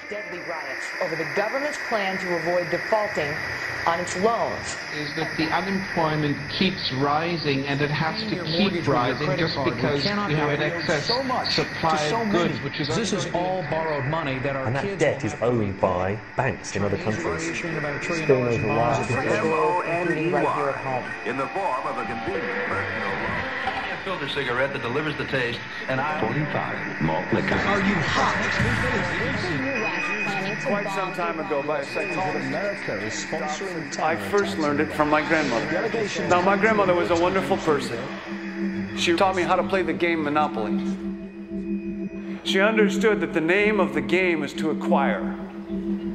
deadly riots over the government's plan to avoid defaulting on its loans. Is that the unemployment keeps rising, and it has to keep rising just because we have an excess supply of goods, which is this is all borrowed money that our and that debt is owned by banks in other countries. MONEY right here at home. In the form of a convenient personal loan. A filter cigarette that delivers the taste, and 45 malt liquor. Are you hot? Quite some time ago, by a psychologist, America is sponsoring I first learned it from my grandmother. Now, my grandmother was a wonderful person. She taught me how to play the game Monopoly. She understood that the name of the game is to acquire.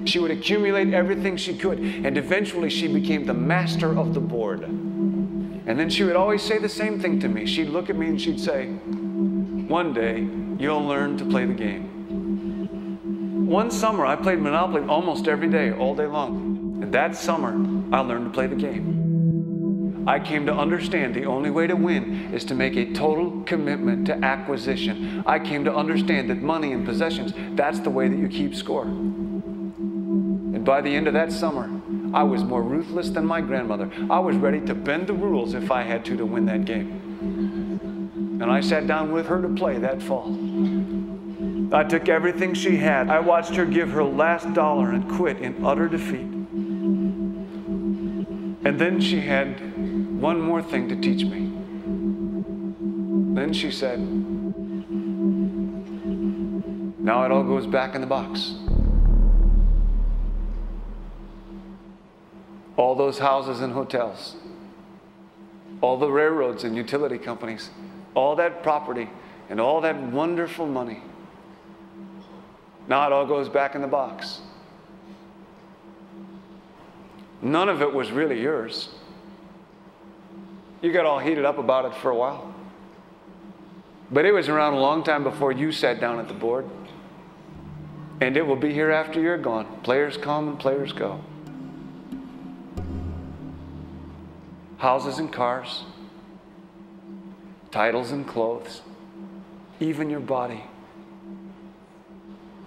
She would accumulate everything she could, and eventually she became the master of the board. And then she would always say the same thing to me. She'd look at me and she'd say, "One day, you'll learn to play the game." One summer, I played Monopoly almost every day, all day long. And that summer, I learned to play the game. I came to understand the only way to win is to make a total commitment to acquisition. I came to understand that money and possessions, that's the way that you keep score. And by the end of that summer, I was more ruthless than my grandmother. I was ready to bend the rules if I had to win that game. And I sat down with her to play that fall. I took everything she had. I watched her give her last dollar and quit in utter defeat. And then she had one more thing to teach me. Then she said, "Now it all goes back in the box." All those houses and hotels, all the railroads and utility companies, all that property and all that wonderful money. Now it all goes back in the box. None of it was really yours. You got all heated up about it for a while. But it was around a long time before you sat down at the board. And it will be here after you're gone. Players come and players go. Houses and cars, titles and clothes, even your body.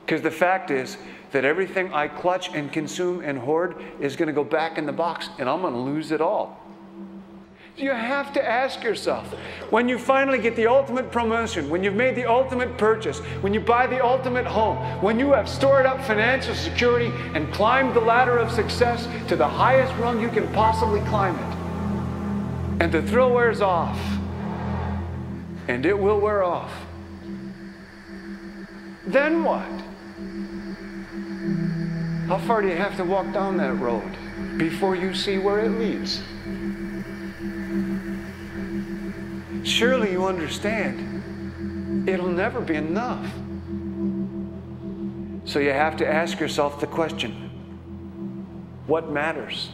Because the fact is that everything I clutch and consume and hoard is going to go back in the box, and I'm going to lose it all. You have to ask yourself, when you finally get the ultimate promotion, when you've made the ultimate purchase, when you buy the ultimate home, when you have stored up financial security and climbed the ladder of success to the highest rung you can possibly climb it, and the thrill wears off, and it will wear off, then what? How far do you have to walk down that road before you see where it leads? Surely you understand, it'll never be enough. So you have to ask yourself the question, what matters?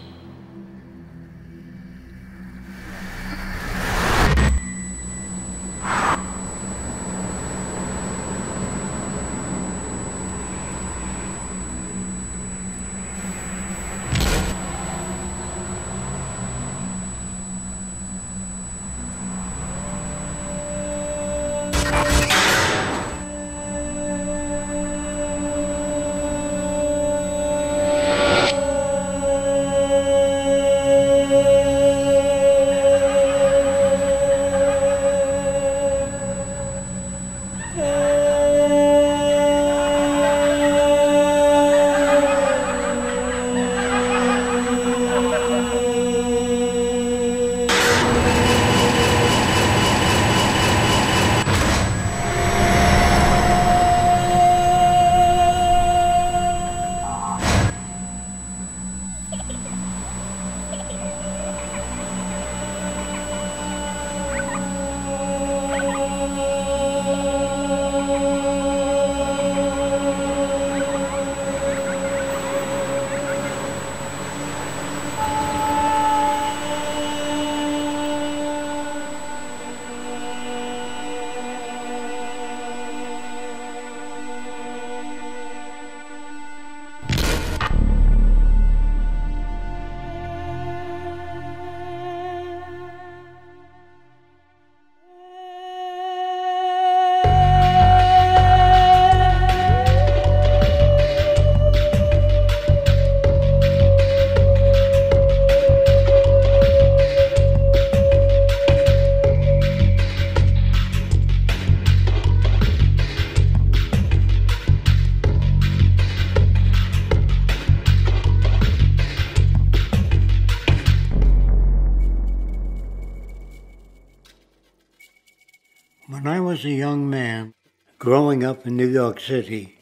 was a young man growing up in New York City,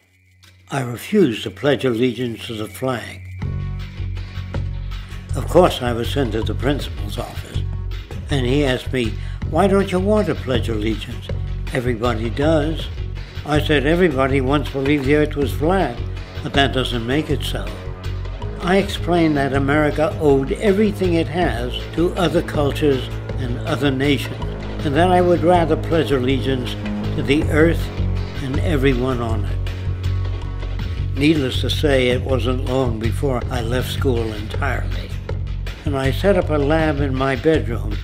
I refused to pledge allegiance to the flag. Of course, I was sent to the principal's office, and he asked me, "Why don't you want to pledge allegiance? Everybody does." I said, "Everybody once believed the earth was flat, but that doesn't make it so." I explained that America owed everything it has to other cultures and other nations, and that I would rather pledge allegiance to the earth and everyone on it. Needless to say, it wasn't long before I left school entirely, and I set up a lab in my bedroom.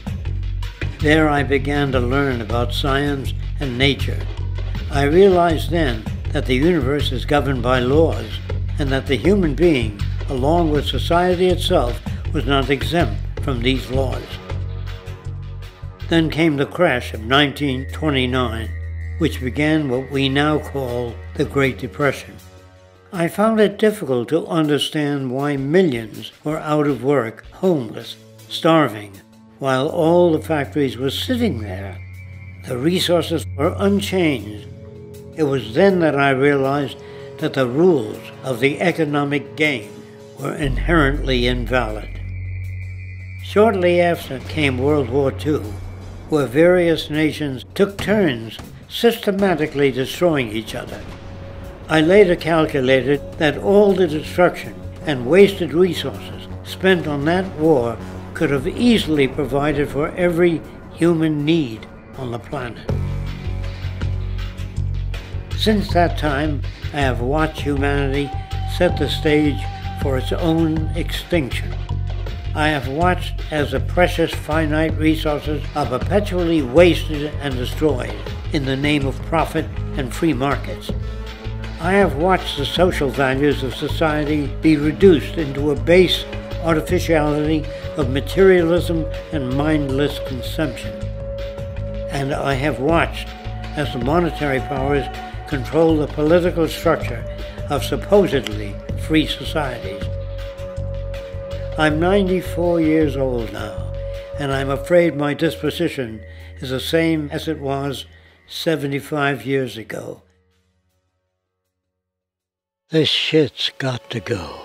There I began to learn about science and nature. I realized then that the universe is governed by laws, and that the human being, along with society itself, was not exempt from these laws. Then came the crash of 1929, which began what we now call the Great Depression. I found it difficult to understand why millions were out of work, homeless, starving, while all the factories were sitting there. The resources were unchanged. It was then that I realized that the rules of the economic game were inherently invalid. Shortly after came World War II, where various nations took turns systematically destroying each other. I later calculated that all the destruction and wasted resources spent on that war could have easily provided for every human need on the planet. Since that time, I have watched humanity set the stage for its own extinction. I have watched as the precious finite resources are perpetually wasted and destroyed in the name of profit and free markets. I have watched the social values of society be reduced into a base artificiality of materialism and mindless consumption. And I have watched as the monetary powers control the political structure of supposedly free societies. I'm 94 years old now, and I'm afraid my disposition is the same as it was 75 years ago. This shit's got to go.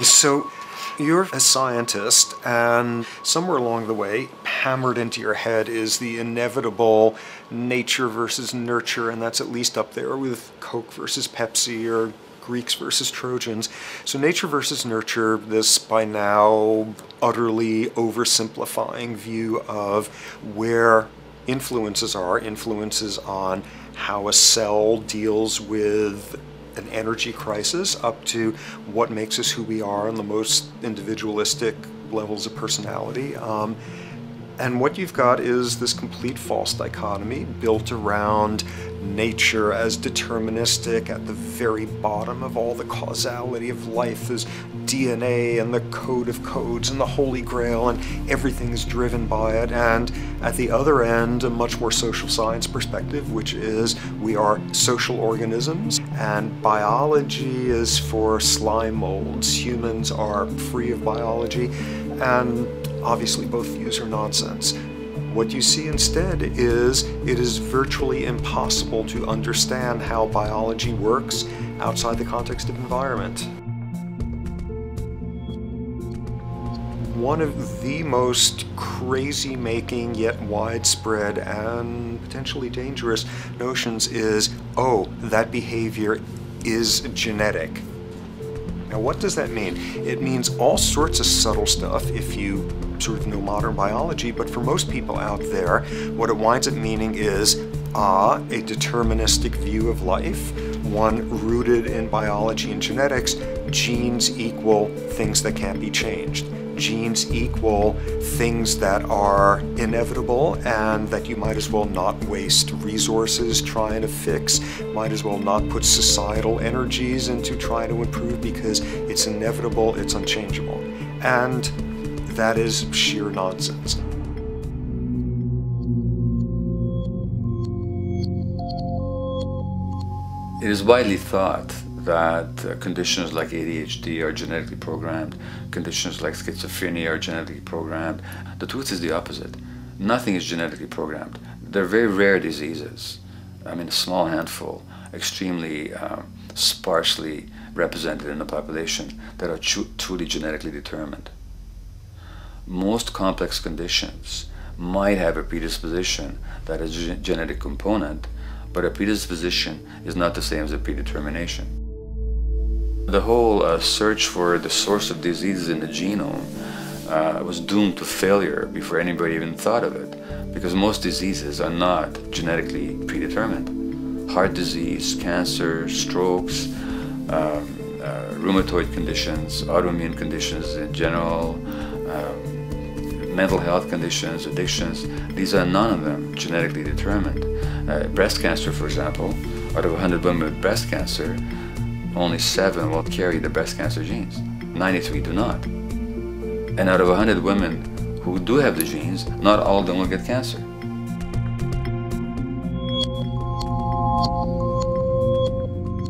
So you're a scientist, and somewhere along the way, hammered into your head is the inevitable nature versus nurture, and that's at least up there with Coke versus Pepsi or Greeks versus Trojans. So nature versus nurture, this by now utterly oversimplifying view of where influences on how a cell deals with an energy crisis, up to what makes us who we are on the most individualistic levels of personality. And what you've got is this complete false dichotomy built around nature as deterministic. At the very bottom of all the causality of life is DNA and the code of codes and the Holy Grail, and everything is driven by it. And at the other end, a much more social science perspective, which is we are social organisms, and biology is for slime molds. Humans are free of biology, and obviously both views are nonsense. What you see instead is it is virtually impossible to understand how biology works outside the context of environment. One of the most crazy-making yet widespread and potentially dangerous notions is, oh, that behavior is genetic. Now, what does that mean? It means all sorts of subtle stuff if you sort of know modern biology, but for most people out there, what it winds up meaning is, a deterministic view of life, one rooted in biology and genetics, genes equal things that can't be changed. Genes equal things that are inevitable and that you might as well not waste resources trying to fix, might as well not put societal energies into trying to improve because it's inevitable, it's unchangeable. And that is sheer nonsense. It is widely thought that conditions like ADHD are genetically programmed, conditions like schizophrenia are genetically programmed. The truth is the opposite. Nothing is genetically programmed. They're very rare diseases. I mean, a small handful, extremely sparsely represented in the population that are truly genetically determined. Most complex conditions might have a predisposition that is a genetic component, but a predisposition is not the same as a predetermination. The whole search for the source of diseases in the genome was doomed to failure before anybody even thought of it, because most diseases are not genetically predetermined. Heart disease, cancer, strokes, rheumatoid conditions, autoimmune conditions in general, mental health conditions, addictions, these are none of them genetically determined. Breast cancer, for example, out of 100 women with breast cancer, only 7 will carry the breast cancer genes. 93 do not. And out of 100 women who do have the genes, not all of them will get cancer.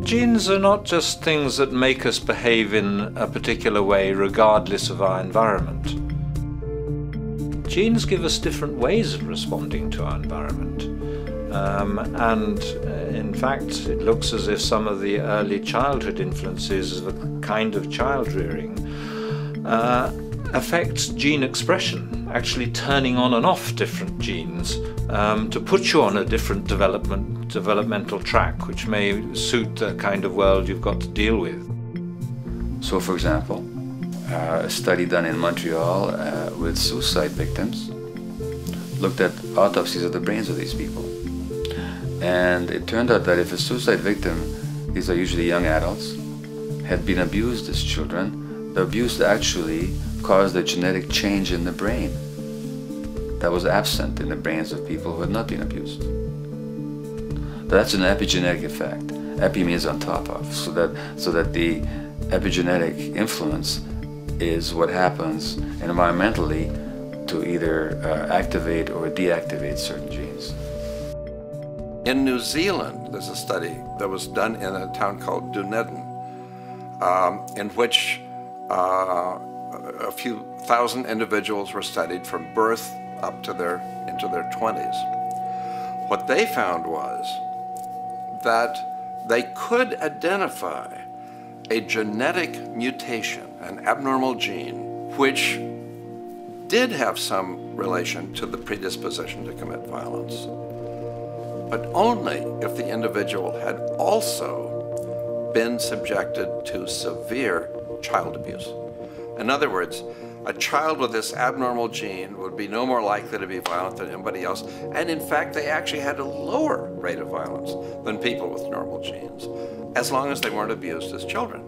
Genes are not just things that make us behave in a particular way regardless of our environment. Genes give us different ways of responding to our environment. In fact, it looks as if some of the early childhood influences of a kind of child rearing affects gene expression, actually turning on and off different genes to put you on a different developmental track, which may suit the kind of world you've got to deal with. So, for example, a study done in Montreal with suicide victims looked at autopsies of the brains of these people. And it turned out that if a suicide victim, these are usually young adults, had been abused as children, the abuse actually caused a genetic change in the brain that was absent in the brains of people who had not been abused. That's an epigenetic effect. Epi means on top of, so that the epigenetic influence is what happens environmentally to either activate or deactivate certain genes. In New Zealand, there's a study that was done in a town called Dunedin, in which a few thousand individuals were studied from birth up to into their 20s. What they found was that they could identify a genetic mutation, an abnormal gene, which did have some relation to the predisposition to commit violence, but only if the individual had also been subjected to severe child abuse. In other words, a child with this abnormal gene would be no more likely to be violent than anybody else, and in fact they actually had a lower rate of violence than people with normal genes, as long as they weren't abused as children.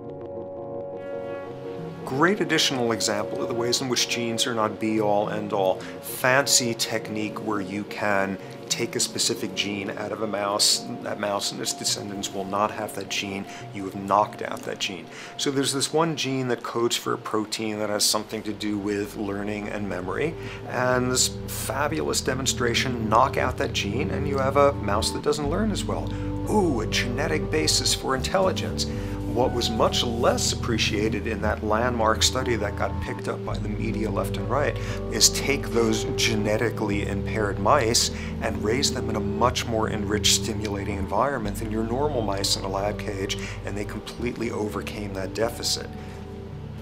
Great additional example of the ways in which genes are not be-all, end-all. Fancy technique where you can take a specific gene out of a mouse, that mouse and its descendants will not have that gene, you have knocked out that gene. So there's this one gene that codes for a protein that has something to do with learning and memory, and this fabulous demonstration, knock out that gene and you have a mouse that doesn't learn as well. Ooh, a genetic basis for intelligence. What was much less appreciated in that landmark study that got picked up by the media left and right is take those genetically impaired mice and raise them in a much more enriched, stimulating environment than your normal mice in a lab cage, and they completely overcame that deficit.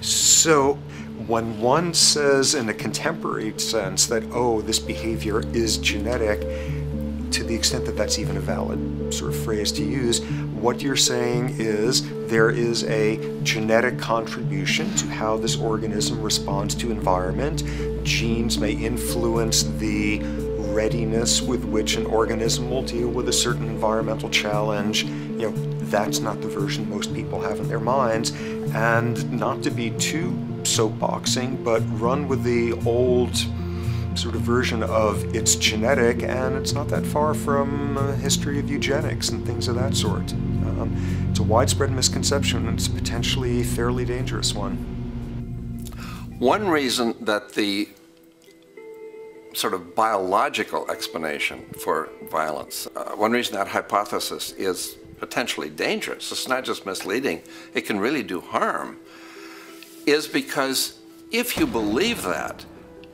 So when one says in a contemporary sense that, oh, this behavior is genetic, to the extent that that's even a valid sort of phrase to use, what you're saying is there is a genetic contribution to how this organism responds to environment. Genes may influence the readiness with which an organism will deal with a certain environmental challenge. that's not the version most people have in their minds, and not to be too soapboxing, but run with the old sort of version of it's genetic and it's not that far from a history of eugenics and things of that sort. It's a widespread misconception, and it's a potentially fairly dangerous one. One reason that the sort of biological explanation for violence, one reason that hypothesis is potentially dangerous, it's not just misleading, it can really do harm, is because if you believe that,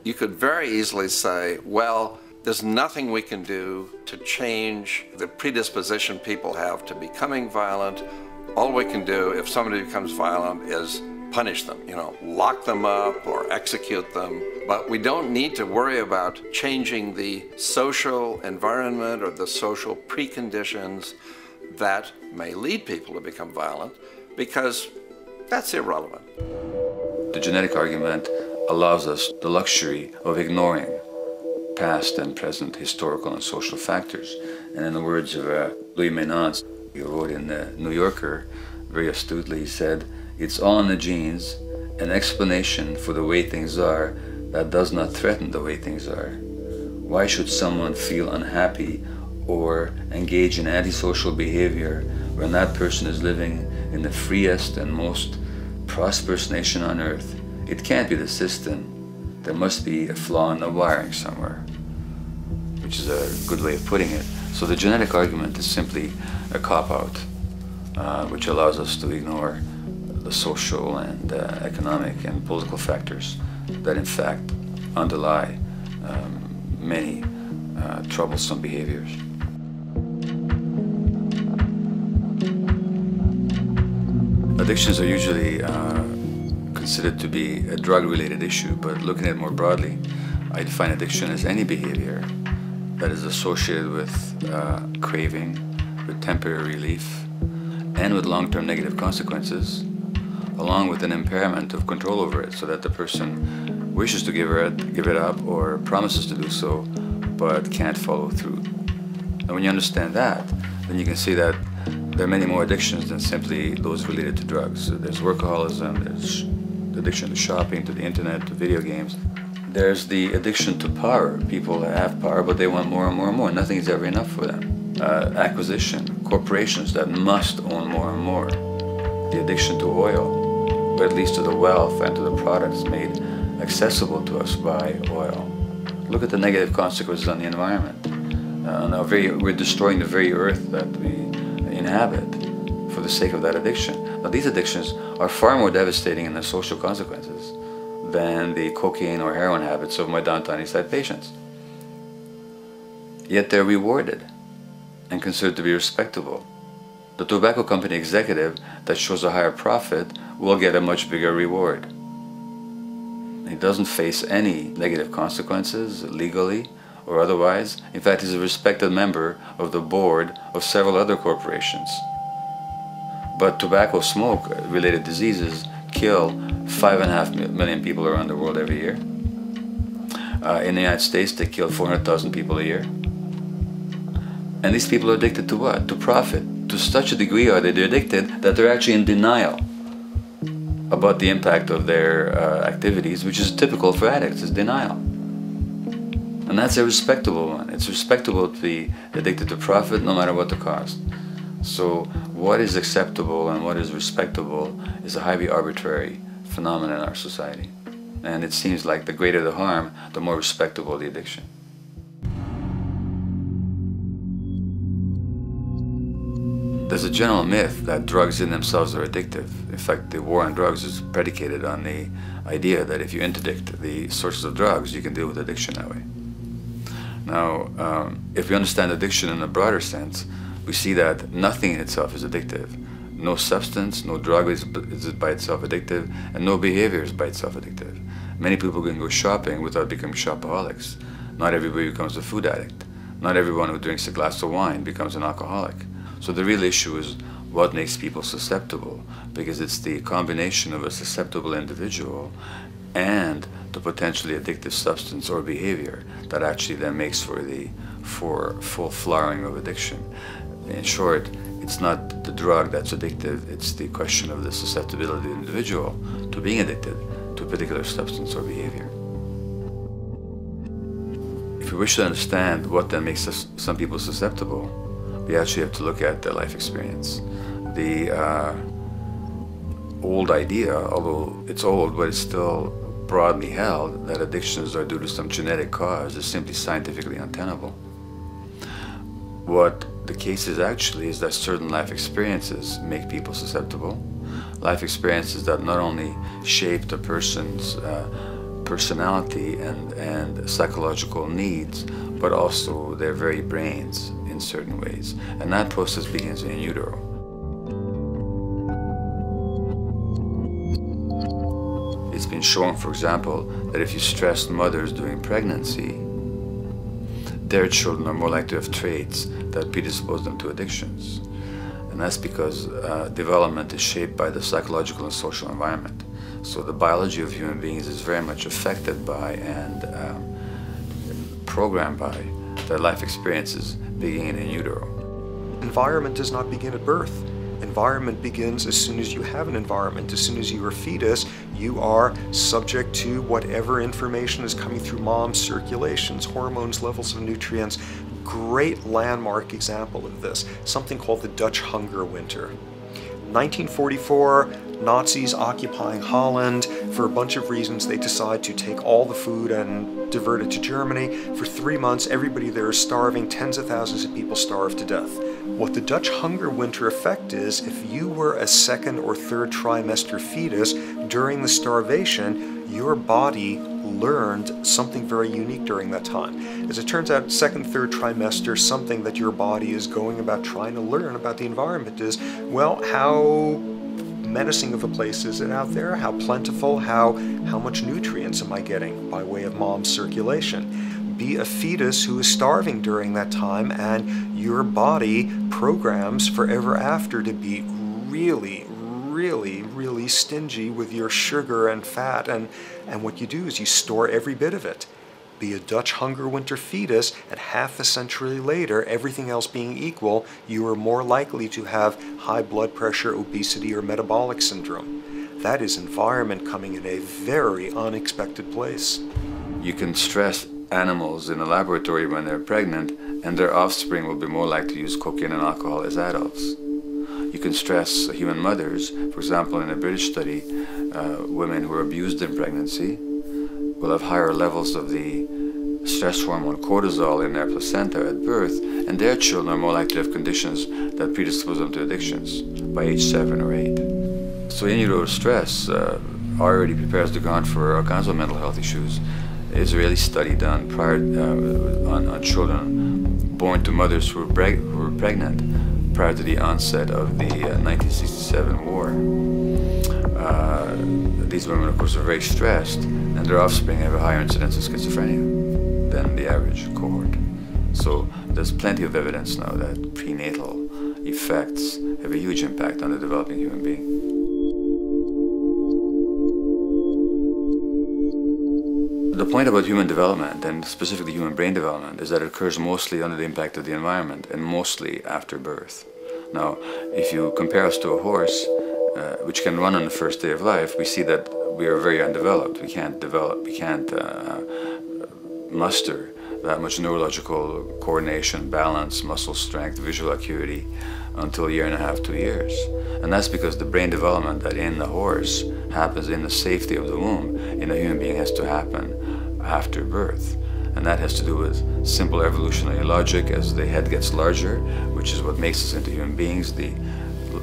you could very easily say, well, there's nothing we can do to change the predisposition people have to becoming violent. All we can do if somebody becomes violent is punish them, lock them up or execute them. But we don't need to worry about changing the social environment or the social preconditions that may lead people to become violent, because that's irrelevant. The genetic argument allows us the luxury of ignoring past and present historical and social factors. And in the words of Louis Menand, he wrote in the New Yorker, very astutely, he said, "It's all in the genes, an explanation for the way things are that does not threaten the way things are. Why should someone feel unhappy or engage in antisocial behavior when that person is living in the freest and most prosperous nation on earth? It can't be the system. There must be a flaw in the wiring somewhere," which is a good way of putting it. So the genetic argument is simply a cop-out, which allows us to ignore the social and economic and political factors that in fact underlie many troublesome behaviors. Addictions are usually considered to be a drug-related issue, but looking at it more broadly, I define addiction as any behavior that is associated with craving, with temporary relief, and with long-term negative consequences, along with an impairment of control over it, so that the person wishes to give it up or promises to do so, but can't follow through. And when you understand that, then you can see that there are many more addictions than simply those related to drugs. So there's workaholism, there's the addiction to shopping, to the internet, to video games. There's the addiction to power. People have power, but they want more and more and more. Nothing is ever enough for them. Acquisition, corporations that must own more and more. The addiction to oil, or at least to the wealth and to the products made accessible to us by oil. Look at the negative consequences on the environment. We're destroying the very earth that we inhabit for the sake of that addiction. Now, these addictions are far more devastating in their social consequences than the cocaine or heroin habits of my downtown East Side patients. Yet they're rewarded and considered to be respectable. The tobacco company executive that shows a higher profit will get a much bigger reward. He doesn't face any negative consequences legally or otherwise. In fact, he's a respected member of the board of several other corporations. But tobacco smoke-related diseases kill 5.5 million people around the world every year. In the United States, they kill 400,000 people a year. And these people are addicted to what? To profit. To such a degree are they addicted that they're actually in denial about the impact of their activities, which is typical for addicts, is denial. And that's a respectable one. It's respectable to be addicted to profit no matter what the cost. So what is acceptable and what is respectable is a highly arbitrary phenomenon in our society. And it seems like the greater the harm, the more respectable the addiction. There's a general myth that drugs in themselves are addictive. In fact, the war on drugs is predicated on the idea that if you interdict the sources of drugs, you can deal with addiction that way. Now, if we understand addiction in a broader sense, we see that nothing in itself is addictive. No substance, no drug is by itself addictive, and no behavior is by itself addictive. Many people can go shopping without becoming shopaholics. Not everybody becomes a food addict. Not everyone who drinks a glass of wine becomes an alcoholic. So the real issue is what makes people susceptible, because it's the combination of a susceptible individual and the potentially addictive substance or behavior that actually then makes for the full flowering of addiction. In short, it's not the drug that's addictive, it's the question of the susceptibility of the individual to being addicted to a particular substance or behavior. If we wish to understand what then makes some people susceptible, we actually have to look at their life experience. The old idea, although it's old, but it's still broadly held, that addictions are due to some genetic cause is simply scientifically untenable. What the case is actually is that certain life experiences make people susceptible. Life experiences that not only shape the person's personality and psychological needs, but also their very brains in certain ways. And that process begins in utero. It's been shown, for example, that if you stress mothers during pregnancy, their children are more likely to have traits that predispose them to addictions. And that's because development is shaped by the psychological and social environment. So the biology of human beings is very much affected by and programmed by their life experiences beginning in utero. Environment does not begin at birth. Environment begins as soon as you have an environment. As soon as you are a fetus, you are subject to whatever information is coming through mom's circulations, hormones, levels of nutrients. Great landmark example of this, something called the Dutch hunger winter. 1944, Nazis occupying Holland. For a bunch of reasons, they decide to take all the food and divert it to Germany. For 3 months, everybody there is starving. Tens of thousands of people starve to death. What the Dutch hunger winter effect is, if you were a second or third trimester fetus during the starvation, your body learned something very unique during that time. As it turns out, second, third trimester, something that your body is going about trying to learn about the environment is, well, how menacing of a place is it out there? How plentiful? How much nutrients am I getting by way of mom's circulation? Be a fetus who is starving during that time, and your body programs forever after to be really stingy with your sugar and fat, and what you do is you store every bit of it. Be a Dutch hunger winter fetus, and half a century later, everything else being equal, you are more likely to have high blood pressure, obesity, or metabolic syndrome. That is environment coming in a very unexpected place. You can stress animals in a laboratory when they're pregnant, and their offspring will be more likely to use cocaine and alcohol as adults. You can stress human mothers. For example, in a British study, women who are abused in pregnancy will have higher levels of the stress hormone cortisol in their placenta at birth, and their children are more likely to have conditions that predispose them to addictions by age 7 or 8. So in utero stress already prepares the ground for all kinds of mental health issues. Israeli study done prior on children born to mothers who were pregnant prior to the onset of the 1967 war. These women, of course, are very stressed, and their offspring have a higher incidence of schizophrenia than the average cohort. So there's plenty of evidence now that prenatal effects have a huge impact on the developing human being. The point about human development, and specifically human brain development, is that it occurs mostly under the impact of the environment and mostly after birth. Now, if you compare us to a horse, which can run on the first day of life, we see that we are very undeveloped. We can't muster that much neurological coordination, balance, muscle strength, visual acuity until a year and a half, 2 years. And that's because the brain development that in the horse happens in the safety of the womb, in a human being has to happen after birth. And that has to do with simple evolutionary logic. As the head gets larger, which is what makes us into human beings, the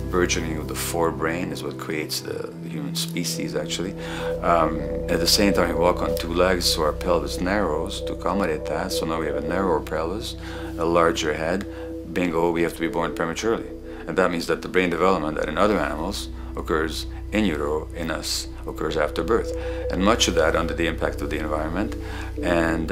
burgeoning of the forebrain is what creates the human species, actually. At the same time, we walk on 2 legs, so our pelvis narrows to accommodate that. So now we have a narrower pelvis, a larger head. Bingo, we have to be born prematurely. And that means that the brain development that in other animals occurs in utero, in us, occurs after birth. And much of that under the impact of the environment. And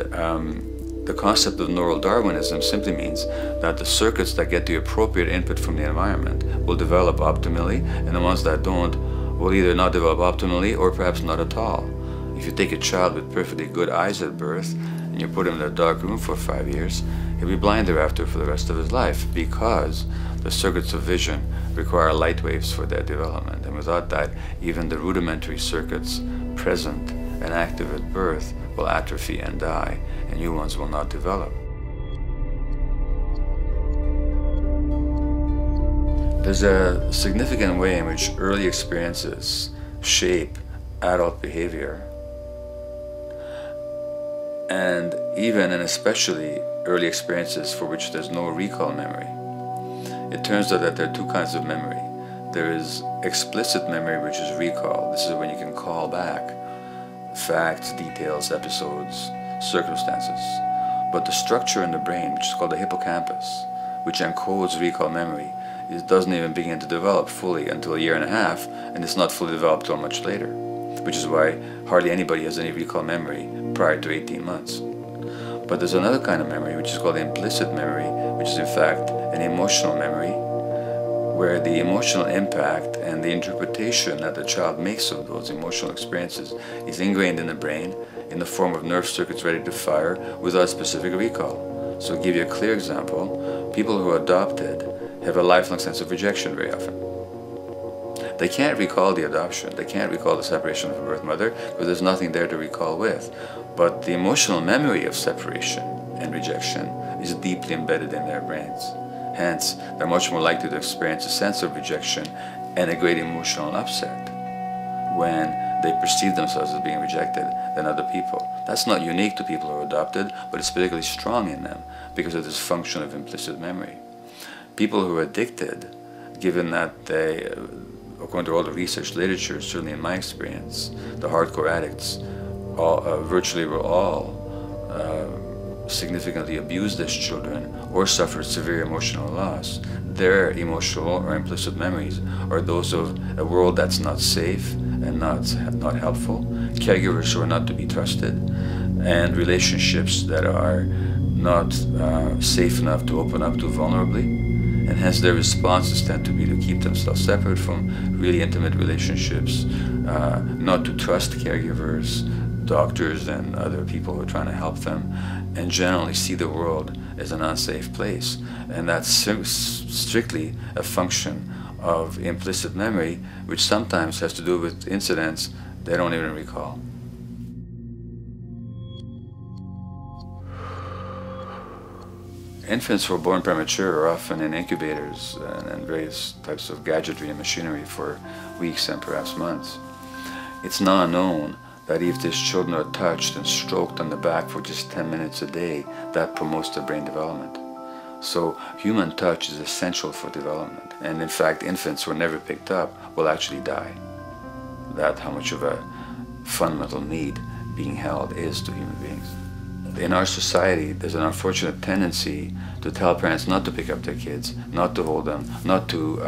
the concept of neural Darwinism simply means that the circuits that get the appropriate input from the environment will develop optimally, and the ones that don't will either not develop optimally or perhaps not at all. If you take a child with perfectly good eyes at birth, and You put him in a dark room for 5 years, he'll be blind thereafter for the rest of his life, because the circuits of vision require light waves for their development. And without that, even the rudimentary circuits present and active at birth will atrophy and die, and new ones will not develop. There's a significant way in which early experiences shape adult behavior, and even and especially early experiences for which there's no recall memory. It turns out that there are two kinds of memory. There is explicit memory, which is recall. This is when you can call back facts, details, episodes, circumstances. But the structure in the brain, which is called the hippocampus, which encodes recall memory, it doesn't even begin to develop fully until 1.5 years, and it's not fully developed until much later, which is why hardly anybody has any recall memory prior to 18 months. But there's another kind of memory, which is called implicit memory, which is in fact an emotional memory, where the emotional impact and the interpretation that the child makes of those emotional experiences is ingrained in the brain in the form of nerve circuits ready to fire without specific recall. So to give you a clear example, people who are adopted have a lifelong sense of rejection very often. They can't recall the adoption, they can't recall the separation from birth mother, because there's nothing there to recall with. But the emotional memory of separation and rejection is deeply embedded in their brains. Hence, they're much more likely to experience a sense of rejection and a great emotional upset when they perceive themselves as being rejected than other people. That's not unique to people who are adopted, but it's particularly strong in them because of this function of implicit memory. People who are addicted, given that they, according to all the research literature, certainly in my experience, the hardcore addicts virtually were all significantly abused as children or suffered severe emotional loss. Their emotional or implicit memories are those of a world that's not safe and not helpful, caregivers who are not to be trusted, and relationships that are not safe enough to open up to vulnerably. And hence their responses tend to be to keep themselves separate from really intimate relationships, not to trust caregivers, doctors and other people who are trying to help them, and generally see the world as an unsafe place. And that's strictly a function of implicit memory, which sometimes has to do with incidents they don't even recall. Infants who are born premature are often in incubators and various types of gadgetry and machinery for weeks and perhaps months. It's now known that if these children are touched and stroked on the back for just 10 minutes a day, that promotes their brain development. So human touch is essential for development. And in fact, infants who are never picked up will actually die. That's how much of a fundamental need being held is to human beings. In our society, there's an unfortunate tendency to tell parents not to pick up their kids, not to hold them, not to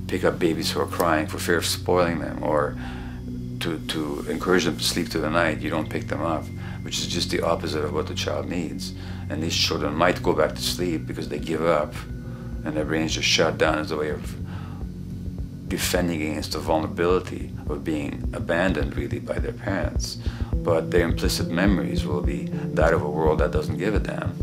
pick up babies who are crying for fear of spoiling them, or to encourage them to sleep through the night. You don't pick them up, which is just the opposite of what the child needs. And these children might go back to sleep because they give up and their brains just shut down as a way of defending against the vulnerability of being abandoned really by their parents. But their implicit memories will be that of a world that doesn't give a damn.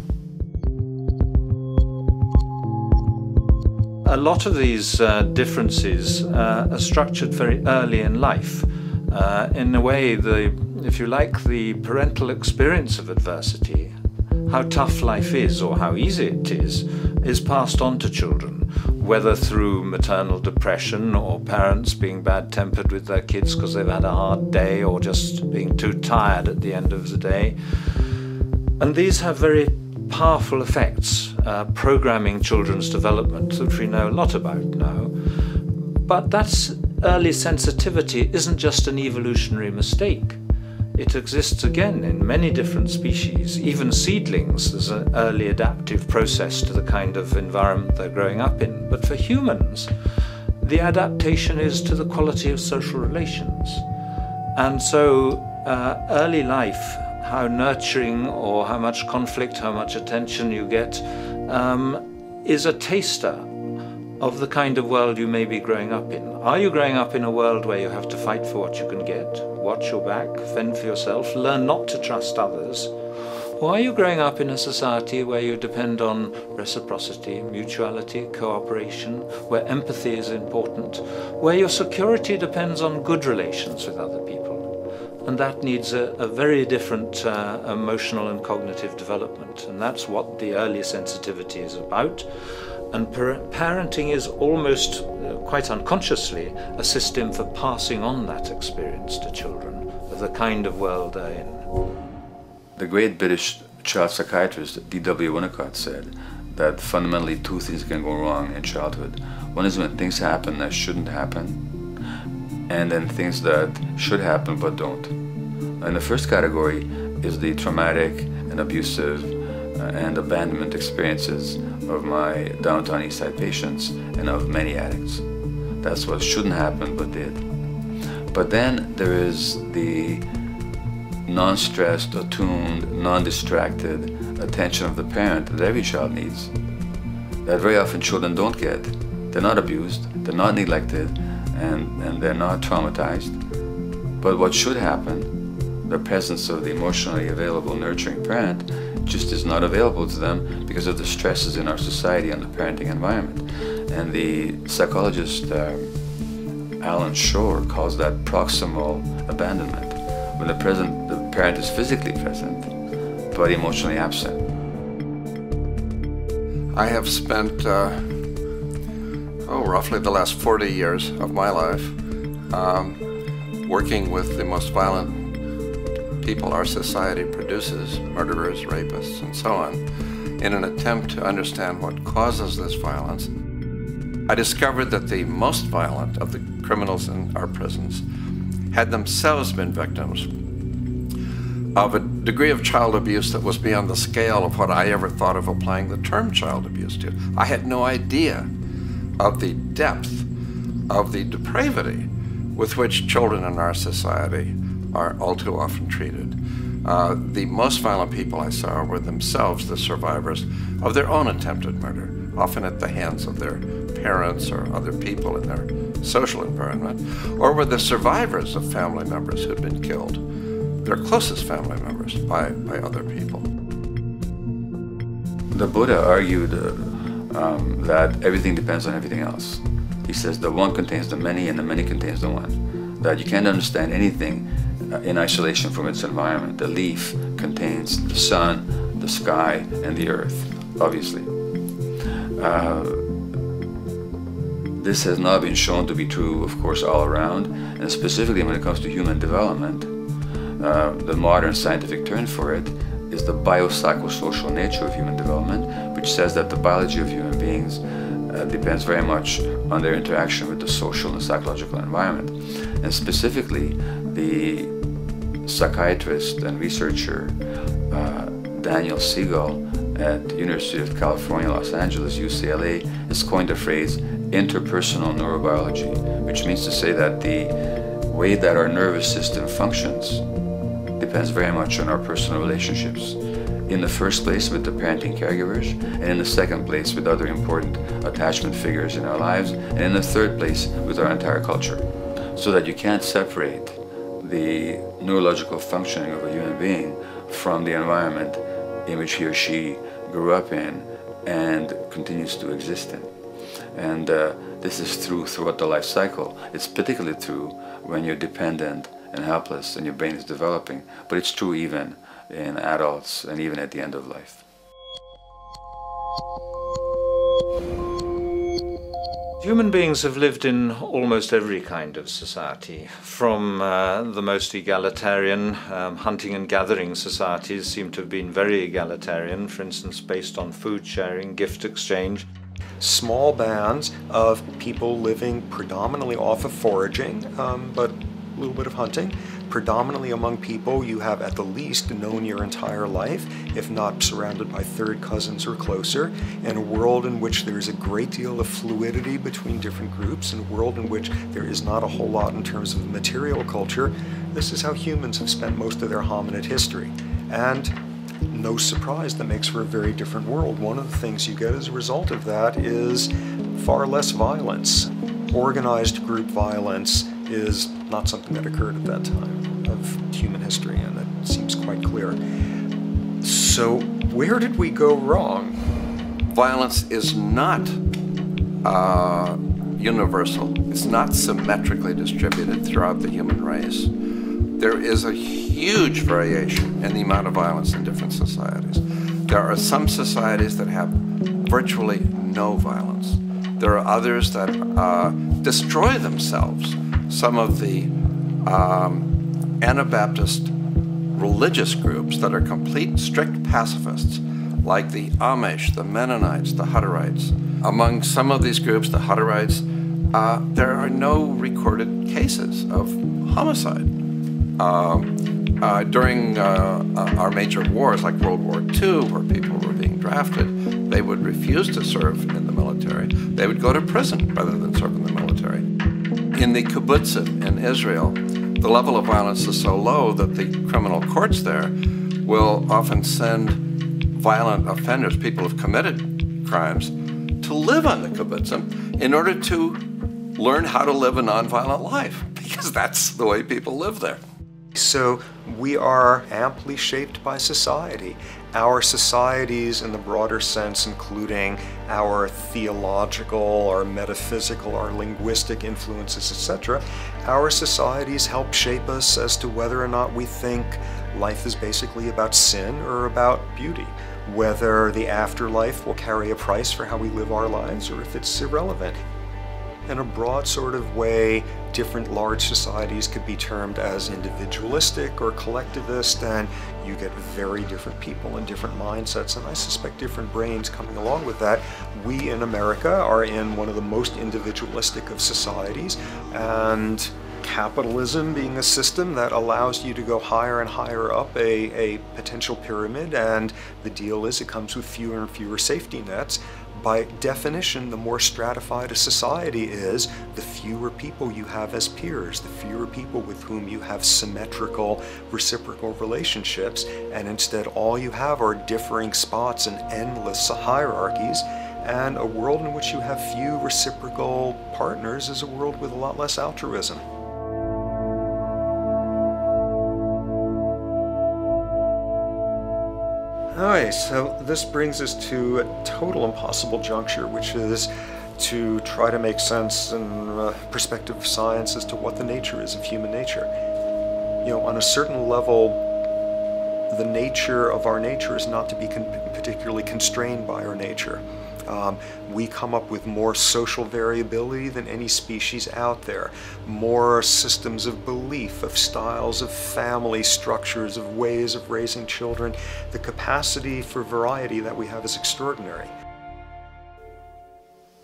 A lot of these differences are structured very early in life. In a way, if you like, the parental experience of adversity, how tough life is or how easy it is passed on to children, whether through maternal depression or parents being bad-tempered with their kids because they've had a hard day or just being too tired at the end of the day. And these have very powerful effects, programming children's development, which we know a lot about now. But that's early sensitivity isn't just an evolutionary mistake. It exists again in many different species. Even seedlings, there's an early adaptive process to the kind of environment they're growing up in. But for humans, the adaptation is to the quality of social relations. And so early life, how nurturing or how much conflict, how much attention you get, is a taster of the kind of world you may be growing up in. Are you growing up in a world where you have to fight for what you can get, watch your back, fend for yourself, learn not to trust others? Or are you growing up in a society where you depend on reciprocity, mutuality, cooperation, where empathy is important, where your security depends on good relations with other people? And that needs a very different emotional and cognitive development. And that's what the early sensitivity is about. And parenting is almost, quite unconsciously, a system for passing on that experience to children of the kind of world they're in. The great British child psychiatrist D.W. Winnicott said that fundamentally two things can go wrong in childhood. One is when things happen that shouldn't happen, and then things that should happen but don't. And the first category is the traumatic and abusive and abandonment experiences of my downtown East Side patients and of many addicts. That's what shouldn't happen but did. But then there is the non-stressed, attuned, non-distracted attention of the parent that every child needs, that very often children don't get. They're not abused, they're not neglected, and they're not traumatized. But what should happen, the presence of the emotionally available, nurturing parent, just is not available to them because of the stresses in our society and the parenting environment. And the psychologist Alan Shore calls that proximal abandonment, when the parent is physically present, but emotionally absent. I have spent, roughly the last 40 years of my life working with the most violent people our society produces, murderers, rapists, and so on, in an attempt to understand what causes this violence. I discovered that the most violent of the criminals in our prisons had themselves been victims of a degree of child abuse that was beyond the scale of what I ever thought of applying the term child abuse to. I had no idea of the depth of the depravity with which children in our society are all too often treated. The most violent people I saw were themselves the survivors of their own attempted murder, often at the hands of their parents or other people in their social environment, or were the survivors of family members who'd been killed, their closest family members, by other people. The Buddha argued that everything depends on everything else. He says the one contains the many and the many contains the one. That you can't understand anything in isolation from its environment. The leaf contains the sun, the sky, and the earth, obviously. This has not been shown to be true, of course, all around, and specifically when it comes to human development. The modern scientific term for it is the biopsychosocial nature of human development, which says that the biology of human beings depends very much on their interaction with the social and psychological environment. And specifically, the psychiatrist and researcher Daniel Siegel at the University of California, Los Angeles, UCLA, has coined the phrase interpersonal neurobiology, which means to say that the way that our nervous system functions depends very much on our personal relationships. In the first place with the parenting caregivers, and in the second place with other important attachment figures in our lives, and in the third place with our entire culture. So that you can't separate the neurological functioning of a human being from the environment in which he or she grew up in and continues to exist in. And this is true throughout the life cycle. It's particularly true when you're dependent and helpless and your brain is developing, but it's true even in adults and even at the end of life. Human beings have lived in almost every kind of society, from the most egalitarian, hunting and gathering societies seem to have been very egalitarian, for instance based on food sharing, gift exchange. Small bands of people living predominantly off of foraging, but a little bit of hunting. Predominantly among people you have at the least known your entire life, if not surrounded by third cousins or closer, in a world in which there is a great deal of fluidity between different groups, in a world in which there is not a whole lot in terms of material culture. This is how humans have spent most of their hominid history. And no surprise, that makes for a very different world. One of the things you get as a result of that is far less violence. organized group violence is not something that occurred at that time of human history, and that seems quite clear. So where did we go wrong? Violence is not universal. It's not symmetrically distributed throughout the human race. There is a huge variation in the amount of violence in different societies. There are some societies that have virtually no violence. There are others that destroy themselves. Some of the Anabaptist religious groups that are complete, strict pacifists, like the Amish, the Mennonites, the Hutterites. Among some of these groups, the Hutterites, there are no recorded cases of homicide. During our major wars, like World War II, where people were being drafted, they would refuse to serve in the military. They would go to prison rather than serve in the military. In the kibbutzim in Israel, the level of violence is so low that the criminal courts there will often send violent offenders, people who have committed crimes, to live on the kibbutzim in order to learn how to live a nonviolent life, because that's the way people live there. So we are amply shaped by society. Our societies in the broader sense, including our theological, our metaphysical, our linguistic influences, etc., our societies help shape us as to whether or not we think life is basically about sin or about beauty, whether the afterlife will carry a price for how we live our lives or if it's irrelevant. In a broad sort of way, different large societies could be termed as individualistic or collectivist, and you get very different people and different mindsets, and I suspect different brains coming along with that. We in America are in one of the most individualistic of societies, and capitalism being a system that allows you to go higher and higher up a potential pyramid, and the deal is it comes with fewer and fewer safety nets. By definition, the more stratified a society is, the fewer people you have as peers, the fewer people with whom you have symmetrical, reciprocal relationships, and instead all you have are differing spots and endless hierarchies. And a world in which you have few reciprocal partners is a world with a lot less altruism. Alright, so this brings us to a total impossible juncture, which is to try to make sense in perspective of science as to what the nature is of human nature. You know, on a certain level, the nature of our nature is not to be particularly constrained by our nature. We come up with more social variability than any species out there, more systems of belief, of styles of family structures, of ways of raising children. The capacity for variety that we have is extraordinary.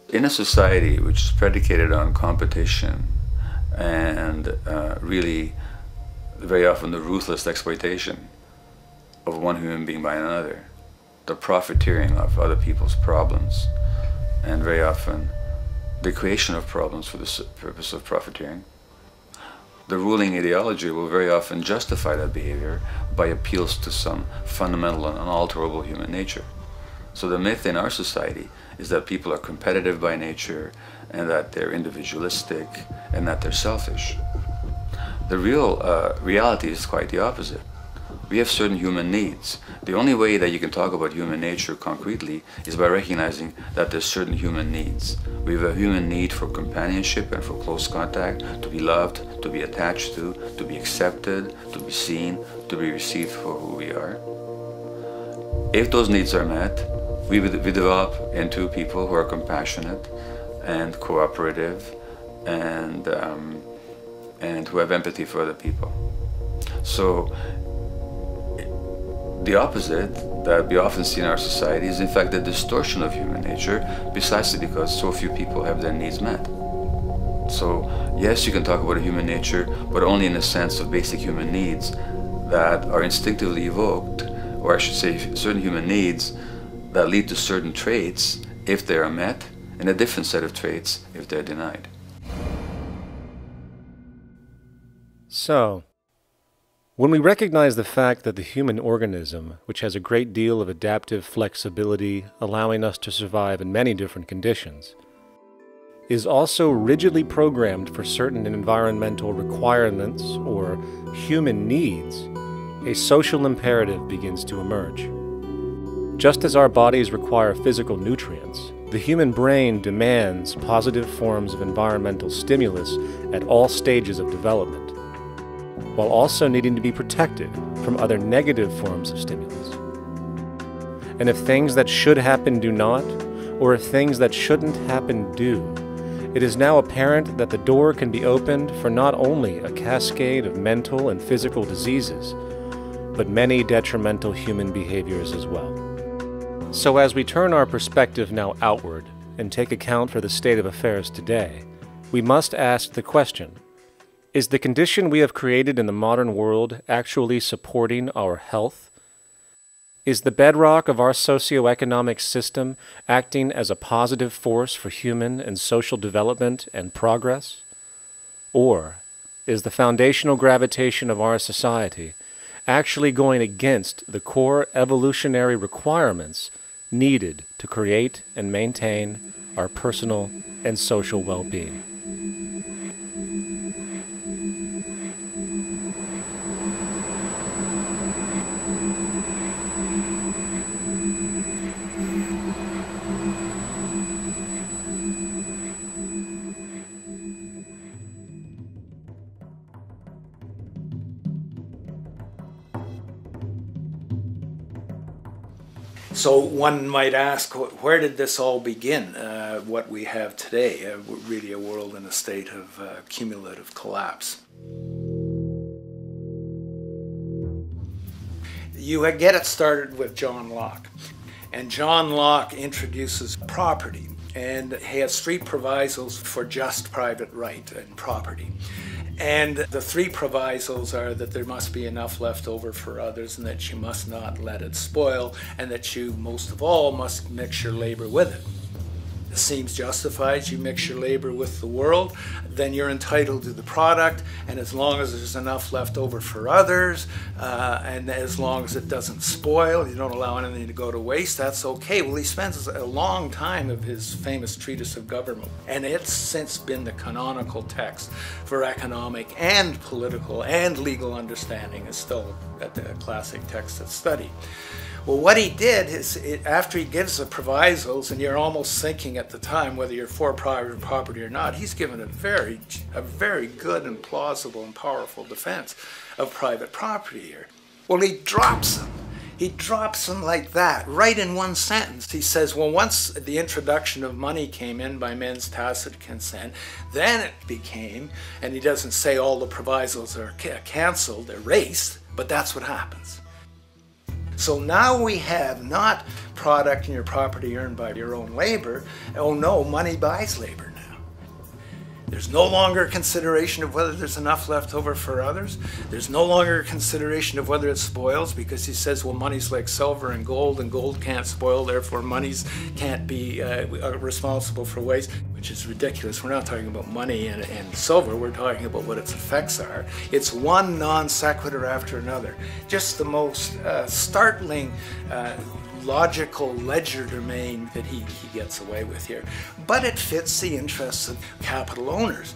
In a society which is predicated on competition and really very often the ruthless exploitation of one human being by another, the profiteering of other people's problems, and very often the creation of problems for the purpose of profiteering, the ruling ideology will very often justify that behavior by appeals to some fundamental and unalterable human nature. So the myth in our society is that people are competitive by nature, and that they're individualistic, and that they're selfish. The real reality is quite the opposite. We have certain human needs. The only way that you can talk about human nature concretely is by recognizing that there's certain human needs. We have a human need for companionship and for close contact, to be loved, to be attached to be accepted, to be seen, to be received for who we are. If those needs are met, we develop into people who are compassionate and cooperative and who have empathy for other people. So the opposite that we often see in our society is in fact the distortion of human nature, precisely because so few people have their needs met. So yes, you can talk about a human nature, but only in the sense of basic human needs that are instinctively evoked, or I should say certain human needs that lead to certain traits if they are met, and a different set of traits if they're denied. So, when we recognize the fact that the human organism, which has a great deal of adaptive flexibility, allowing us to survive in many different conditions, is also rigidly programmed for certain environmental requirements or human needs, a social imperative begins to emerge. Just as our bodies require physical nutrients, the human brain demands positive forms of environmental stimulus at all stages of development, while also needing to be protected from other negative forms of stimulus. And if things that should happen do not, or if things that shouldn't happen do, it is now apparent that the door can be opened for not only a cascade of mental and physical diseases, but many detrimental human behaviors as well. So as we turn our perspective now outward and take account for the state of affairs today, we must ask the question, is the condition we have created in the modern world actually supporting our health? Is the bedrock of our socioeconomic system acting as a positive force for human and social development and progress? Or is the foundational gravitation of our society actually going against the core evolutionary requirements needed to create and maintain our personal and social well-being? So one might ask, where did this all begin? What we have today, really a world in a state of cumulative collapse. You get it started with John Locke. And John Locke introduces property, and he has three provisos for just private right and property. And the three provisos are that there must be enough left over for others, and that you must not let it spoil, and that you, most of all, must mix your labor with it. It seems justified. You mix your labor with the world, then you're entitled to the product, and as long as there's enough left over for others, and as long as it doesn't spoil, you don't allow anything to go to waste, that's okay. Well, he spends a long time of his famous treatise of government, and it's since been the canonical text for economic and political and legal understanding. It's still a classic text of study. Well, what he did is, after he gives the provisos, and you're almost thinking at the time whether you're for private property or not, he's given a very good and plausible and powerful defense of private property here. Well, he drops them. He drops them like that, right in one sentence. He says, well, once the introduction of money came in by men's tacit consent, then it became, and he doesn't say all the provisos are canceled, erased, but that's what happens. So now we have not product and your property earned by your own labor. Oh no, money buys labor now. There's no longer consideration of whether there's enough left over for others. There's no longer consideration of whether it spoils, because he says, well, money's like silver and gold can't spoil, therefore monies can't be responsible for waste, which is ridiculous. We're not talking about money and silver, we're talking about what its effects are. It's one non sequitur after another. Just the most startling logical legerdemain that he gets away with here. But it fits the interests of capital owners.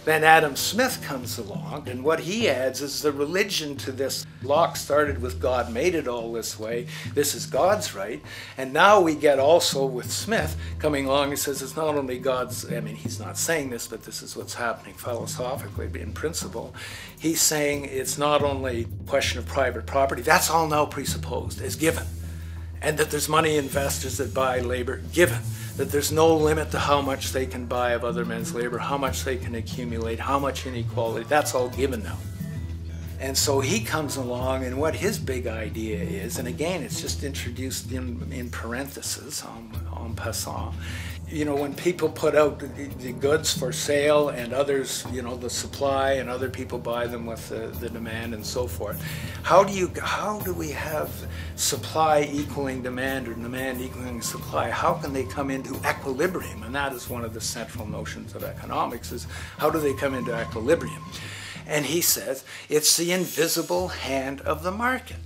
Then Adam Smith comes along, and what he adds is the religion to this. Locke started with God made it all this way. This is God's right. And now we get also with Smith coming along and says it's not only God's, I mean, he's not saying this, but this is what's happening philosophically in principle. He's saying it's not only a question of private property, that's all now presupposed, is given. And that there's money investors that buy labor, given. That there's no limit to how much they can buy of other men's labor, how much they can accumulate, how much inequality, that's all given now. And so he comes along, and what his big idea is, and again, it's just introduced in parentheses, en passant. You know, when people put out the goods for sale and others, you know, the supply, and other people buy them with the demand and so forth, how do we have supply equaling demand or demand equaling supply? How can they come into equilibrium? And that is one of the central notions of economics, is how do they come into equilibrium? And he says it's the invisible hand of the market.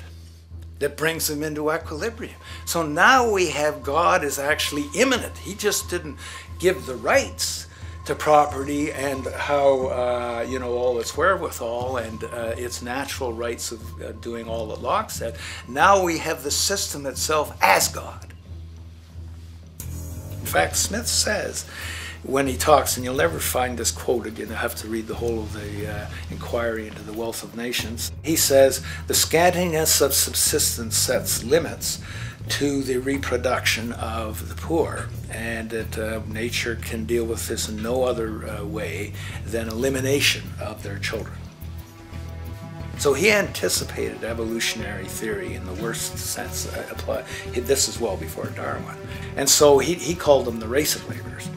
that brings them into equilibrium. So now we have God is actually immanent. He just didn't give the rights to property and how, you know, all its wherewithal and its natural rights of doing all that Locke said. Now we have the system itself as God. In fact, Smith says, when he talks, and you'll never find this quote again, you have to read the whole of the Inquiry into the Wealth of Nations. He says, the scantiness of subsistence sets limits to the reproduction of the poor, and that nature can deal with this in no other way than elimination of their children. So he anticipated evolutionary theory in the worst sense applied. This is well before Darwin. And so he called them the race of laborers.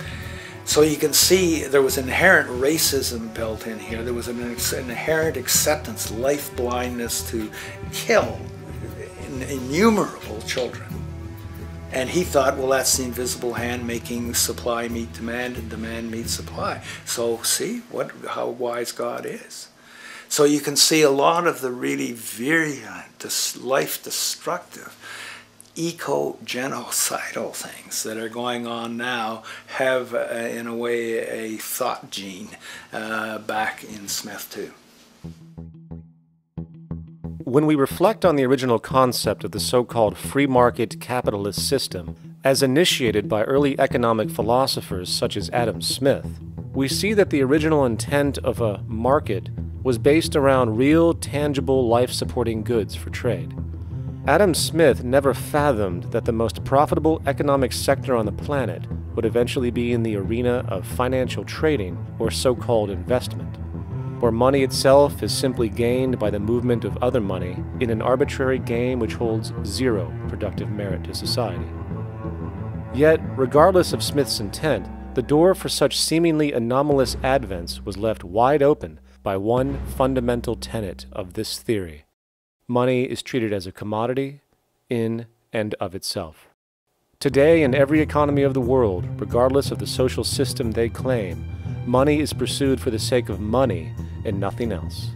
So you can see there was inherent racism built in here. There was an inherent acceptance, life blindness to kill innumerable children. And he thought, well, that's the invisible hand making supply meet demand and demand meet supply. So see how wise God is. So you can see a lot of the really virulent, life-destructive, eco-genocidal things that are going on now have, in a way, a thought gene back in Smith too. When we reflect on the original concept of the so-called free market capitalist system, as initiated by early economic philosophers such as Adam Smith, we see that the original intent of a market was based around real, tangible, life-supporting goods for trade. Adam Smith never fathomed that the most profitable economic sector on the planet would eventually be in the arena of financial trading, or so-called investment, where money itself is simply gained by the movement of other money in an arbitrary game which holds zero productive merit to society. Yet, regardless of Smith's intent, the door for such seemingly anomalous advents was left wide open by one fundamental tenet of this theory. Money is treated as a commodity in and of itself. Today, in every economy of the world, regardless of the social system they claim, money is pursued for the sake of money and nothing else.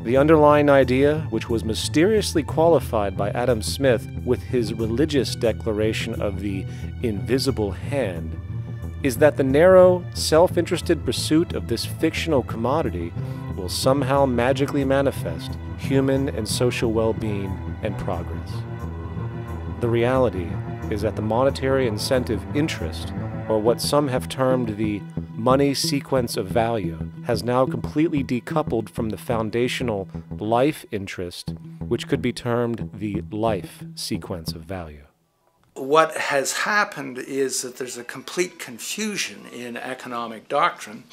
The underlying idea, which was mysteriously qualified by Adam Smith with his religious declaration of the invisible hand, is that the narrow, self-interested pursuit of this fictional commodity will somehow magically manifest human and social well-being and progress. The reality is that the monetary incentive interest, or what some have termed the money sequence of value, has now completely decoupled from the foundational life interest, which could be termed the life sequence of value. What has happened is that there's a complete confusion in economic doctrine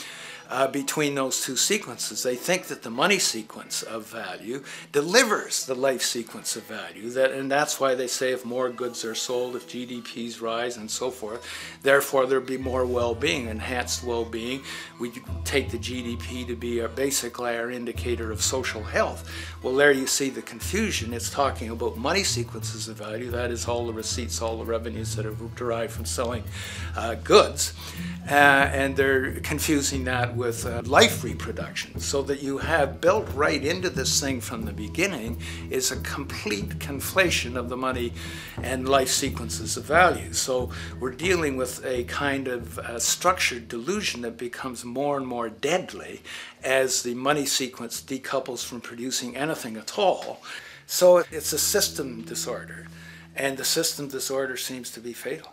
between those two sequences. They think that the money sequence of value delivers the life sequence of value, and that's why they say if more goods are sold, if GDPs rise and so forth, therefore there'll be more well-being, enhanced well-being. We take the GDP to be basically our indicator of social health. Well, there you see the confusion. It's talking about money sequences of value, that is all the receipts, all the revenues that are derived from selling goods, and they're confusing that with life reproduction, so that you have built right into this thing from the beginning is a complete conflation of the money and life sequences of value. So we're dealing with a kind of structured delusion that becomes more and more deadly as the money sequence decouples from producing anything at all. So it's a system disorder, and the system disorder seems to be fatal.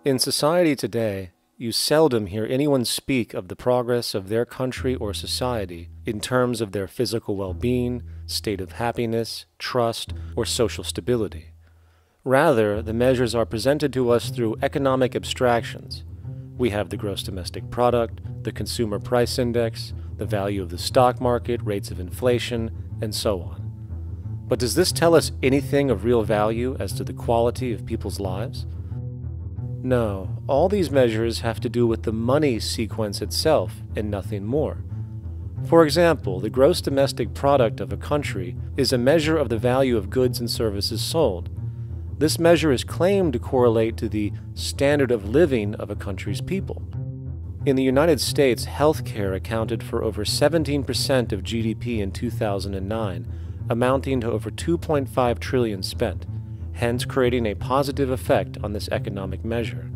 In society today, you seldom hear anyone speak of the progress of their country or society in terms of their physical well-being, state of happiness, trust, or social stability. Rather, the measures are presented to us through economic abstractions. We have the gross domestic product, the consumer price index, the value of the stock market, rates of inflation, and so on. But does this tell us anything of real value as to the quality of people's lives? No, all these measures have to do with the money sequence itself and nothing more. For example, the gross domestic product of a country is a measure of the value of goods and services sold. This measure is claimed to correlate to the standard of living of a country's people. In the United States, healthcare accounted for over 17% of GDP in 2009, amounting to over $2.5 trillion spent, hence creating a positive effect on this economic measure.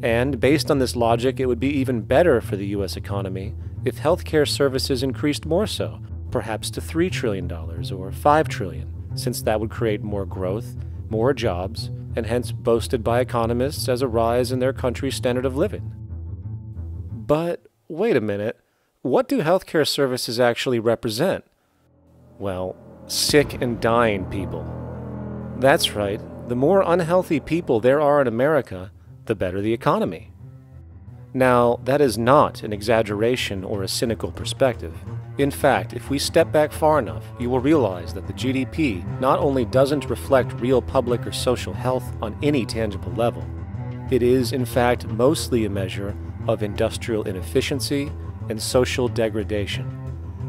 And based on this logic, it would be even better for the U.S. economy if healthcare services increased more so, perhaps to $3 trillion or $5 trillion, since that would create more growth, more jobs, and hence boasted by economists as a rise in their country's standard of living. But wait a minute, what do healthcare services actually represent? Well, sick and dying people. That's right, the more unhealthy people there are in America, the better the economy. Now, that is not an exaggeration or a cynical perspective. In fact, if we step back far enough, you will realize that the GDP not only doesn't reflect real public or social health on any tangible level, it is, in fact, mostly a measure of industrial inefficiency and social degradation.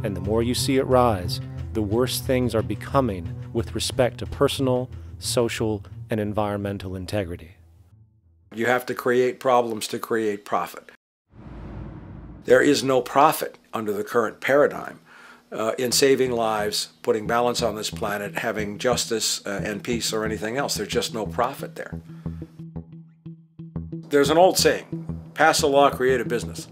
And the more you see it rise, the worse things are becoming with respect to personal, social, and environmental integrity. You have to create problems to create profit. There is no profit under the current paradigm in saving lives, putting balance on this planet, having justice and peace or anything else. There's just no profit there. There's an old saying, pass a law, create a business,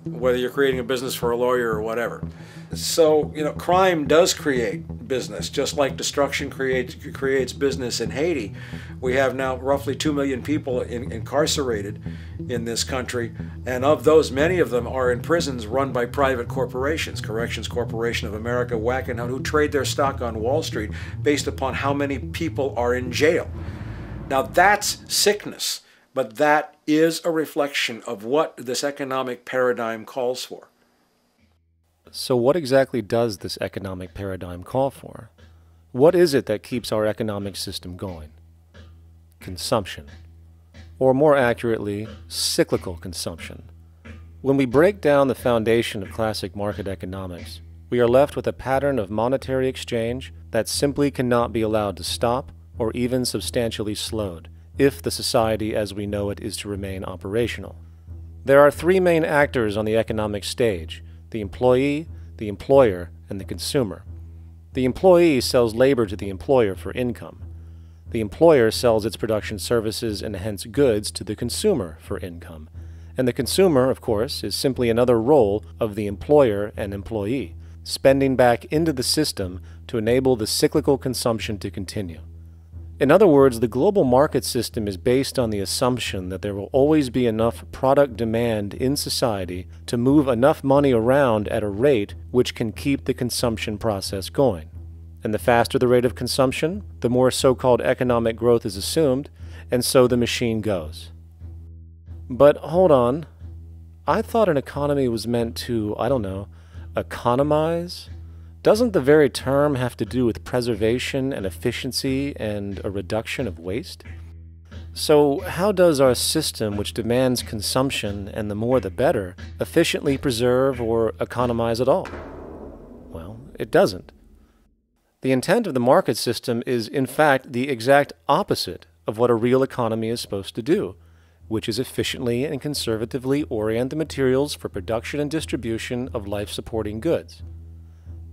whether you're creating a business for a lawyer or whatever. So, crime does create business, just like destruction creates business in Haiti. We have now roughly 2 million people incarcerated in this country, and of those, many of them are in prisons run by private corporations, Corrections Corporation of America, Wackenhut, who trade their stock on Wall Street based upon how many people are in jail. Now that's sickness, but that is a reflection of what this economic paradigm calls for. So what exactly does this economic paradigm call for? What is it that keeps our economic system going? Consumption. Or more accurately, cyclical consumption. When we break down the foundation of classic market economics, we are left with a pattern of monetary exchange that simply cannot be allowed to stop or even substantially slowed, if the society as we know it is to remain operational. There are three main actors on the economic stage: the employee, the employer, and the consumer. The employee sells labor to the employer for income. The employer sells its production services and hence goods to the consumer for income. And the consumer, of course, is simply another role of the employer and employee, spending back into the system to enable the cyclical consumption to continue. In other words, the global market system is based on the assumption that there will always be enough product demand in society to move enough money around at a rate which can keep the consumption process going. And the faster the rate of consumption, the more so-called economic growth is assumed, and so the machine goes. But hold on, I thought an economy was meant to, economize? Doesn't the very term have to do with preservation and efficiency and a reduction of waste? So how does our system, which demands consumption and the more the better, efficiently preserve or economize at all? Well, it doesn't. The intent of the market system is, in fact, the exact opposite of what a real economy is supposed to do, which is efficiently and conservatively orient the materials for production and distribution of life-supporting goods.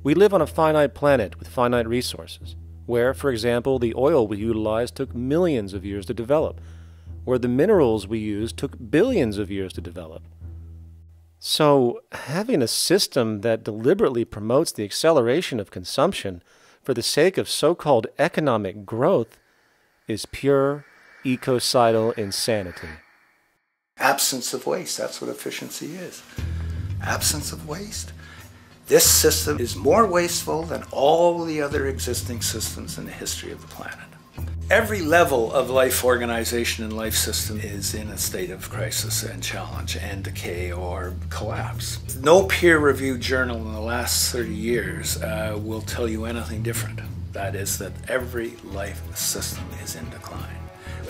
We live on a finite planet with finite resources, where, for example, the oil we utilize took millions of years to develop, where the minerals we use took billions of years to develop. So, having a system that deliberately promotes the acceleration of consumption for the sake of so-called economic growth is pure ecocidal insanity. Absence of waste, that's what efficiency is. Absence of waste. This system is more wasteful than all the other existing systems in the history of the planet. Every level of life organization and life system is in a state of crisis and challenge and decay or collapse. No peer-reviewed journal in the last 30 years will tell you anything different. That is that every life system is in decline,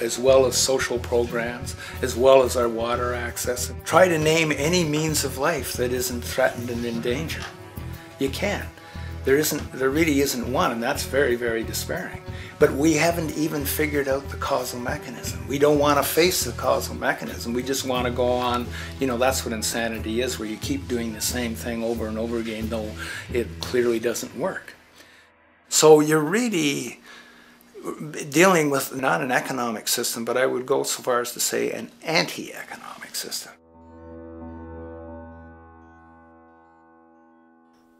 as well as social programs, as well as our water access. Try to name any means of life that isn't threatened and in danger. You can't. There really isn't one, and that's very, very despairing. But we haven't even figured out the causal mechanism. We don't want to face the causal mechanism. We just want to go on, you know, that's what insanity is, where you keep doing the same thing over and over again, though it clearly doesn't work. So you're really dealing with not an economic system, but I would go so far as to say an anti-economic system.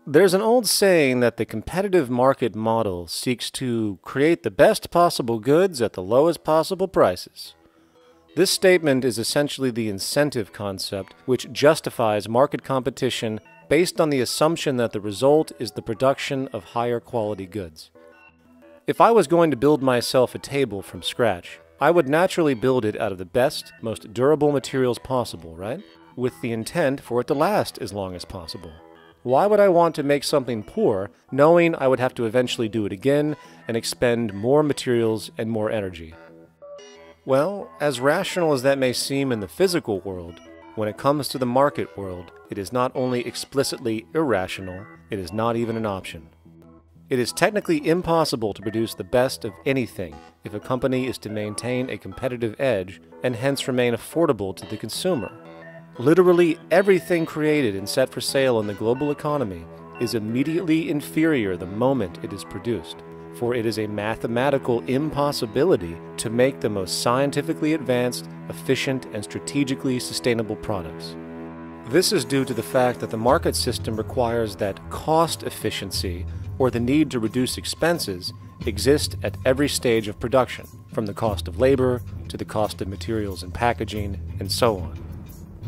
There's an old saying that the competitive market model seeks to create the best possible goods at the lowest possible prices. This statement is essentially the incentive concept, which justifies market competition based on the assumption that the result is the production of higher quality goods. If I was going to build myself a table from scratch, I would naturally build it out of the best, most durable materials possible, right? With the intent for it to last as long as possible. Why would I want to make something poor, knowing I would have to eventually do it again and expend more materials and more energy? Well, as rational as that may seem in the physical world, when it comes to the market world, it is not only explicitly irrational, it is not even an option. It is technically impossible to produce the best of anything if a company is to maintain a competitive edge and hence remain affordable to the consumer. Literally everything created and set for sale in the global economy is immediately inferior the moment it is produced, for it is a mathematical impossibility to make the most scientifically advanced, efficient, and strategically sustainable products. This is due to the fact that the market system requires that cost efficiency, or the need to reduce expenses, exist at every stage of production, from the cost of labor to the cost of materials and packaging, and so on.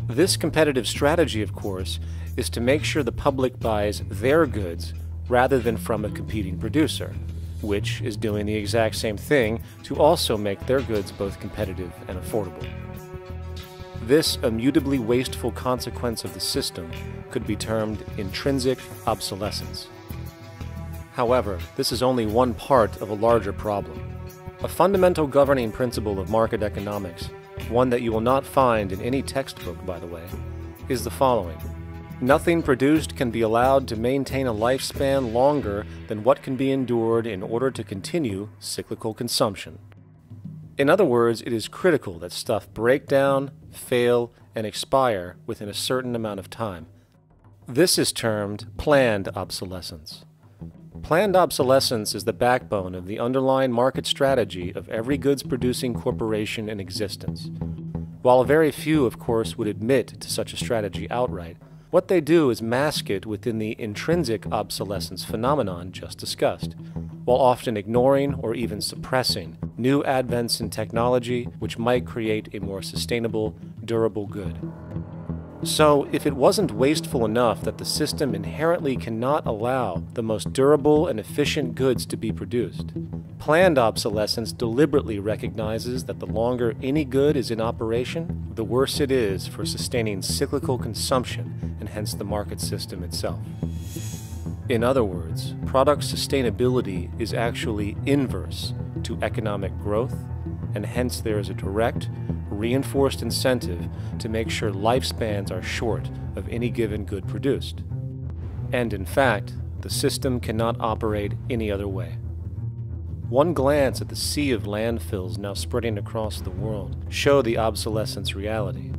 This competitive strategy, of course, is to make sure the public buys their goods rather than from a competing producer, which is doing the exact same thing to also make their goods both competitive and affordable. This immutably wasteful consequence of the system could be termed intrinsic obsolescence. However, this is only one part of a larger problem. A fundamental governing principle of market economics, one that you will not find in any textbook, by the way, is the following. Nothing produced can be allowed to maintain a lifespan longer than what can be endured in order to continue cyclical consumption. In other words, it is critical that stuff break down, fail, and expire within a certain amount of time. This is termed planned obsolescence. Planned obsolescence is the backbone of the underlying market strategy of every goods-producing corporation in existence. While very few, of course, would admit to such a strategy outright, what they do is mask it within the intrinsic obsolescence phenomenon just discussed, while often ignoring or even suppressing new advents in technology which might create a more sustainable, durable good. So, if it wasn't wasteful enough that the system inherently cannot allow the most durable and efficient goods to be produced, planned obsolescence deliberately recognizes that the longer any good is in operation, the worse it is for sustaining cyclical consumption and hence the market system itself. In other words, product sustainability is actually inverse to economic growth, and hence there is a direct, reinforced incentive to make sure lifespans are short of any given good produced. And in fact, the system cannot operate any other way. One glance at the sea of landfills now spreading across the world show the obsolescence reality.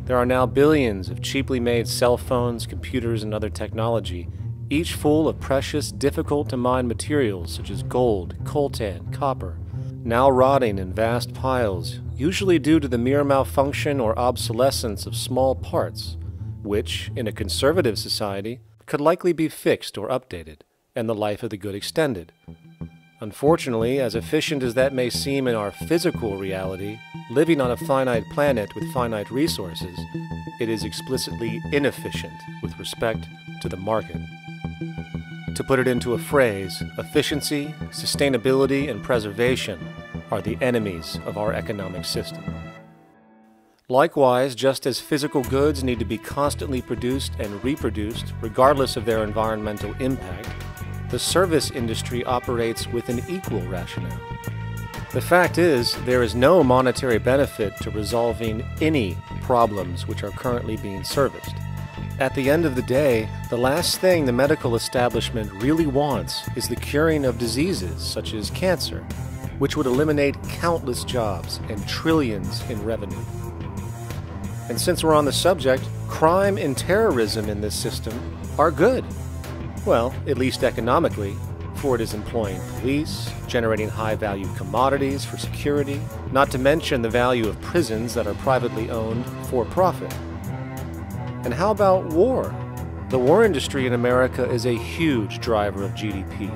There are now billions of cheaply made cell phones, computers, and other technology, each full of precious, difficult-to-mine materials such as gold, coltan, copper, now rotting in vast piles, usually due to the mere malfunction or obsolescence of small parts, which, in a conservative society, could likely be fixed or updated, and the life of the good extended. Unfortunately, as efficient as that may seem in our physical reality, living on a finite planet with finite resources, it is explicitly inefficient with respect to the market. To put it into a phrase, efficiency, sustainability, and preservation are the enemies of our economic system. Likewise, just as physical goods need to be constantly produced and reproduced, regardless of their environmental impact, the service industry operates with an equal rationale. The fact is, there is no monetary benefit to resolving any problems which are currently being serviced. At the end of the day, the last thing the medical establishment really wants is the curing of diseases such as cancer, which would eliminate countless jobs and trillions in revenue. And since we're on the subject, crime and terrorism in this system are good. Well, at least economically, for it is employing police, generating high-value commodities for security, not to mention the value of prisons that are privately owned for profit. And how about war? The war industry in America is a huge driver of GDP,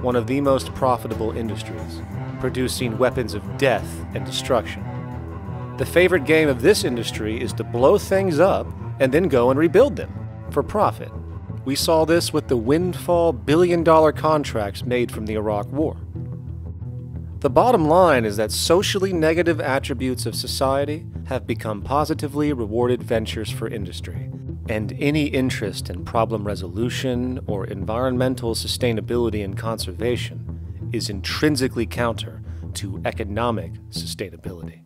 one of the most profitable industries, producing weapons of death and destruction. The favorite game of this industry is to blow things up and then go and rebuild them for profit. We saw this with the windfall billion-dollar contracts made from the Iraq War. The bottom line is that socially negative attributes of society have become positively rewarded ventures for industry, and any interest in problem resolution or environmental sustainability and conservation is intrinsically counter to economic sustainability.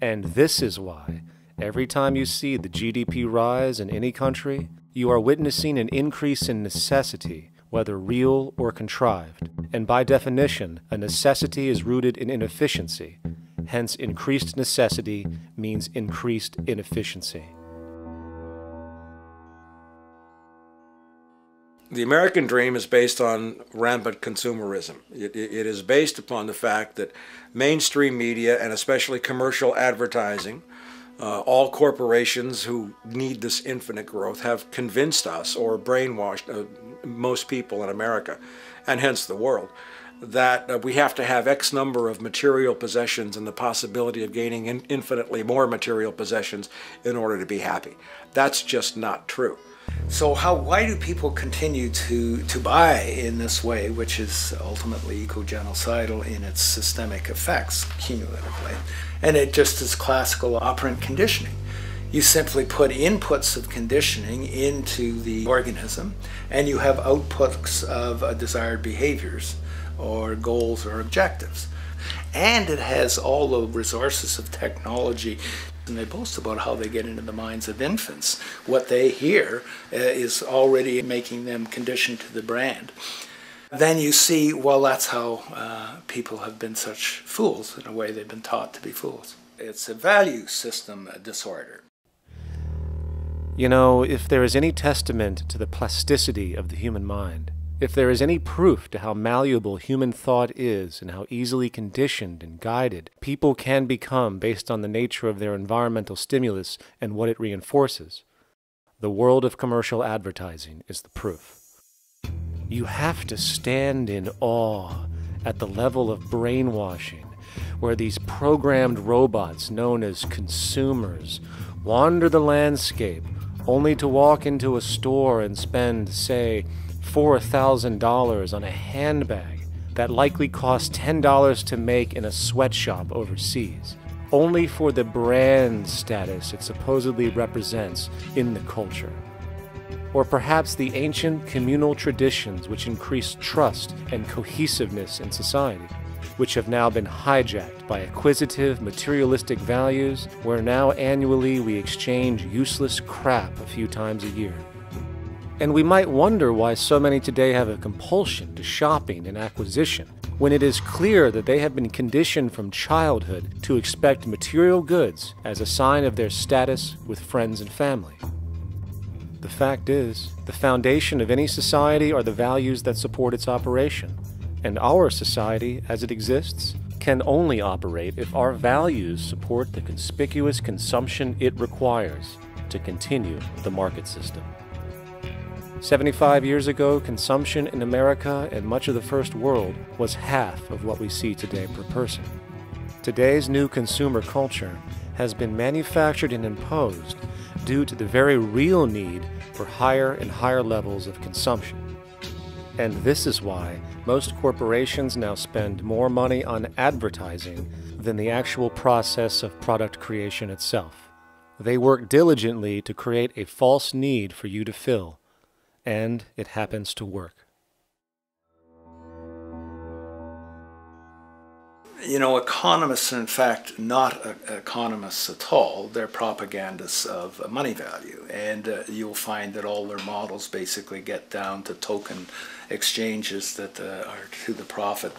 And this is why, every time you see the GDP rise in any country, you are witnessing an increase in necessity, whether real or contrived. And by definition, a necessity is rooted in inefficiency. Hence, increased necessity means increased inefficiency. The American dream is based on rampant consumerism. It is based upon the fact that mainstream media, and especially commercial advertising, all corporations who need this infinite growth, have convinced us or brainwashed most people in America, and hence the world, that we have to have X number of material possessions and the possibility of gaining infinitely more material possessions in order to be happy. That's just not true. So why do people continue to buy in this way, which is ultimately eco-genocidal in its systemic effects cumulatively? And it just is classical operant conditioning. You simply put inputs of conditioning into the organism, and you have outputs of desired behaviors or goals or objectives. And it has all the resources of technology. And they boast about how they get into the minds of infants. What they hear is already making them conditioned to the brand. Then you see, well, that's how people have been such fools. In a way, they've been taught to be fools. It's a value system disorder. You know, if there is any testament to the plasticity of the human mind, if there is any proof to how malleable human thought is and how easily conditioned and guided people can become based on the nature of their environmental stimulus and what it reinforces, the world of commercial advertising is the proof. You have to stand in awe at the level of brainwashing where these programmed robots known as consumers wander the landscape only to walk into a store and spend, say, $4,000 on a handbag that likely costs $10 to make in a sweatshop overseas, only for the brand status it supposedly represents in the culture. Or perhaps the ancient communal traditions which increase trust and cohesiveness in society, which have now been hijacked by acquisitive, materialistic values, where now annually we exchange useless crap a few times a year. And we might wonder why so many today have a compulsion to shopping and acquisition, when it is clear that they have been conditioned from childhood to expect material goods as a sign of their status with friends and family. The fact is, the foundation of any society are the values that support its operation, and our society, as it exists, can only operate if our values support the conspicuous consumption it requires to continue the market system. 75 years ago, consumption in America and much of the First World was half of what we see today per person. Today's new consumer culture has been manufactured and imposed due to the very real need for higher and higher levels of consumption. And this is why most corporations now spend more money on advertising than the actual process of product creation itself. They work diligently to create a false need for you to fill, and it happens to work. You know, economists are in fact not economists at all. They're propagandists of money value, and you'll find that all their models basically get down to token exchanges that are to the profit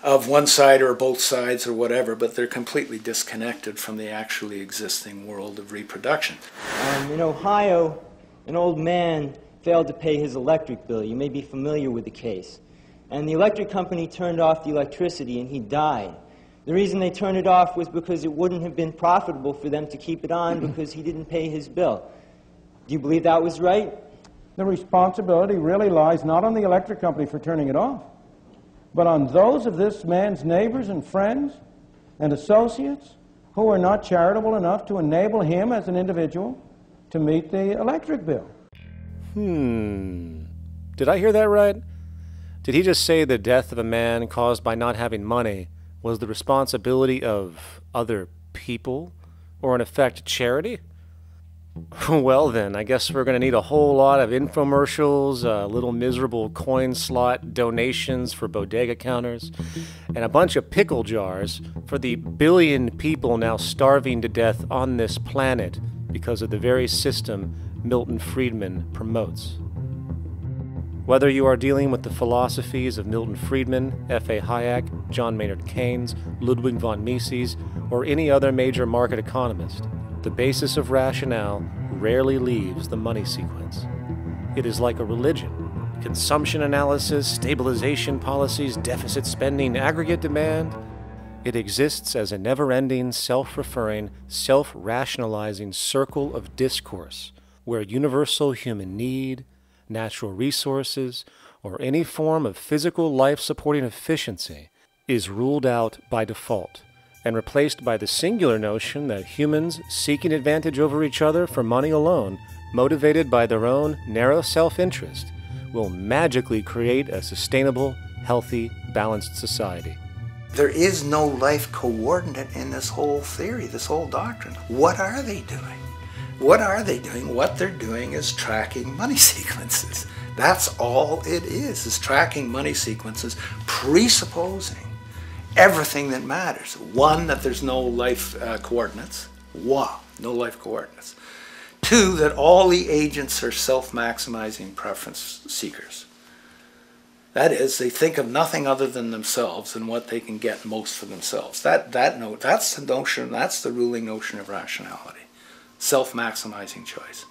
of one side or both sides or whatever, but they're completely disconnected from the actually existing world of reproduction. In Ohio, an old man failed to pay his electric bill. You may be familiar with the case. And the electric company turned off the electricity and he died. The reason they turned it off was because it wouldn't have been profitable for them to keep it on because he didn't pay his bill. Do you believe that was right? The responsibility really lies not on the electric company for turning it off, but on those of this man's neighbors and friends and associates who are not charitable enough to enable him as an individual to meet the electric bill. Did I hear that right? Did he just say the death of a man caused by not having money was the responsibility of other people, or in effect charity? Well then, I guess we're going to need a whole lot of infomercials, little miserable coin slot donations for bodega counters, and a bunch of pickle jars for the billion people now starving to death on this planet because of the very system Milton Friedman promotes. Whether you are dealing with the philosophies of Milton Friedman, F.A. Hayek, John Maynard Keynes, Ludwig von Mises, or any other major market economist, the basis of rationale rarely leaves the money sequence. It is like a religion. Consumption analysis, stabilization policies, deficit spending, aggregate demand. It exists as a never-ending, self-referring, self-rationalizing circle of discourse where universal human need, natural resources, or any form of physical life-supporting efficiency is ruled out by default and replaced by the singular notion that humans seeking advantage over each other for money alone, motivated by their own narrow self-interest, will magically create a sustainable, healthy, balanced society. There is no life coordinate in this whole theory, this whole doctrine. What are they doing? What are they doing? What they're doing is tracking money sequences. That's all it is tracking money sequences, presupposing everything that matters. One, that there's no life coordinates. Wow, no life coordinates. Two, that all the agents are self-maximizing preference seekers. That is, they think of nothing other than themselves and what they can get most for themselves. That's the notion, that's the ruling notion of rationality. Self-maximizing choice.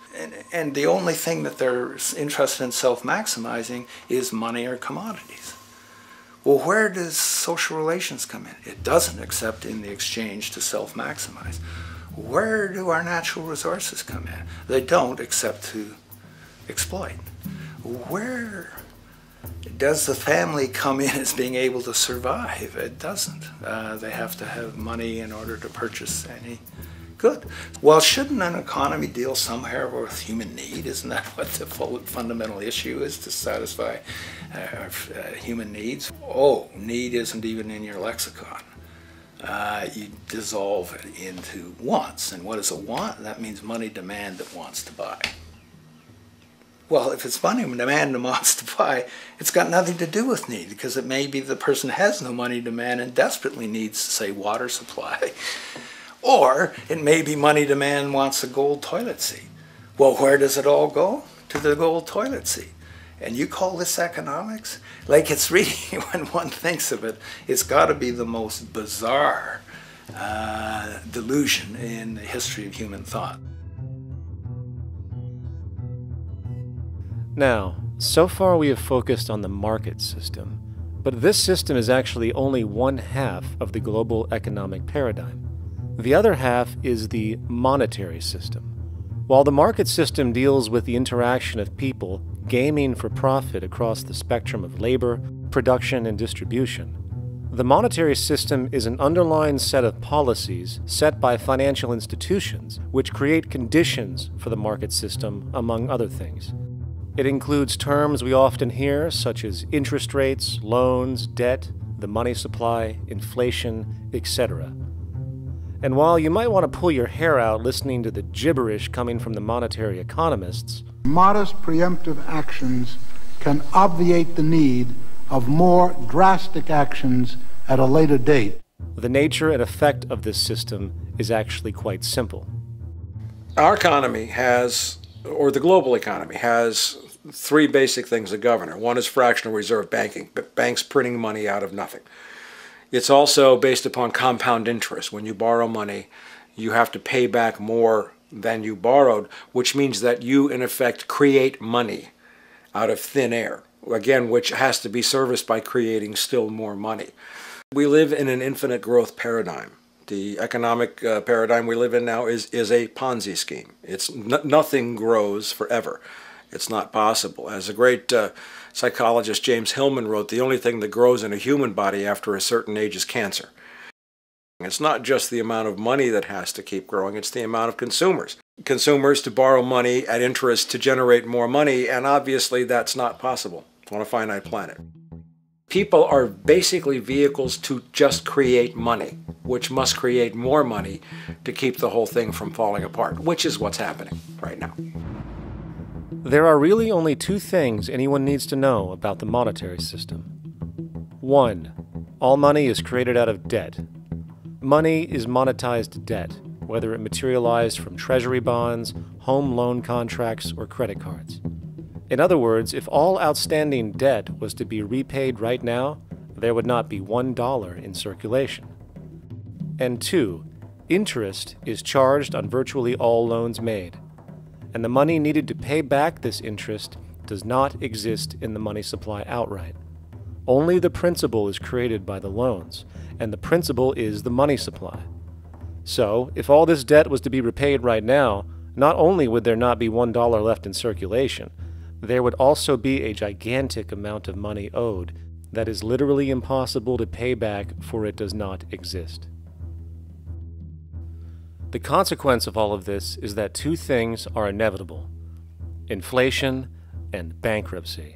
And the only thing that they're interested in self-maximizing is money or commodities. Well, where does social relations come in? It doesn't, except in the exchange to self-maximize. Where do our natural resources come in? They don't, except to exploit. Where does the family come in as being able to survive? It doesn't. They have to have money in order to purchase any good. Well, shouldn't an economy deal somewhere with human need? Isn't that what the fundamental issue is, to satisfy human needs? Oh, need isn't even in your lexicon. You dissolve it into wants. And what is a want? That means money demand that wants to buy. Well, if it's money demand that wants to buy, it's got nothing to do with need, because it may be the person has no money demand and desperately needs, say, water supply. Or it may be money demand wants a gold toilet seat. Well, where does it all go? To the gold toilet seat. And you call this economics? Like, it's really, when one thinks of it, it's got to be the most bizarre delusion in the history of human thought. Now, so far we have focused on the market system, but this system is actually only one half of the global economic paradigm. The other half is the monetary system. While the market system deals with the interaction of people gaming for profit across the spectrum of labor, production, and distribution, the monetary system is an underlying set of policies set by financial institutions which create conditions for the market system, among other things. It includes terms we often hear, such as interest rates, loans, debt, the money supply, inflation, etc. And while you might want to pull your hair out listening to the gibberish coming from the monetary economists, modest preemptive actions can obviate the need of more drastic actions at a later date. The nature and effect of this system is actually quite simple. Our economy has, or the global economy, has three basic things that govern it. One is fractional reserve banking, banks printing money out of nothing. It's also based upon compound interest. When you borrow money, you have to pay back more than you borrowed, which means that you, in effect, create money out of thin air, again, which has to be serviced by creating still more money. We live in an infinite growth paradigm. The economic paradigm we live in now is a Ponzi scheme. It's nothing grows forever. It's not possible. As the great psychologist James Hillman wrote, the only thing that grows in a human body after a certain age is cancer. It's not just the amount of money that has to keep growing, it's the amount of consumers. Consumers to borrow money at interest to generate more money, and obviously that's not possible on a finite planet. People are basically vehicles to just create money, which must create more money to keep the whole thing from falling apart, which is what's happening right now. There are really only two things anyone needs to know about the monetary system. 1. All money is created out of debt. Money is monetized debt, whether it materialized from treasury bonds, home loan contracts, or credit cards. In other words, if all outstanding debt was to be repaid right now, there would not be $1 in circulation. And 2, interest is charged on virtually all loans made, and the money needed to pay back this interest does not exist in the money supply outright. Only the principal is created by the loans, and the principal is the money supply. So, if all this debt was to be repaid right now, not only would there not be $1 left in circulation, there would also be a gigantic amount of money owed that is literally impossible to pay back, for it does not exist. The consequence of all of this is that two things are inevitable: inflation and bankruptcy.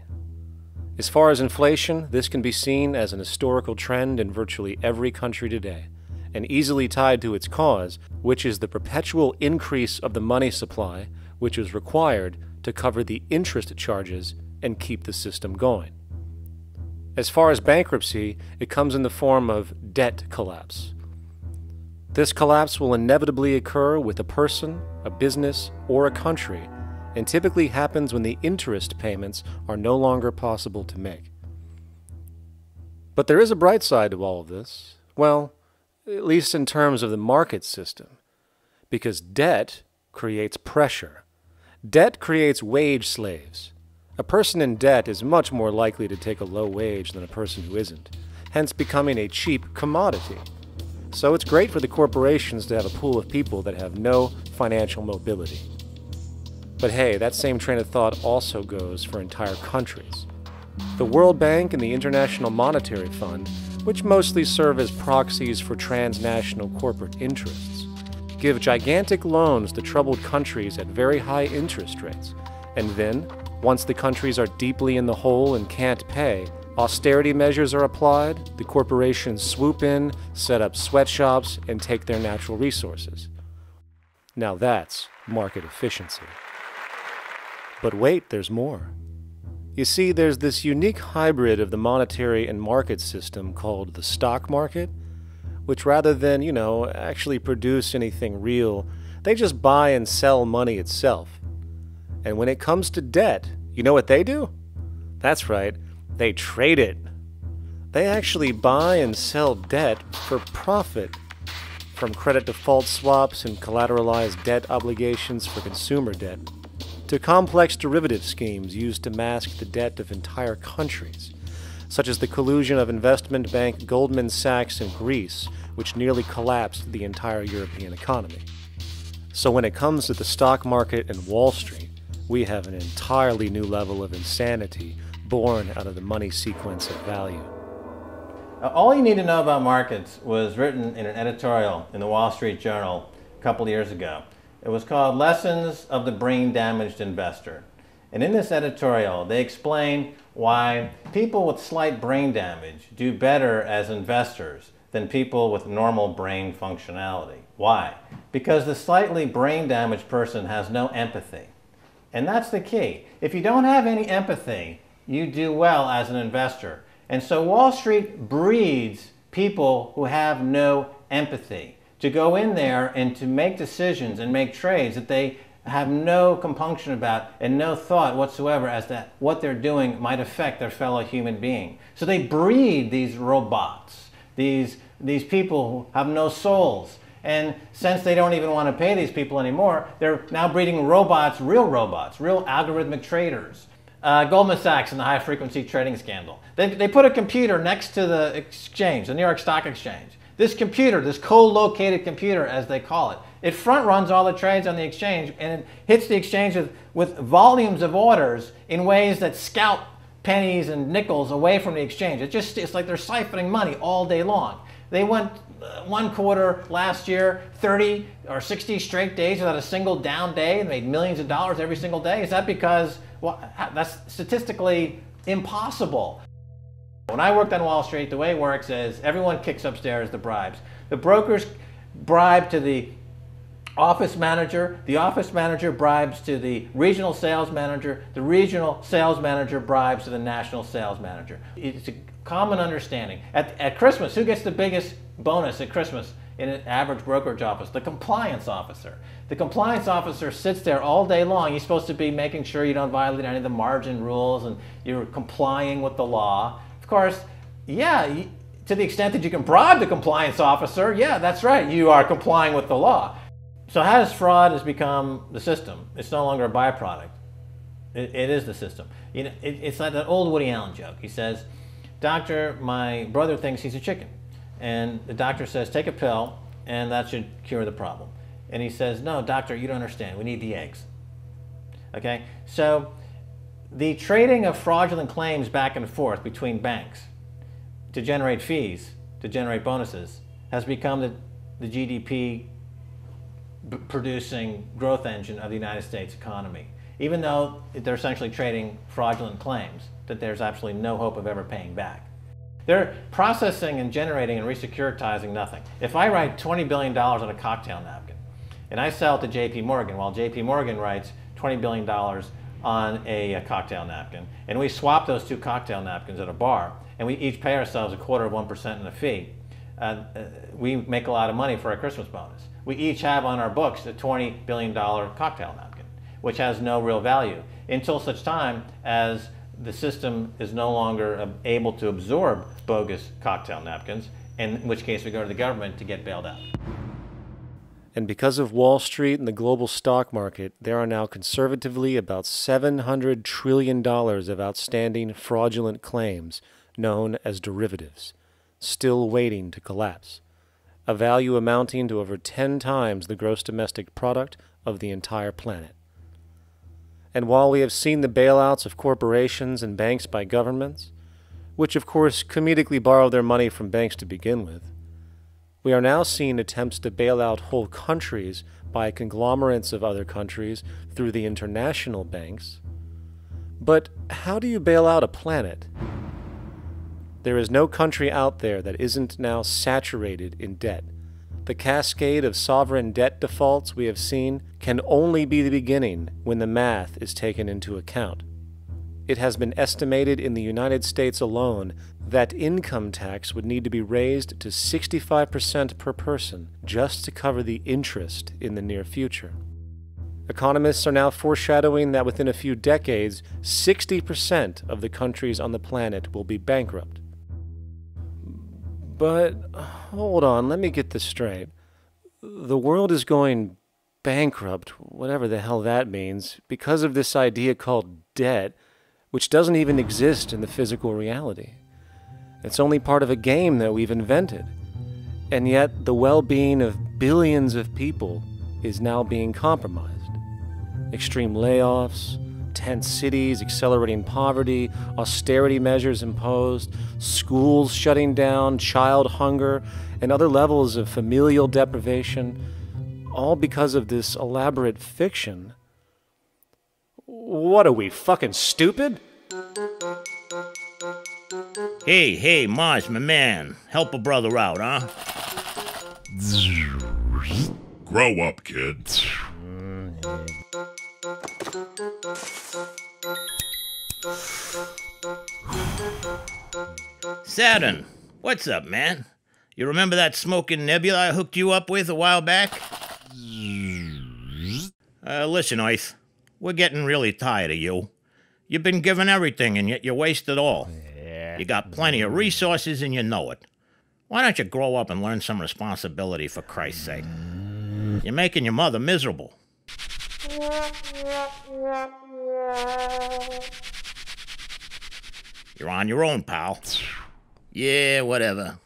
As far as inflation, this can be seen as an historical trend in virtually every country today, and easily tied to its cause, which is the perpetual increase of the money supply, which is required to cover the interest charges and keep the system going. As far as bankruptcy, it comes in the form of debt collapse. This collapse will inevitably occur with a person, a business, or a country, and typically happens when the interest payments are no longer possible to make. But there is a bright side to all of this. Well, at least in terms of the market system, because debt creates pressure. Debt creates wage slaves. A person in debt is much more likely to take a low wage than a person who isn't, hence becoming a cheap commodity. So it's great for the corporations to have a pool of people that have no financial mobility. But hey, that same train of thought also goes for entire countries. The World Bank and the International Monetary Fund, which mostly serve as proxies for transnational corporate interests, give gigantic loans to troubled countries at very high interest rates, and then, once the countries are deeply in the hole and can't pay, austerity measures are applied, the corporations swoop in, set up sweatshops, and take their natural resources. Now that's market efficiency. But wait, there's more. You see, there's this unique hybrid of the monetary and market system called the stock market, which rather than, actually produce anything real, they just buy and sell money itself. And when it comes to debt, you know what they do? That's right, they trade it. They actually buy and sell debt for profit, from credit default swaps and collateralized debt obligations for consumer debt, to complex derivative schemes used to mask the debt of entire countries, such as the collusion of investment bank Goldman Sachs in Greece, which nearly collapsed the entire European economy. So when it comes to the stock market and Wall Street, we have an entirely new level of insanity born out of the money sequence of value. All you need to know about markets was written in an editorial in the Wall Street Journal a couple years ago. It was called Lessons of the Brain-Damaged Investor. And in this editorial, they explain why people with slight brain damage do better as investors than people with normal brain functionality. Why? Because the slightly brain damaged person has no empathy. And that's the key. If you don't have any empathy, you do well as an investor. And so Wall Street breeds people who have no empathy, to go in there and to make decisions and make trades that they have no compunction about and no thought whatsoever as to what they're doing might affect their fellow human being. So they breed these robots, these people who have no souls. And since they don't even want to pay these people anymore, they're now breeding robots, real algorithmic traders. Goldman Sachs and the high-frequency trading scandal. They put a computer next to the exchange, the New York Stock Exchange. This computer, this co-located computer, as they call it, it front-runs all the trades on the exchange, and it hits the exchange with volumes of orders in ways that scout pennies and nickels away from the exchange. It's like they're siphoning money all day long. They went one quarter last year, 30 or 60 straight days without a single down day and made millions of dollars every single day. Is that because, well, that's statistically impossible. When I worked on Wall Street, the way it works is everyone kicks upstairs the bribes. The brokers bribe to the office manager bribes to the regional sales manager sales manager bribes to the national sales manager. It's a common understanding. At Christmas, who gets the biggest bonus at Christmas in an average brokerage office? The compliance officer. The compliance officer sits there all day long. He's supposed to be making sure you don't violate any of the margin rules and you're complying with the law. Of course, yeah, to the extent that you can bribe the compliance officer, yeah, that's right, you are complying with the law. So how does fraud has become the system? It's no longer a byproduct. It is the system. You know, it's like that old Woody Allen joke. He says, "Doctor, my brother thinks he's a chicken." And the doctor says, "Take a pill, and that should cure the problem." And he says, "No, doctor, you don't understand. We need the eggs." Okay? So the trading of fraudulent claims back and forth between banks to generate fees, to generate bonuses, has become the GDP producing growth engine of the United States economy. Even though they're essentially trading fraudulent claims that there's absolutely no hope of ever paying back. They're processing and generating and resecuritizing nothing. If I write $20 billion on a cocktail napkin and I sell it to JP Morgan, while JP Morgan writes $20 billion on a cocktail napkin, and we swap those two cocktail napkins at a bar, and we each pay ourselves 1/4% in a fee, we make a lot of money for our Christmas bonus. We each have on our books a $20 billion cocktail napkin, which has no real value until such time as the system is no longer able to absorb bogus cocktail napkins, in which case we go to the government to get bailed out. And because of Wall Street and the global stock market, there are now conservatively about $700 trillion of outstanding fraudulent claims known as derivatives, still waiting to collapse, a value amounting to over 10 times the gross domestic product of the entire planet. And while we have seen the bailouts of corporations and banks by governments, which of course comedically borrow their money from banks to begin with, we are now seeing attempts to bail out whole countries by conglomerates of other countries through the international banks. But how do you bail out a planet? There is no country out there that isn't now saturated in debt. The cascade of sovereign debt defaults we have seen can only be the beginning when the math is taken into account. It has been estimated in the United States alone that income tax would need to be raised to 65% per person just to cover the interest in the near future. Economists are now foreshadowing that within a few decades, 60% of the countries on the planet will be bankrupt. But hold on, let me get this straight. The world is going bankrupt, whatever the hell that means, because of this idea called debt, which doesn't even exist in the physical reality. It's only part of a game that we've invented. And yet the well-being of billions of people is now being compromised. Extreme layoffs, tent cities, accelerating poverty, austerity measures imposed, schools shutting down, child hunger, and other levels of familial deprivation, all because of this elaborate fiction. What are we, fucking stupid? Hey, Mars, my man. Help a brother out, huh? Grow up, kid. Saturn, what's up, man? You remember that smoking nebula I hooked you up with a while back? Listen, Earth, we're getting really tired of you. You've been given everything, and yet you waste it all. You got plenty of resources, and you know it. Why don't you grow up and learn some responsibility, for Christ's sake? You're making your mother miserable. You're on your own, pal. Yeah, whatever.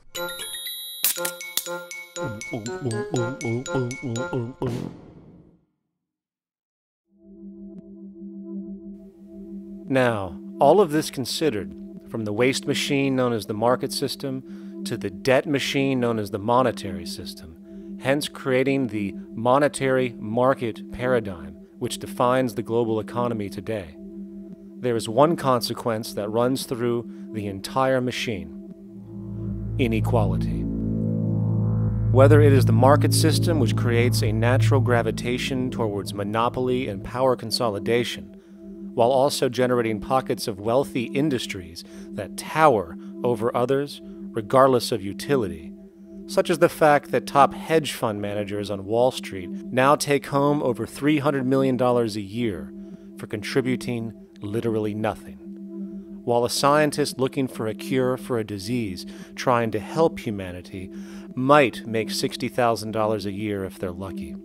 Now, all of this considered, from the waste machine known as the market system to the debt machine known as the monetary system, hence creating the monetary market paradigm which defines the global economy today, there is one consequence that runs through the entire machine: inequality. Whether it is the market system which creates a natural gravitation towards monopoly and power consolidation, while also generating pockets of wealthy industries that tower over others regardless of utility, such as the fact that top hedge fund managers on Wall Street now take home over $300 million a year for contributing literally nothing, while a scientist looking for a cure for a disease trying to help humanity might make $60,000 a year if they're lucky.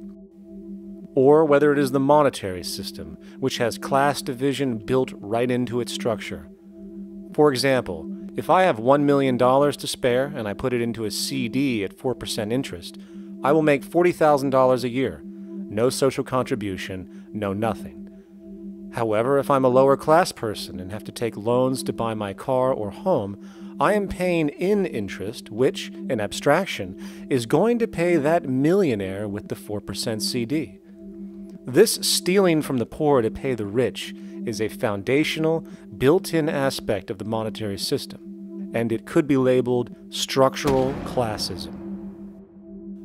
Or whether it is the monetary system, which has class division built right into its structure. For example, if I have $1 million to spare and I put it into a CD at 4% interest, I will make $40,000 a year. No social contribution, no nothing. However, if I'm a lower class person and have to take loans to buy my car or home, I am paying in interest, which, in abstraction, is going to pay that millionaire with the 4% CD. This stealing from the poor to pay the rich is a foundational, built-in aspect of the monetary system, and it could be labeled structural classism.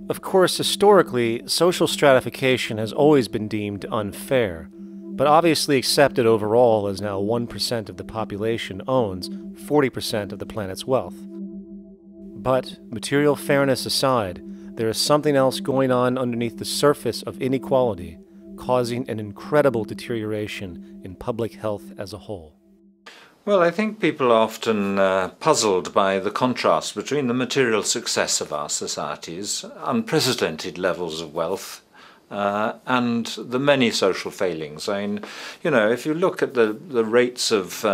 Of course, historically, social stratification has always been deemed unfair, but obviously accepted overall as now 1% of the population owns 40% of the planet's wealth. But, material fairness aside, there is something else going on underneath the surface of inequality, causing an incredible deterioration in public health as a whole. Well, I think people are often puzzled by the contrast between the material success of our societies, unprecedented levels of wealth, and the many social failings. I mean, you know, if you look at the rates of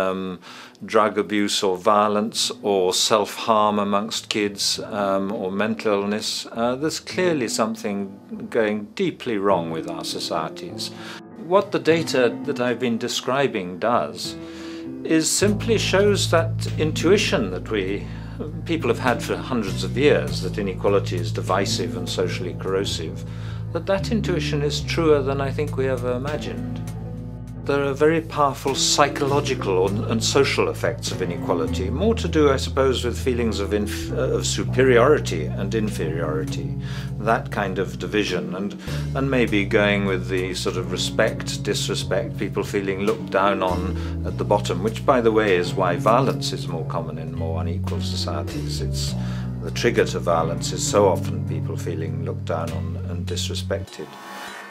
drug abuse or violence or self-harm amongst kids or mental illness, there's clearly something going deeply wrong with our societies. What the data that I've been describing does is simply shows that intuition that people have had for hundreds of years, that inequality is divisive and socially corrosive, that intuition is truer than I think we ever imagined. There are very powerful psychological and social effects of inequality, more to do, I suppose, with feelings of superiority and inferiority, that kind of division, and maybe going with the sort of respect, disrespect, people feeling looked down on at the bottom, which, by the way, is why violence is more common in more unequal societies. It's the trigger to violence is so often people feeling looked down on and disrespected.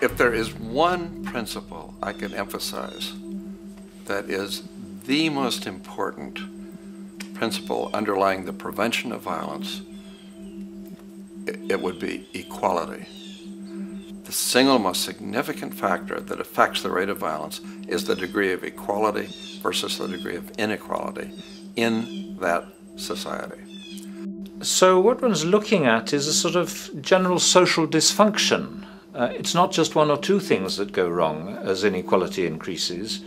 If there is one principle I can emphasize that is the most important principle underlying the prevention of violence, it would be equality. The single most significant factor that affects the rate of violence is the degree of equality versus the degree of inequality in that society. So what one's looking at is a sort of general social dysfunction. It's not just one or two things that go wrong as inequality increases.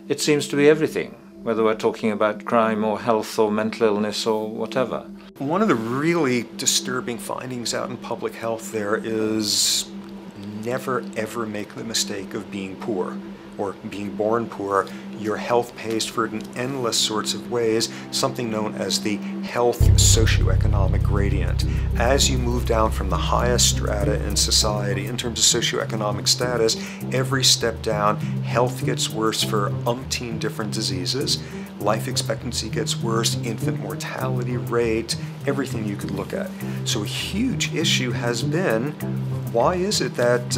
It seems to be everything, whether we're talking about crime or health or mental illness or whatever. One of the really disturbing findings out in public health there is never ever make the mistake of being poor or being born poor. Your health pays for it in endless sorts of ways, something known as the health socioeconomic gradient. As you move down from the highest strata in society in terms of socioeconomic status, every step down, health gets worse for umpteen different diseases. life expectancy gets worse, infant mortality rate, everything you could look at. So a huge issue has been, why is it that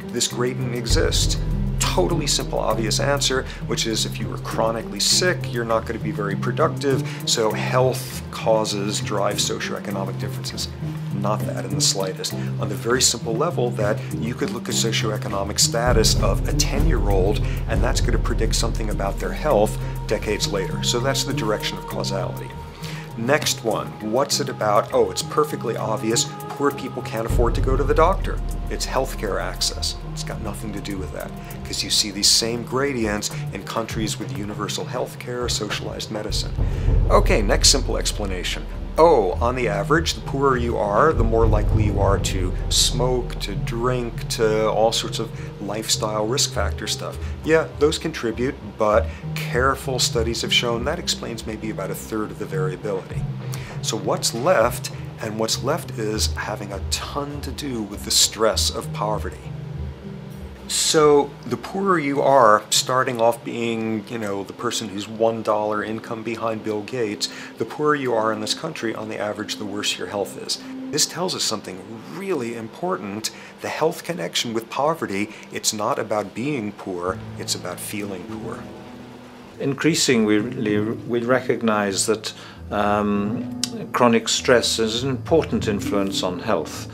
this gradient exists? Totally simple, obvious answer, which is if you are chronically sick, you're not going to be very productive, so health causes drive socioeconomic differences. Not that in the slightest. On the very simple level that you could look at socioeconomic status of a 10-year-old, and that's going to predict something about their health decades later. So that's the direction of causality. Next one, what's it about? Oh, it's perfectly obvious. Poor people can't afford to go to the doctor. It's healthcare access. It's got nothing to do with that, because you see these same gradients in countries with universal healthcare, socialized medicine. Okay, next simple explanation. Oh, on the average, the poorer you are, the more likely you are to smoke, to drink, to all sorts of lifestyle risk factor stuff. Yeah, those contribute, but careful studies have shown that explains maybe about 1/3 of the variability. So what's left? And what's left is having a ton to do with the stress of poverty. So the poorer you are, starting off being, the person who's $1 income behind Bill Gates, the poorer you are in this country, on the average, the worse your health is. This tells us something really important. The health connection with poverty, it's not about being poor, it's about feeling poor. Increasingly, we recognize that chronic stress is an important influence on health,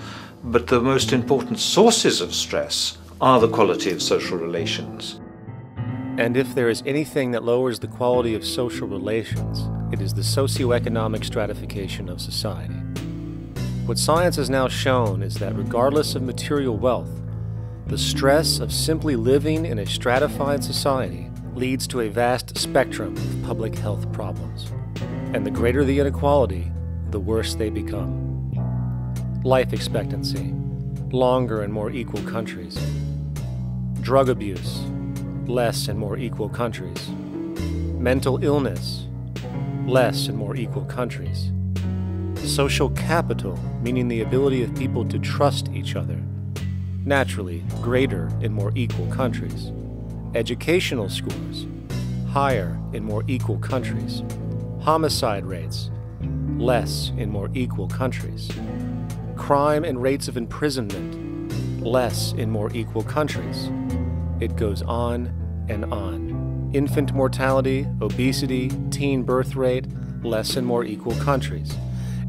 but the most important sources of stress are the quality of social relations. And if there is anything that lowers the quality of social relations, it is the socioeconomic stratification of society. What science has now shown is that regardless of material wealth, the stress of simply living in a stratified society leads to a vast spectrum of public health problems. And the greater the inequality, the worse they become. Life expectancy, longer in more equal countries. Drug abuse, less in more equal countries. Mental illness, less in more equal countries. Social capital, meaning the ability of people to trust each other, naturally greater in more equal countries. Educational scores, higher in more equal countries. Homicide rates, less in more equal countries. Crime and rates of imprisonment, less in more equal countries. It goes on and on. Infant mortality, obesity, teen birth rate, less in more equal countries.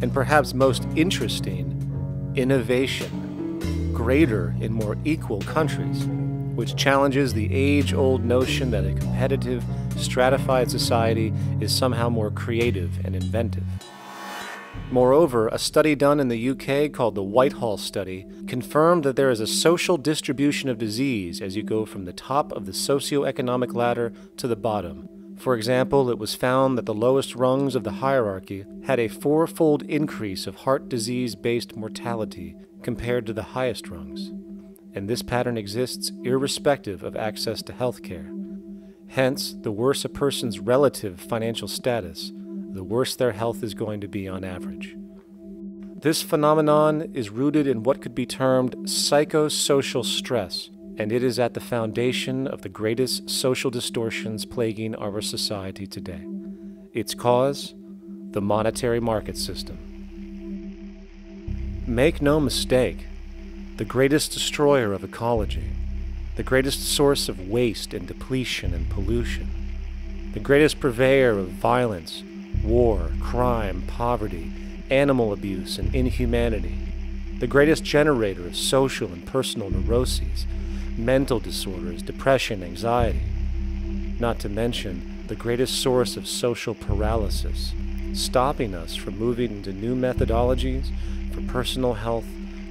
And perhaps most interesting, innovation, greater in more equal countries, which challenges the age-old notion that a competitive, stratified society is somehow more creative and inventive. Moreover, a study done in the UK called the Whitehall Study confirmed that there is a social distribution of disease as you go from the top of the socioeconomic ladder to the bottom. For example, it was found that the lowest rungs of the hierarchy had a 4-fold increase of heart disease-based mortality compared to the highest rungs. And this pattern exists irrespective of access to health care. Hence, the worse a person's relative financial status, the worse their health is going to be on average. This phenomenon is rooted in what could be termed psychosocial stress, and it is at the foundation of the greatest social distortions plaguing our society today. Its cause? The monetary market system. Make no mistake, the greatest destroyer of ecology, the greatest source of waste and depletion and pollution, the greatest purveyor of violence, war, crime, poverty, animal abuse, and inhumanity, the greatest generator of social and personal neuroses, mental disorders, depression, anxiety, not to mention the greatest source of social paralysis, stopping us from moving into new methodologies for personal health,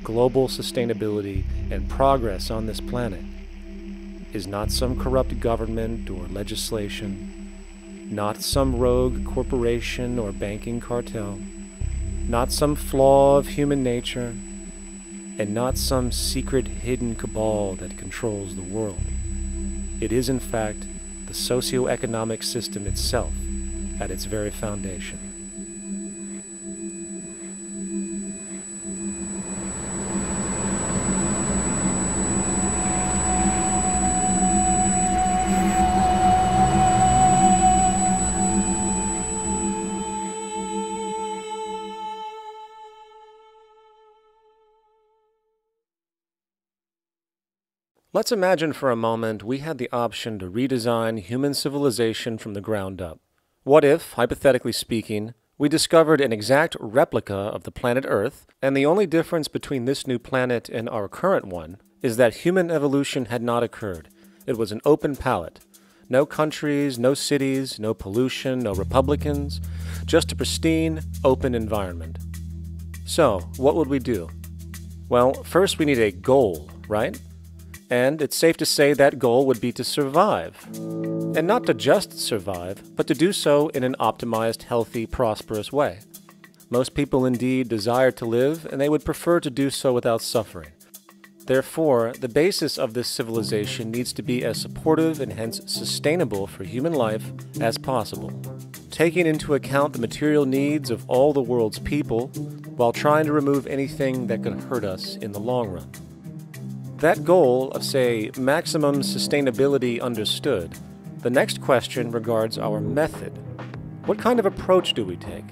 global sustainability, and progress on this planet, is not some corrupt government or legislation, not some rogue corporation or banking cartel, not some flaw of human nature, and not some secret hidden cabal that controls the world. It is, in fact, the socio-economic system itself at its very foundation. Let's imagine for a moment we had the option to redesign human civilization from the ground up. What if, hypothetically speaking, we discovered an exact replica of the planet Earth, and the only difference between this new planet and our current one is that human evolution had not occurred. It was an open palette. No countries, no cities, no pollution, no Republicans, just a pristine, open environment. So, what would we do? Well, first we need a goal, right? And it's safe to say that goal would be to survive. And not to just survive, but to do so in an optimized, healthy, prosperous way. Most people indeed desire to live, and they would prefer to do so without suffering. Therefore, the basis of this civilization needs to be as supportive and hence sustainable for human life as possible, taking into account the material needs of all the world's people, while trying to remove anything that could hurt us in the long run. That goal of, say, maximum sustainability understood, the next question regards our method. What kind of approach do we take?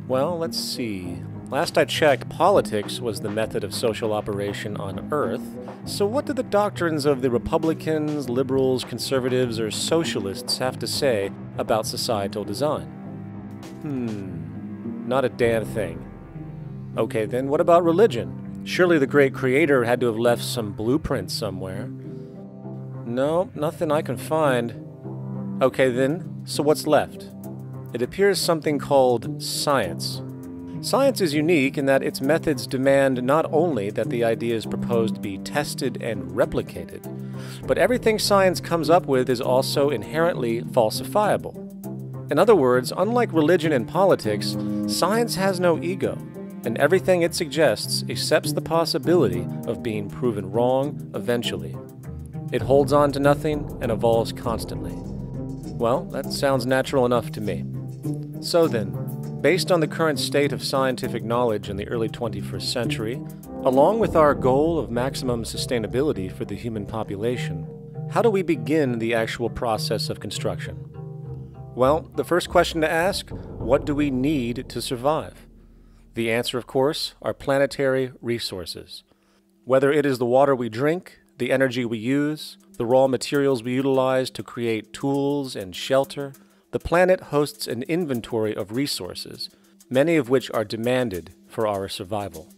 Well, let's see. Last I checked, politics was the method of social operation on Earth. So what do the doctrines of the Republicans, liberals, conservatives, or socialists have to say about societal design? Not a damn thing. Okay, then what about religion? Surely the great creator had to have left some blueprint somewhere. No, nothing I can find. Okay then, so what's left? It appears something called science. Science is unique in that its methods demand not only that the ideas proposed be tested and replicated, but everything science comes up with is also inherently falsifiable. In other words, unlike religion and politics, science has no ego, and everything it suggests accepts the possibility of being proven wrong eventually. It holds on to nothing and evolves constantly. Well, that sounds natural enough to me. So then, based on the current state of scientific knowledge in the early 21st century, along with our goal of maximum sustainability for the human population, how do we begin the actual process of construction? Well, the first question to ask, what do we need to survive? The answer, of course, are planetary resources. Whether it is the water we drink, the energy we use, the raw materials we utilize to create tools and shelter, the planet hosts an inventory of resources, many of which are demanded for our survival.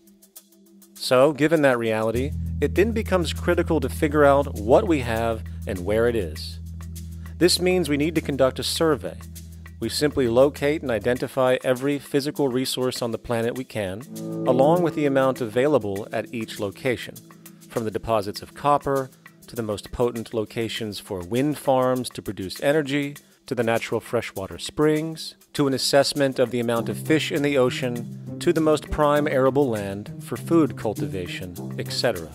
So, given that reality, it then becomes critical to figure out what we have and where it is. This means we need to conduct a survey. We simply locate and identify every physical resource on the planet we can, along with the amount available at each location, from the deposits of copper, to the most potent locations for wind farms to produce energy, to the natural freshwater springs, to an assessment of the amount of fish in the ocean, to the most prime arable land for food cultivation, etc.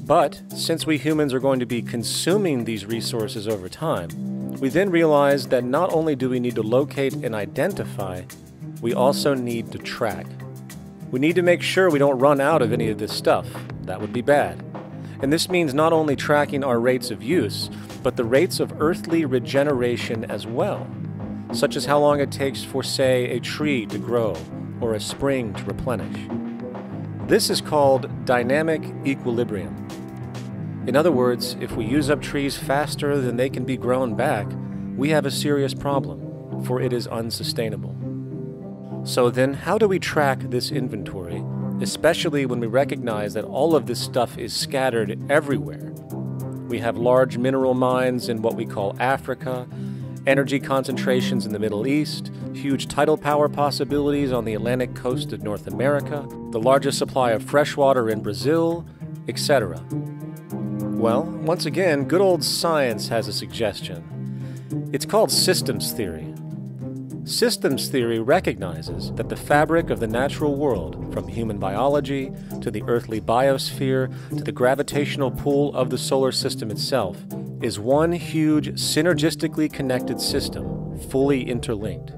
But, since we humans are going to be consuming these resources over time, we then realize that not only do we need to locate and identify, we also need to track. We need to make sure we don't run out of any of this stuff. That would be bad. And this means not only tracking our rates of use, but the rates of earthly regeneration as well, such as how long it takes for, say, a tree to grow or a spring to replenish. This is called dynamic equilibrium. In other words, if we use up trees faster than they can be grown back, we have a serious problem, for it is unsustainable. So then, how do we track this inventory, especially when we recognize that all of this stuff is scattered everywhere? We have large mineral mines in what we call Africa, energy concentrations in the Middle East, huge tidal power possibilities on the Atlantic coast of North America, the largest supply of freshwater in Brazil, etc. Well, once again, good old science has a suggestion. It's called systems theory. Systems theory recognizes that the fabric of the natural world, from human biology to the earthly biosphere to the gravitational pull of the solar system itself, is one huge synergistically connected system, fully interlinked.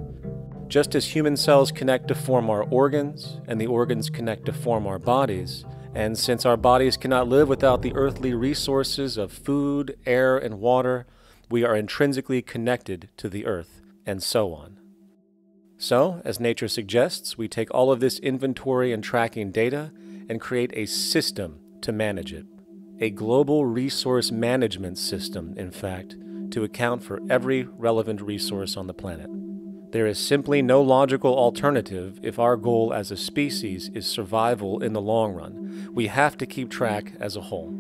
Just as human cells connect to form our organs, and the organs connect to form our bodies, and since our bodies cannot live without the earthly resources of food, air, and water, we are intrinsically connected to the earth, and so on. So, as nature suggests, we take all of this inventory and tracking data and create a system to manage it. a global resource management system, in fact, to account for every relevant resource on the planet. There is simply no logical alternative if our goal as a species is survival in the long run. We have to keep track as a whole.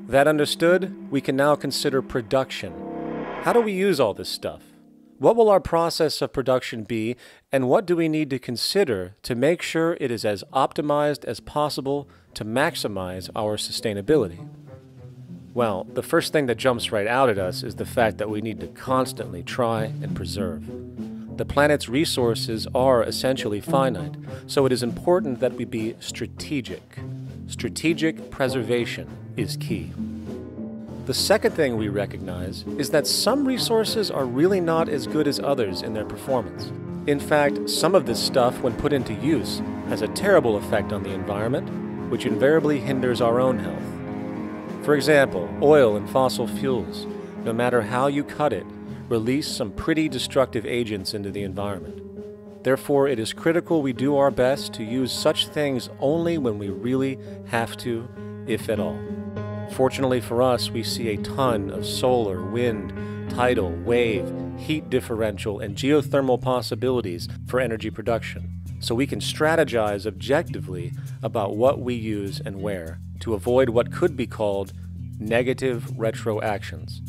That understood, we can now consider production. How do we use all this stuff? What will our process of production be, and what do we need to consider to make sure it is as optimized as possible to maximize our sustainability? Well, the first thing that jumps right out at us is the fact that we need to constantly try and preserve. The planet's resources are essentially finite, so it is important that we be strategic. Strategic preservation is key. The second thing we recognize is that some resources are really not as good as others in their performance. In fact, some of this stuff, when put into use, has a terrible effect on the environment, which invariably hinders our own health. For example, oil and fossil fuels, no matter how you cut it, release some pretty destructive agents into the environment. Therefore, it is critical we do our best to use such things only when we really have to, if at all. Fortunately for us, we see a ton of solar, wind, tidal, wave, heat differential, and geothermal possibilities for energy production, so we can strategize objectively about what we use and where to avoid what could be called negative retroactions,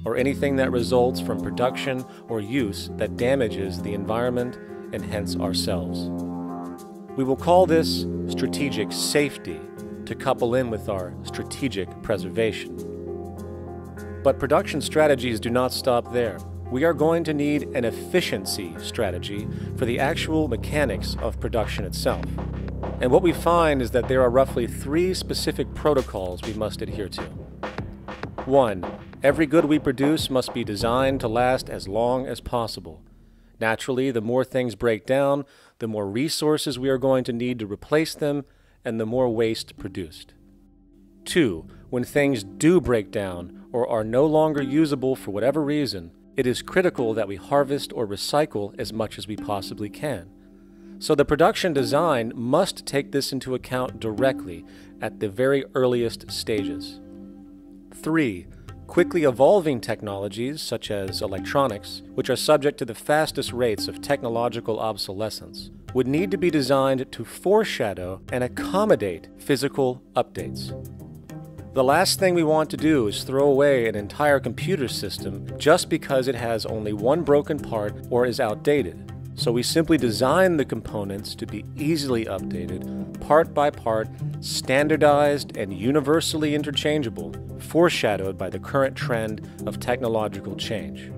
or anything that results from production or use that damages the environment and hence ourselves. We will call this strategic safety to couple in with our strategic preservation. But production strategies do not stop there. We are going to need an efficiency strategy for the actual mechanics of production itself. And what we find is that there are roughly 3 specific protocols we must adhere to. 1. Every good we produce must be designed to last as long as possible. Naturally, the more things break down, the more resources we are going to need to replace them, and the more waste produced. 2. When things do break down or are no longer usable for whatever reason, it is critical that we harvest or recycle as much as we possibly can. So the production design must take this into account directly at the very earliest stages. 3. Quickly evolving technologies, such as electronics, which are subject to the fastest rates of technological obsolescence, would need to be designed to foreshadow and accommodate physical updates. The last thing we want to do is throw away an entire computer system just because it has only one broken part or is outdated. So we simply design the components to be easily updated, part by part, standardized and universally interchangeable, foreshadowed by the current trend of technological change.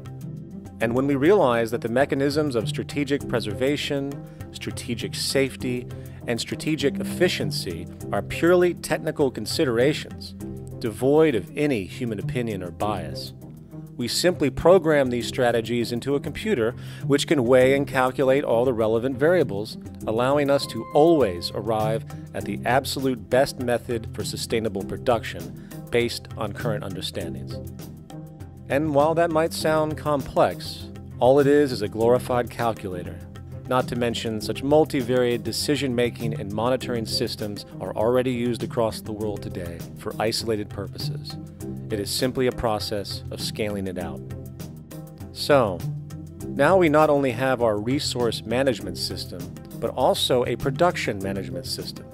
And when we realize that the mechanisms of strategic preservation, strategic safety, and strategic efficiency are purely technical considerations, devoid of any human opinion or bias, we simply program these strategies into a computer which can weigh and calculate all the relevant variables, allowing us to always arrive at the absolute best method for sustainable production based on current understandings. And while that might sound complex, all it is a glorified calculator. Not to mention, such multivariate decision-making and monitoring systems are already used across the world today for isolated purposes. It is simply a process of scaling it out. So, now we not only have our resource management system, but also a production management system,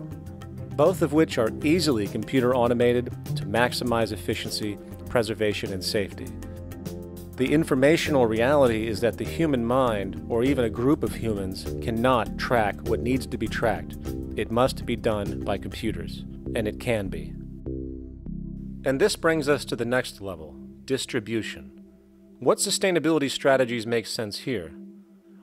both of which are easily computer automated to maximize efficiency, preservation, and safety. The informational reality is that the human mind, or even a group of humans, cannot track what needs to be tracked. It must be done by computers, and it can be. And this brings us to the next level, distribution. What sustainability strategies make sense here?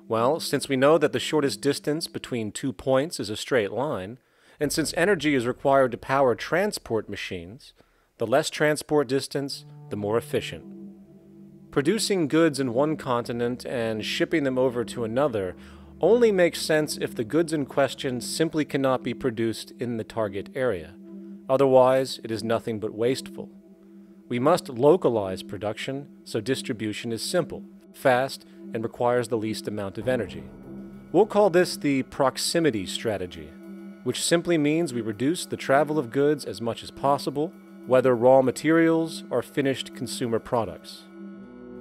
Well, since we know that the shortest distance between 2 points is a straight line, and since energy is required to power transport machines, the less transport distance, the more efficient. Producing goods in one continent and shipping them over to another only makes sense if the goods in question simply cannot be produced in the target area. Otherwise, it is nothing but wasteful. We must localize production so distribution is simple, fast, and requires the least amount of energy. We'll call this the proximity strategy. which simply means we reduce the travel of goods as much as possible, whether raw materials or finished consumer products.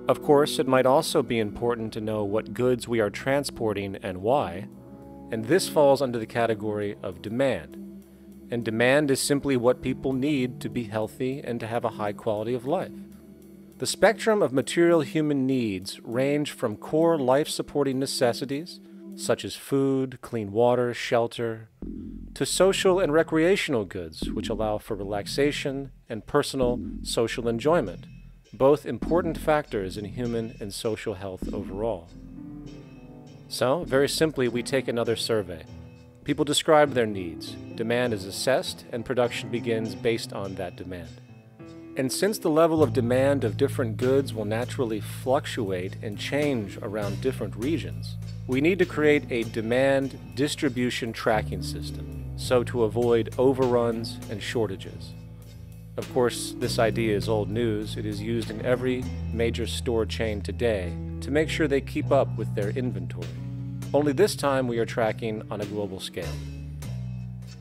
Of course, it might also be important to know what goods we are transporting and why, and this falls under the category of demand. And demand is simply what people need to be healthy and to have a high quality of life. The spectrum of material human needs range from core life-supporting necessities, such as food, clean water, shelter, to social and recreational goods, which allow for relaxation and personal social enjoyment, both important factors in human and social health overall. So, very simply, we take another survey. People describe their needs, demand is assessed, and production begins based on that demand. And since the level of demand of different goods will naturally fluctuate and change around different regions, we need to create a demand distribution tracking system, so to avoid overruns and shortages. Of course, this idea is old news. It is used in every major store chain today to make sure they keep up with their inventory. Only this time we are tracking on a global scale.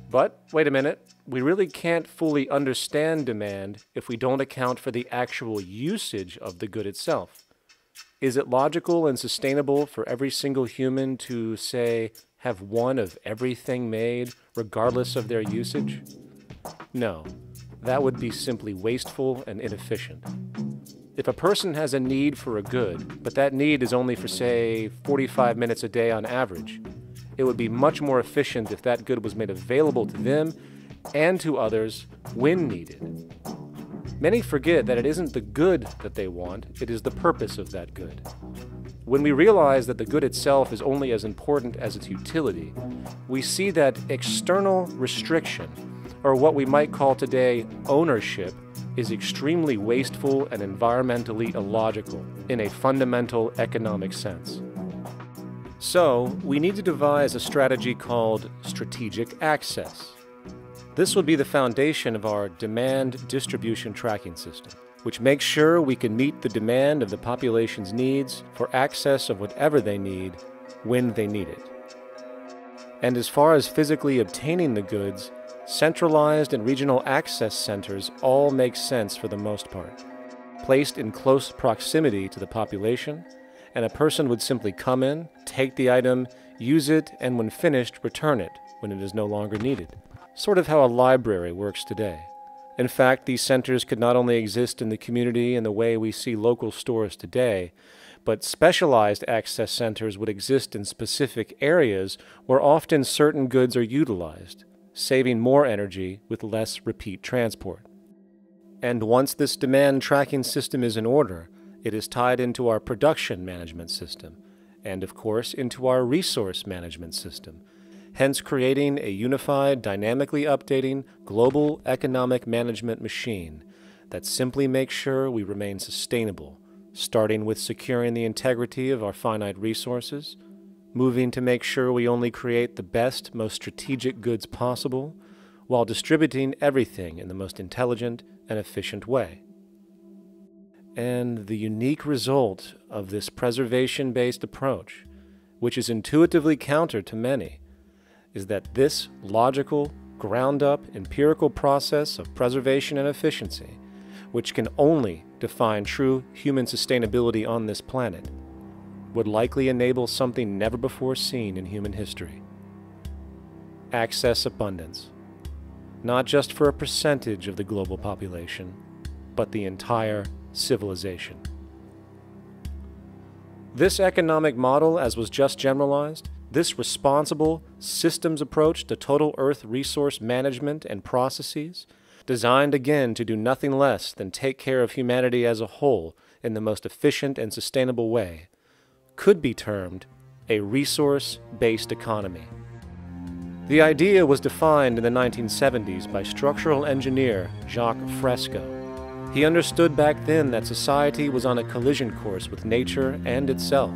But, wait a minute, we really can't fully understand demand if we don't account for the actual usage of the good itself. Is it logical and sustainable for every single human to, say, have one of everything made, regardless of their usage? No, that would be simply wasteful and inefficient. If a person has a need for a good, but that need is only for, say, 45 minutes a day on average, it would be much more efficient if that good was made available to them and to others when needed. Many forget that it isn't the good that they want, it is the purpose of that good. When we realize that the good itself is only as important as its utility, we see that external restriction, or what we might call today ownership, is extremely wasteful and environmentally illogical in a fundamental economic sense. So, we need to devise a strategy called strategic access. This will be the foundation of our demand distribution tracking system, which makes sure we can meet the demand of the population's needs for access of whatever they need when they need it. And as far as physically obtaining the goods, centralized and regional access centers all make sense for the most part, placed in close proximity to the population, and a person would simply come in, take the item, use it, and when finished, return it when it is no longer needed. Sort of how a library works today. In fact, these centers could not only exist in the community in the way we see local stores today, but specialized access centers would exist in specific areas where often certain goods are utilized, saving more energy with less repeat transport. And once this demand tracking system is in order, it is tied into our production management system, and of course into our resource management system, hence creating a unified, dynamically updating, global economic management machine that simply makes sure we remain sustainable, starting with securing the integrity of our finite resources, moving to make sure we only create the best, most strategic goods possible, while distributing everything in the most intelligent and efficient way. And the unique result of this preservation-based approach, which is intuitively counter to many, is that this logical, ground-up, empirical process of preservation and efficiency, which can only define true human sustainability on this planet, would likely enable something never before seen in human history. Access abundance, not just for a percentage of the global population, but the entire civilization. This economic model, as was just generalized, this responsible systems approach to total Earth resource management and processes, designed again to do nothing less than take care of humanity as a whole in the most efficient and sustainable way, could be termed a resource-based economy. The idea was defined in the 1970s by structural engineer Jacques Fresco. He understood back then that society was on a collision course with nature and itself,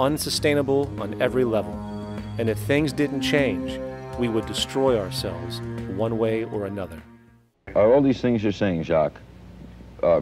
unsustainable on every level. And if things didn't change, we would destroy ourselves one way or another. Are all these things you're saying, Jacques,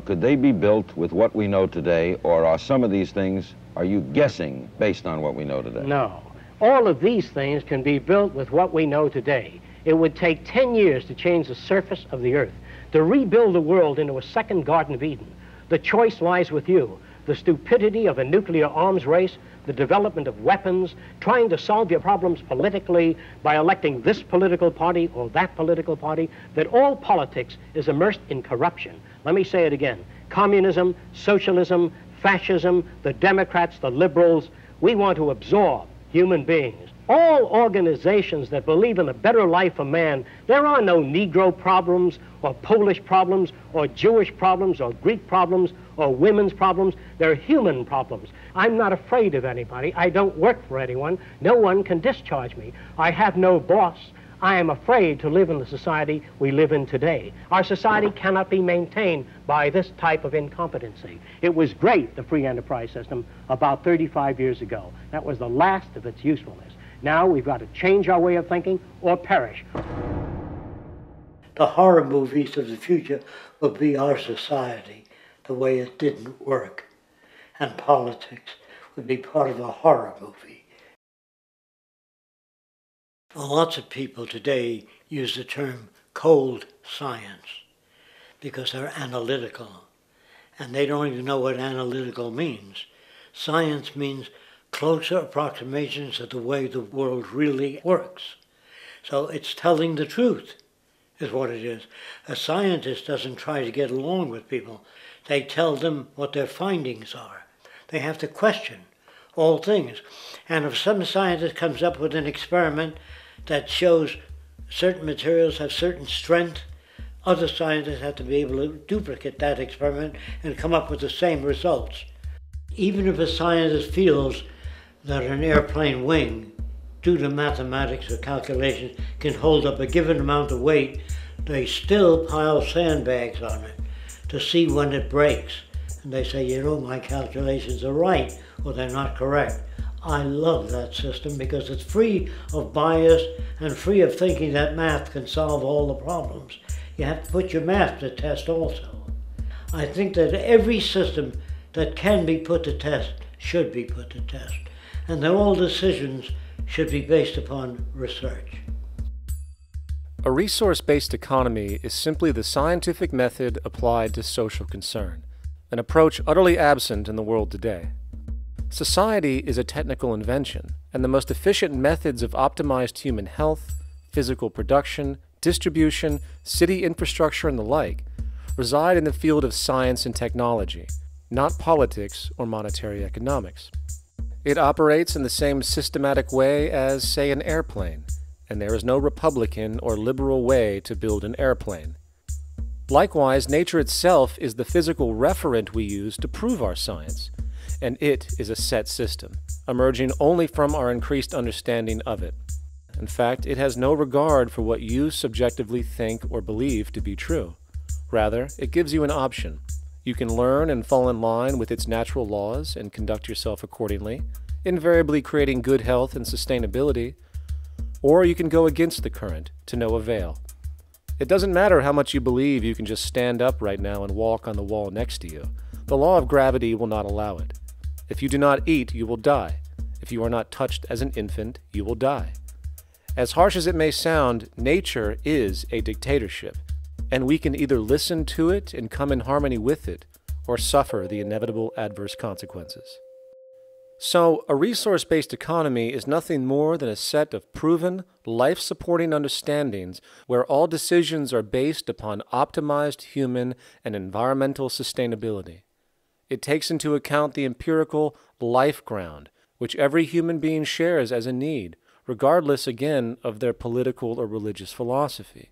could they be built with what we know today, or are some of these things, are you guessing based on what we know today? No. All of these things can be built with what we know today. It would take 10 years to change the surface of the earth, to rebuild the world into a second Garden of Eden. The choice lies with you. The stupidity of a nuclear arms race, the development of weapons, trying to solve your problems politically by electing this political party or that political party, that all politics is immersed in corruption. Let me say it again. Communism, socialism, fascism, the Democrats, the liberals, we want to absorb human beings. All organizations that believe in a better life for man, there are no Negro problems or Polish problems or Jewish problems or Greek problems or women's problems. They're human problems. I'm not afraid of anybody. I don't work for anyone. No one can discharge me. I have no boss. I am afraid to live in the society we live in today. Our society cannot be maintained by this type of incompetency. It was great, the free enterprise system, about 35 years ago. That was the last of its usefulness. Now we've got to change our way of thinking or perish. The horror movies of the future will be our society, the way it didn't work. And politics would be part of a horror movie. Lots of people today use the term cold science because they're analytical, and they don't even know what analytical means. Science means closer approximations of the way the world really works. So it's telling the truth is what it is. A scientist doesn't try to get along with people. They tell them what their findings are. They have to question all things. And if some scientist comes up with an experiment that shows certain materials have certain strength, other scientists have to be able to duplicate that experiment and come up with the same results. Even if a scientist feels that an airplane wing, due to mathematics or calculations, can hold up a given amount of weight, they still pile sandbags on it to see when it breaks. And they say, you know, my calculations are right, or they're not correct. I love that system because it's free of bias and free of thinking that math can solve all the problems. You have to put your math to test also. I think that every system that can be put to test should be put to test, and that all decisions should be based upon research. A resource-based economy is simply the scientific method applied to social concern, an approach utterly absent in the world today. Society is a technical invention, and the most efficient methods of optimized human health, physical production, distribution, city infrastructure, and the like reside in the field of science and technology, not politics or monetary economics. It operates in the same systematic way as, say, an airplane, and there is no Republican or liberal way to build an airplane. Likewise, nature itself is the physical referent we use to prove our science, and it is a set system, emerging only from our increased understanding of it. In fact, it has no regard for what you subjectively think or believe to be true. Rather, it gives you an option. You can learn and fall in line with its natural laws and conduct yourself accordingly, invariably creating good health and sustainability, or you can go against the current to no avail. It doesn't matter how much you believe you can just stand up right now and walk on the wall next to you. The law of gravity will not allow it. If you do not eat, you will die. If you are not touched as an infant, you will die. As harsh as it may sound, nature is a dictatorship, and we can either listen to it and come in harmony with it, or suffer the inevitable adverse consequences. So, a resource-based economy is nothing more than a set of proven, life-supporting understandings where all decisions are based upon optimized human and environmental sustainability. It takes into account the empirical life ground, which every human being shares as a need, regardless, again, of their political or religious philosophy.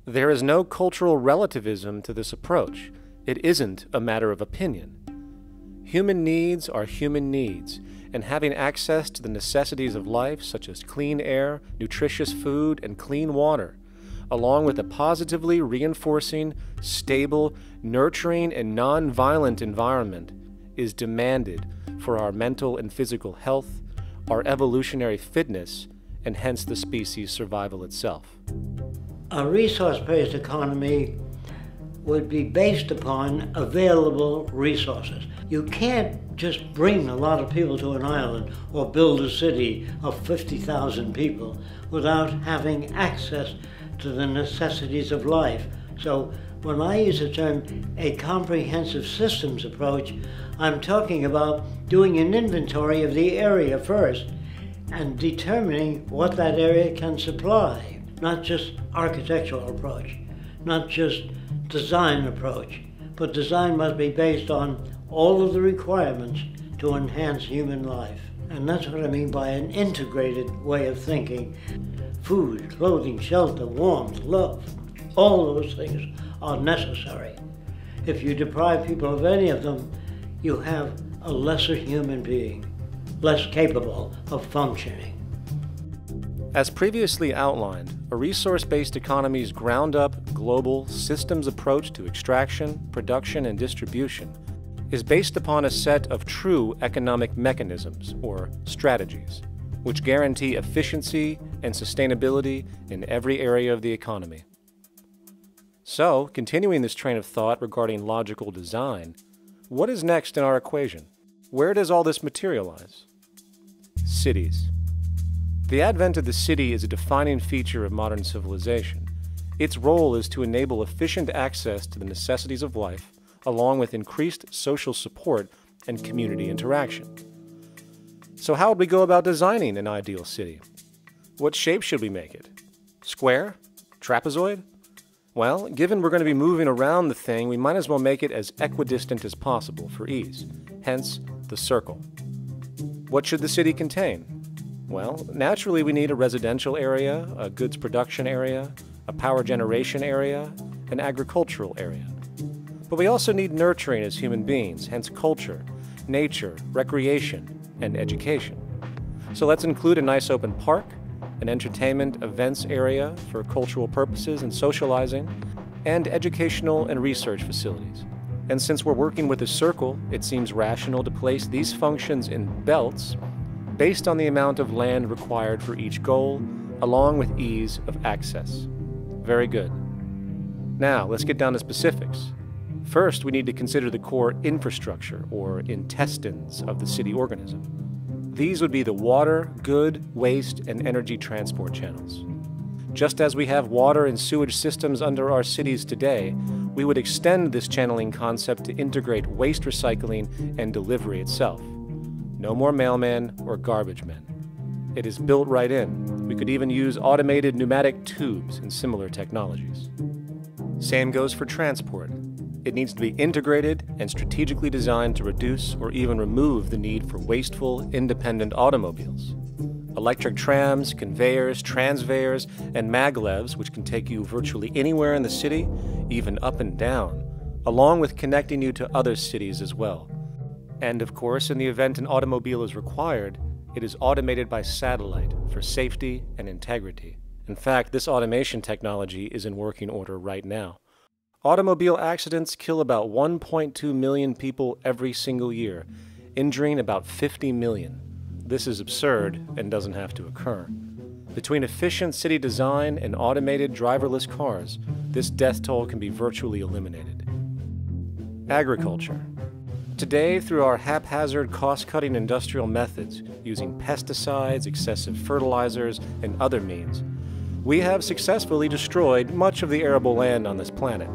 There is no cultural relativism to this approach. It isn't a matter of opinion. Human needs are human needs, and having access to the necessities of life, such as clean air, nutritious food, and clean water, along with a positively reinforcing, stable, nurturing, and non-violent environment, is demanded for our mental and physical health, our evolutionary fitness, and hence the species' survival itself. A resource-based economy would be based upon available resources. You can't just bring a lot of people to an island or build a city of 50,000 people without having access to the necessities of life. So when I use the term a comprehensive systems approach, I'm talking about doing an inventory of the area first and determining what that area can supply, not just architectural approach, not just design approach, but design must be based on all of the requirements to enhance human life. And that's what I mean by an integrated way of thinking. Food, clothing, shelter, warmth, love, all those things are necessary. If you deprive people of any of them, you have a lesser human being, less capable of functioning. As previously outlined, a resource-based economy's ground-up, global, systems approach to extraction, production, and distribution is based upon a set of true economic mechanisms, or strategies, which guarantee efficiency and sustainability in every area of the economy. So, continuing this train of thought regarding logical design, what is next in our equation? Where does all this materialize? Cities. The advent of the city is a defining feature of modern civilization. Its role is to enable efficient access to the necessities of life, along with increased social support and community interaction. So how would we go about designing an ideal city? What shape should we make it? Square? Trapezoid? Well, given we're going to be moving around the thing, we might as well make it as equidistant as possible for ease, hence the circle. What should the city contain? Well, naturally we need a residential area, a goods production area, a power generation area, an agricultural area. But we also need nurturing as human beings, hence culture, nature, recreation, and education. So let's include a nice open park, an entertainment events area for cultural purposes and socializing, and educational and research facilities. And since we're working with a circle, it seems rational to place these functions in belts based on the amount of land required for each goal, along with ease of access. Very good. Now, let's get down to specifics. First, we need to consider the core infrastructure, or intestines, of the city organism. These would be the water, good, waste, and energy transport channels. Just as we have water and sewage systems under our cities today, we would extend this channeling concept to integrate waste recycling and delivery itself. No more mailmen or garbage men. It is built right in. We could even use automated pneumatic tubes and similar technologies. Same goes for transport. It needs to be integrated and strategically designed to reduce or even remove the need for wasteful, independent automobiles. Electric trams, conveyors, transveyors, and maglevs, which can take you virtually anywhere in the city, even up and down, along with connecting you to other cities as well. And of course, in the event an automobile is required, it is automated by satellite for safety and integrity. In fact, this automation technology is in working order right now. Automobile accidents kill about 1.2 million people every single year, injuring about 50 million. This is absurd and doesn't have to occur. Between efficient city design and automated driverless cars, this death toll can be virtually eliminated. Agriculture. Today, through our haphazard, cost-cutting industrial methods, using pesticides, excessive fertilizers, and other means, we have successfully destroyed much of the arable land on this planet,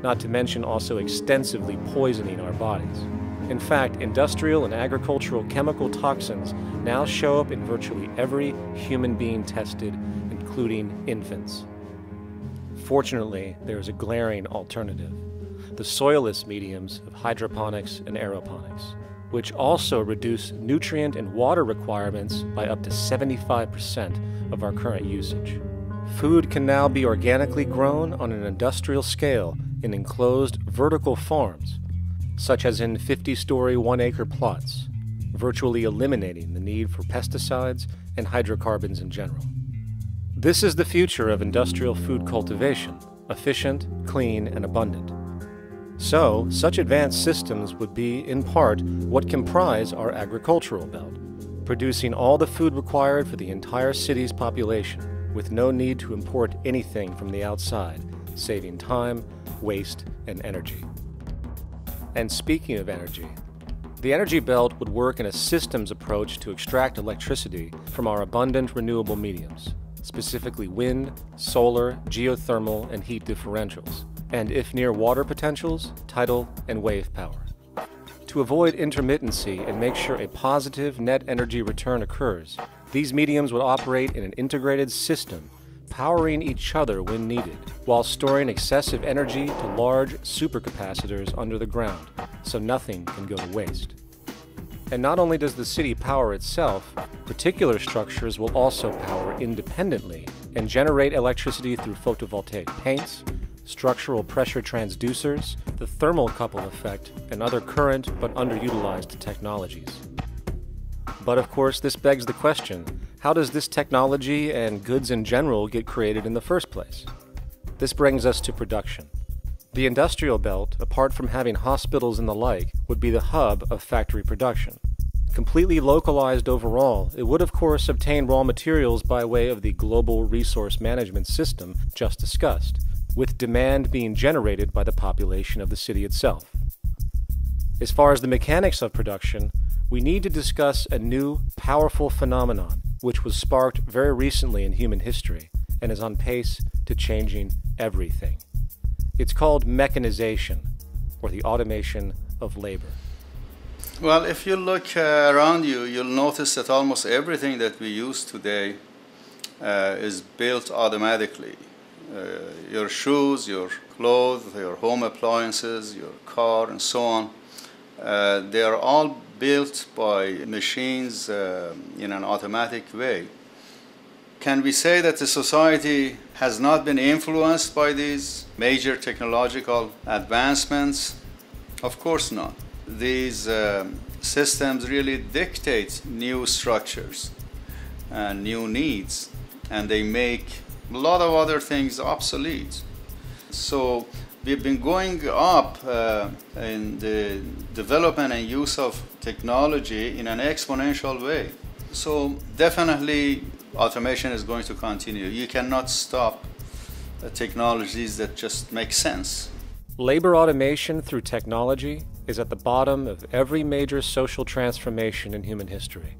not to mention also extensively poisoning our bodies. In fact, industrial and agricultural chemical toxins now show up in virtually every human being tested, including infants. Fortunately, there is a glaring alternative: the soilless mediums of hydroponics and aeroponics, which also reduce nutrient and water requirements by up to 75% of our current usage. Food can now be organically grown on an industrial scale in enclosed vertical farms, such as in 50-story 1-acre plots, virtually eliminating the need for pesticides and hydrocarbons in general. This is the future of industrial food cultivation: efficient, clean, and abundant. So, such advanced systems would be, in part, what comprise our agricultural belt, producing all the food required for the entire city's population, with no need to import anything from the outside, saving time, waste, and energy. And speaking of energy, the energy belt would work in a systems approach to extract electricity from our abundant renewable mediums, specifically wind, solar, geothermal, and heat differentials, and if near water potentials, tidal and wave power. To avoid intermittency and make sure a positive net energy return occurs, these mediums would operate in an integrated system, powering each other when needed, while storing excessive energy to large supercapacitors under the ground, so nothing can go to waste. And not only does the city power itself, particular structures will also power independently and generate electricity through photovoltaic paints, structural pressure transducers, the thermocouple effect, and other current but underutilized technologies. But of course, this begs the question, how does this technology and goods in general get created in the first place? This brings us to production. The industrial belt, apart from having hospitals and the like, would be the hub of factory production. Completely localized overall, it would of course obtain raw materials by way of the global resource management system just discussed, with demand being generated by the population of the city itself. As far as the mechanics of production, we need to discuss a new, powerful phenomenon which was sparked very recently in human history and is on pace to changing everything. It's called mechanization, or the automation of labor. Well, if you look around you, you'll notice that almost everything that we use today is built automatically. Your shoes, your clothes, your home appliances, your car, and so on. They are all built by machines in an automatic way. Can we say that the society has not been influenced by these major technological advancements? Of course not. These systems really dictate new structures and new needs, and they make a lot of other things obsolete. So we've been going up in the development and use of technology in an exponential way. So definitely automation is going to continue. You cannot stop technologies that just make sense. Labor automation through technology is at the bottom of every major social transformation in human history.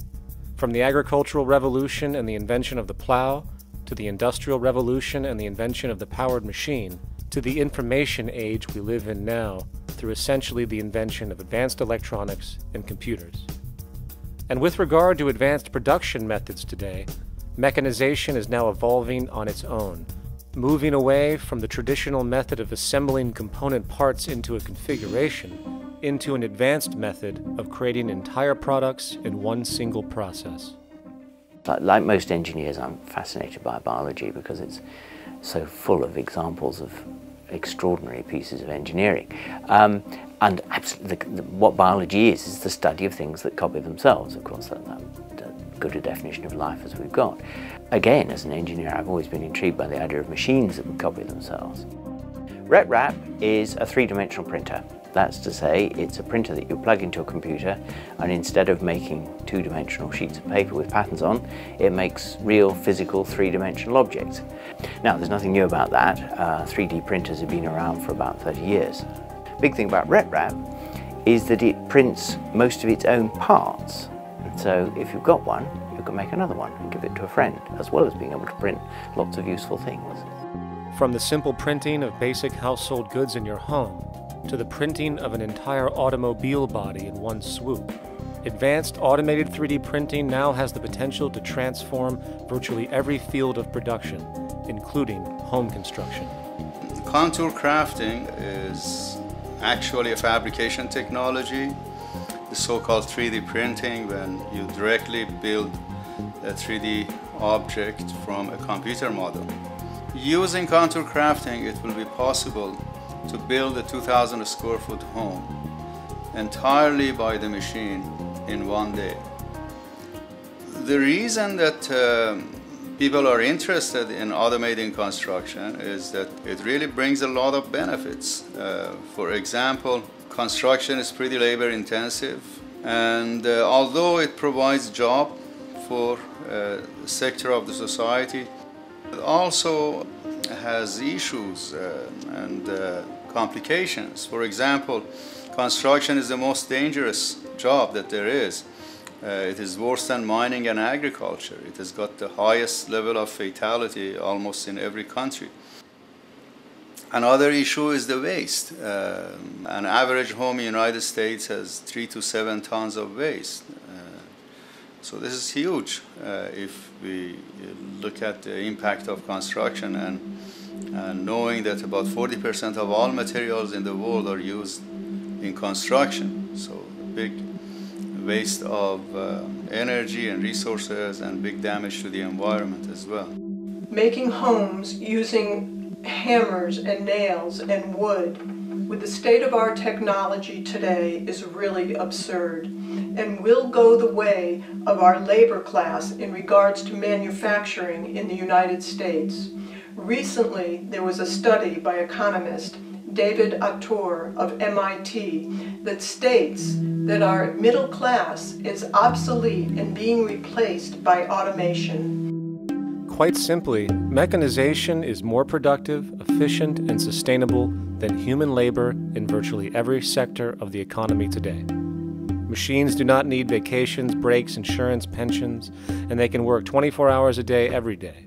From the agricultural revolution and the invention of the plow, to the industrial revolution and the invention of the powered machine, to the information age we live in now through essentially the invention of advanced electronics and computers. And with regard to advanced production methods today, mechanization is now evolving on its own, moving away from the traditional method of assembling component parts into a configuration into an advanced method of creating entire products in one single process. Like most engineers, I'm fascinated by biology because it's so full of examples of extraordinary pieces of engineering. And absolutely, what biology is the study of things that copy themselves. Of course, that's good a definition of life as we've got. Again, as an engineer, I've always been intrigued by the idea of machines that would copy themselves. ReUpload is a three-dimensional printer. That's to say, it's a printer that you plug into a computer, and instead of making two-dimensional sheets of paper with patterns on, it makes real, physical, three-dimensional objects. Now, there's nothing new about that. 3D printers have been around for about 30 years. Big thing about ReUpload is that it prints most of its own parts. And so if you've got one, you can make another one and give it to a friend, as well as being able to print lots of useful things. From the simple printing of basic household goods in your home, to the printing of an entire automobile body in one swoop, advanced automated 3D printing now has the potential to transform virtually every field of production, including home construction. Contour crafting is actually a fabrication technology, the so-called 3D printing, when you directly build a 3D object from a computer model. Using contour crafting, it will be possible to build a 2,000 square foot home entirely by the machine in one day. The reason that people are interested in automating construction is that it really brings a lot of benefits. For example, construction is pretty labor intensive, and although it provides job for a sector of the society, it also has issues and complications. For example, construction is the most dangerous job that there is. It is worse than mining and agriculture. It has got the highest level of fatality almost in every country. Another issue is the waste. An average home in the United States has 3 to 7 tons of waste. So this is huge if we look at the impact of construction and knowing that about 40% of all materials in the world are used in construction. So big waste of energy and resources and big damage to the environment as well. Making homes using hammers and nails and wood with the state of our technology today is really absurd and will go the way of our labor class in regards to manufacturing in the United States. Recently, there was a study by economist David Autor of MIT that states that our middle class is obsolete and being replaced by automation. Quite simply, mechanization is more productive, efficient, and sustainable than human labor in virtually every sector of the economy today. Machines do not need vacations, breaks, insurance, pensions, and they can work 24 hours a day every day.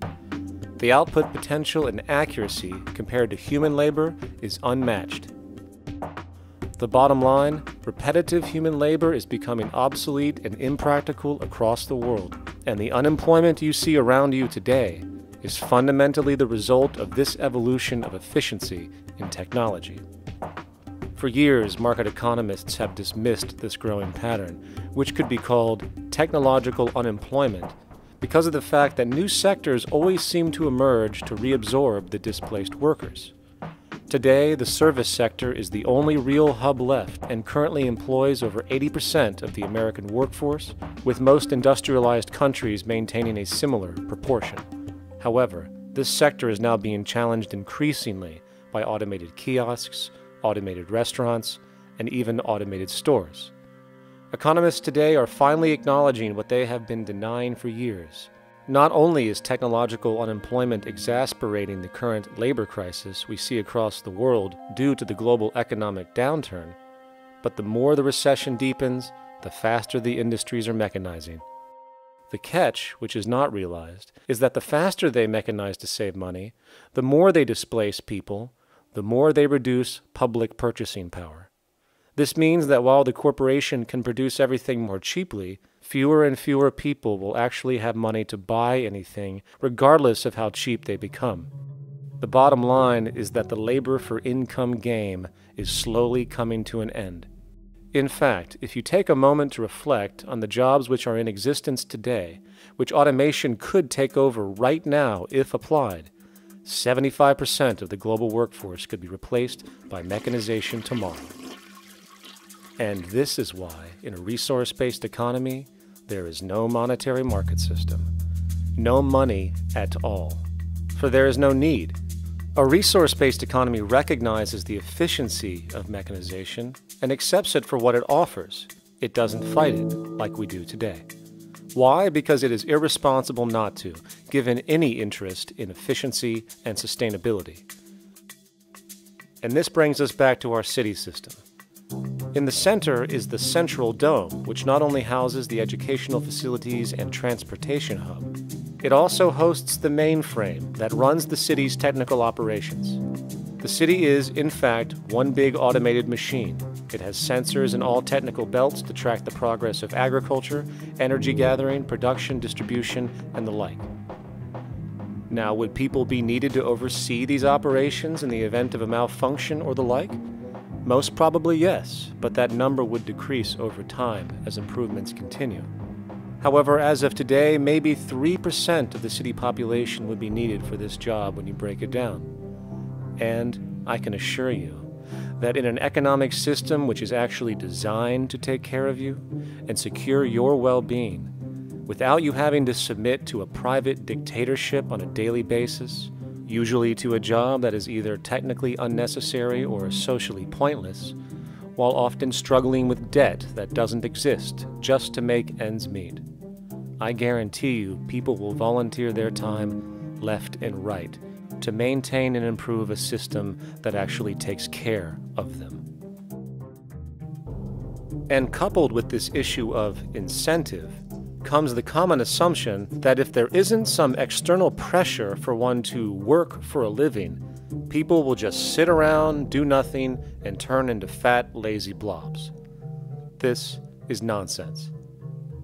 The output potential and accuracy compared to human labor is unmatched. The bottom line, repetitive human labor is becoming obsolete and impractical across the world, and the unemployment you see around you today is fundamentally the result of this evolution of efficiency in technology. For years, market economists have dismissed this growing pattern, which could be called technological unemployment, because of the fact that new sectors always seem to emerge to reabsorb the displaced workers. Today, the service sector is the only real hub left and currently employs over 80% of the American workforce, with most industrialized countries maintaining a similar proportion. However, this sector is now being challenged increasingly by automated kiosks, automated restaurants, and even automated stores. Economists today are finally acknowledging what they have been denying for years. Not only is technological unemployment exacerbating the current labor crisis we see across the world due to the global economic downturn, but the more the recession deepens, the faster the industries are mechanizing. The catch, which is not realized, is that the faster they mechanize to save money, the more they displace people, the more they reduce public purchasing power. This means that while the corporation can produce everything more cheaply, fewer and fewer people will actually have money to buy anything, regardless of how cheap they become. The bottom line is that the labor for income game is slowly coming to an end. In fact, if you take a moment to reflect on the jobs which are in existence today, which automation could take over right now if applied, 75% of the global workforce could be replaced by mechanization tomorrow. And this is why, in a resource-based economy, there is no monetary market system, no money at all, for there is no need. A resource-based economy recognizes the efficiency of mechanization and accepts it for what it offers. It doesn't fight it like we do today. Why? Because it is irresponsible not to, given any interest in efficiency and sustainability. And this brings us back to our city system. In the center is the central dome, which not only houses the educational facilities and transportation hub, it also hosts the mainframe that runs the city's technical operations. The city is, in fact, one big automated machine. It has sensors in all technical belts to track the progress of agriculture, energy gathering, production, distribution, and the like. Now, would people be needed to oversee these operations in the event of a malfunction or the like? Most probably yes, but that number would decrease over time as improvements continue. However, as of today, maybe 3% of the city population would be needed for this job when you break it down. And I can assure you that in an economic system which is actually designed to take care of you and secure your well-being, without you having to submit to a private dictatorship on a daily basis, usually to a job that is either technically unnecessary or socially pointless, while often struggling with debt that doesn't exist just to make ends meet. I guarantee you people will volunteer their time left and right, to maintain and improve a system that actually takes care of them. And coupled with this issue of incentive comes the common assumption that if there isn't some external pressure for one to work for a living, people will just sit around, do nothing, and turn into fat, lazy blobs. This is nonsense.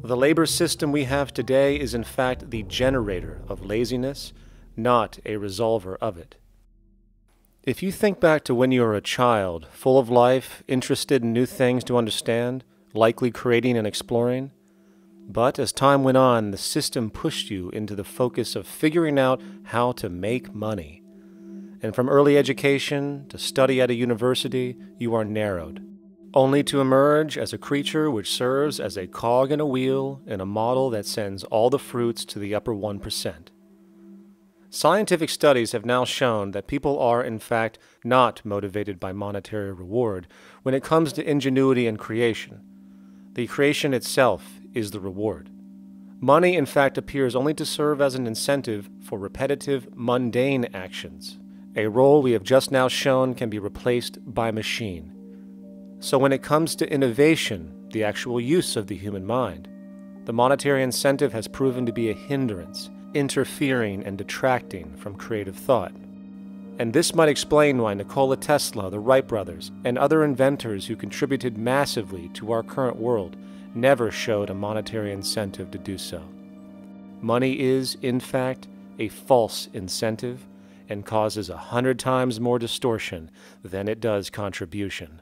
The labor system we have today is in fact the generator of laziness, not a resolver of it. If you think back to when you were a child, full of life, interested in new things to understand, likely creating and exploring, but as time went on, the system pushed you into the focus of figuring out how to make money. And from early education to study at a university, you are narrowed, only to emerge as a creature which serves as a cog in a wheel in a model that sends all the fruits to the upper 1%. Scientific studies have now shown that people are, in fact, not motivated by monetary reward when it comes to ingenuity and creation. The creation itself is the reward. Money, in fact, appears only to serve as an incentive for repetitive, mundane actions, a role we have just now shown can be replaced by machine. So when it comes to innovation, the actual use of the human mind, the monetary incentive has proven to be a hindrance, interfering and detracting from creative thought. And this might explain why Nikola Tesla, the Wright brothers, and other inventors who contributed massively to our current world never showed a monetary incentive to do so. Money is, in fact, a false incentive and causes 100 times more distortion than it does contribution.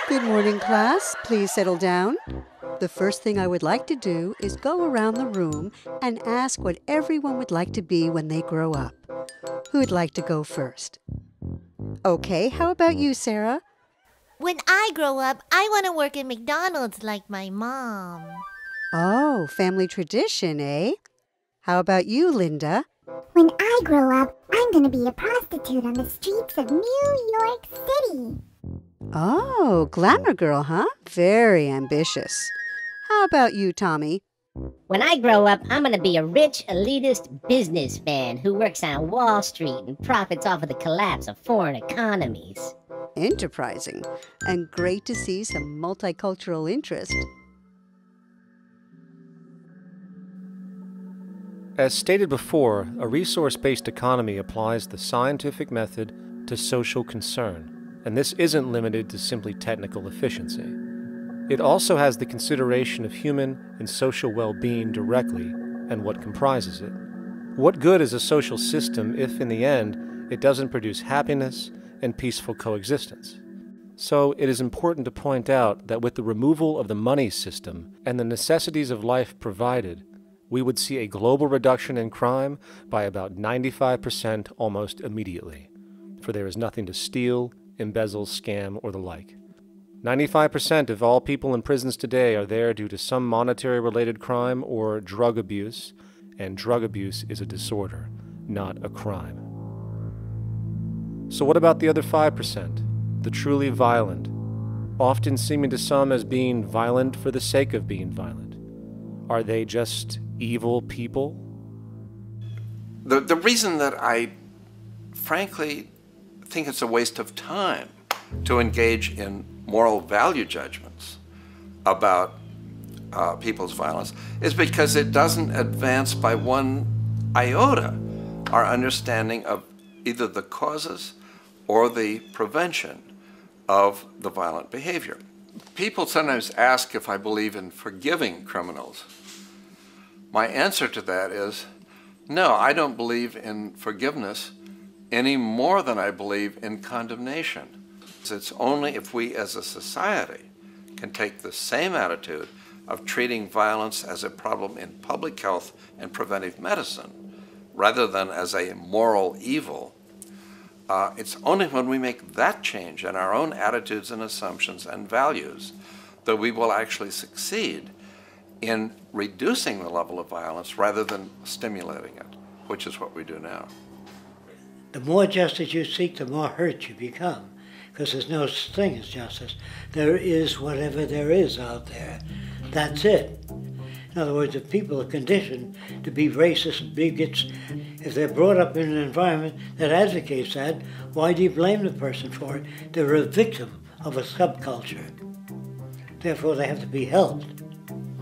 Good morning, class. Please settle down. The first thing I would like to do is go around the room and ask what everyone would like to be when they grow up. Who'd like to go first? Okay, how about you, Sarah? When I grow up, I want to work at McDonald's like my mom. Oh, family tradition, eh? How about you, Linda? When I grow up, I'm going to be a prostitute on the streets of New York City. Oh, glamour girl, huh? Very ambitious. How about you, Tommy? When I grow up, I'm going to be a rich, elitist businessman who works on Wall Street and profits off of the collapse of foreign economies. Enterprising, and great to see some multicultural interest. As stated before, a resource-based economy applies the scientific method to social concern, and this isn't limited to simply technical efficiency. It also has the consideration of human and social well-being directly and what comprises it. What good is a social system if, in the end, it doesn't produce happiness and peaceful coexistence? So it is important to point out that with the removal of the money system and the necessities of life provided, we would see a global reduction in crime by about 95% almost immediately, for there is nothing to steal, embezzle, scam, or the like. 95% of all people in prisons today are there due to some monetary-related crime or drug abuse, and drug abuse is a disorder, not a crime. So what about the other 5%, the truly violent, often seeming to some as being violent for the sake of being violent? Are they just evil people? The reason that I frankly think it's a waste of time to engage in moral value judgments about people's violence is because it doesn't advance by one iota our understanding of either the causes or the prevention of the violent behavior. People sometimes ask if I believe in forgiving criminals. My answer to that is, no, I don't believe in forgiveness any more than I believe in condemnation. It's only if we as a society can take the same attitude of treating violence as a problem in public health and preventive medicine rather than as a moral evil. It's only when we make that change in our own attitudes and assumptions and values that we will actually succeed in reducing the level of violence rather than stimulating it, which is what we do now. The more justice you seek, the more hurt you become, because there's no such thing as justice. There is whatever there is out there. That's it. In other words, if people are conditioned to be racist, bigots, if they're brought up in an environment that advocates that, why do you blame the person for it? They're a victim of a subculture. Therefore, they have to be helped.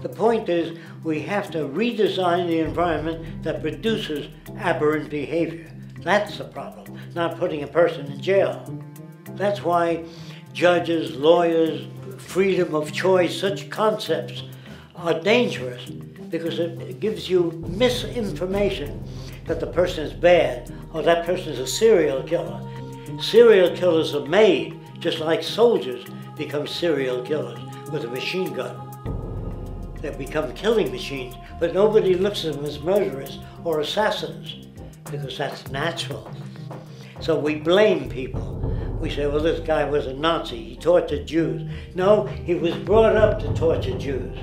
The point is, we have to redesign the environment that produces aberrant behavior. That's the problem, not putting a person in jail. That's why judges, lawyers, freedom of choice, such concepts are dangerous, because it gives you misinformation that the person is bad or that person is a serial killer. Serial killers are made, just like soldiers become serial killers with a machine gun. They become killing machines, but nobody looks at them as murderers or assassins, because that's natural. So we blame people. We say, well, this guy was a Nazi, he tortured Jews. No, he was brought up to torture Jews.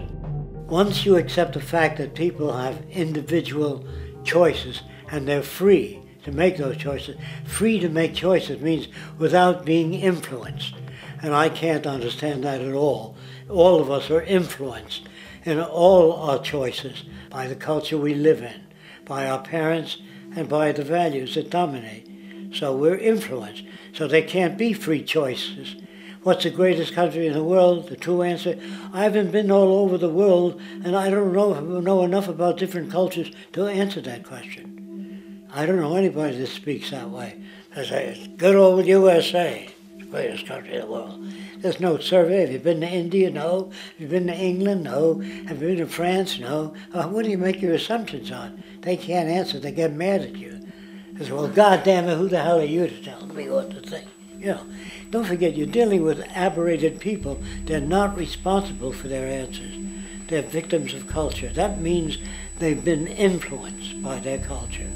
Once you accept the fact that people have individual choices and they're free to make those choices, free to make choices means without being influenced. And I can't understand that at all. All of us are influenced in all our choices by the culture we live in, by our parents, and by the values that dominate. So we're influenced. So there can't be free choices. What's the greatest country in the world? The true answer, I haven't been all over the world, and I don't know enough about different cultures to answer that question. I don't know anybody that speaks that way. They say, it's good old USA, the greatest country in the world. There's no survey. Have you been to India? No. Have you been to England? No. Have you been to France? No. What do you make your assumptions on? They can't answer. They get mad at you. They say, well, goddamn it, who the hell are you to tell me what to think? You know, don't forget, you're dealing with aberrated people. They're not responsible for their answers. They're victims of culture. That means they've been influenced by their culture.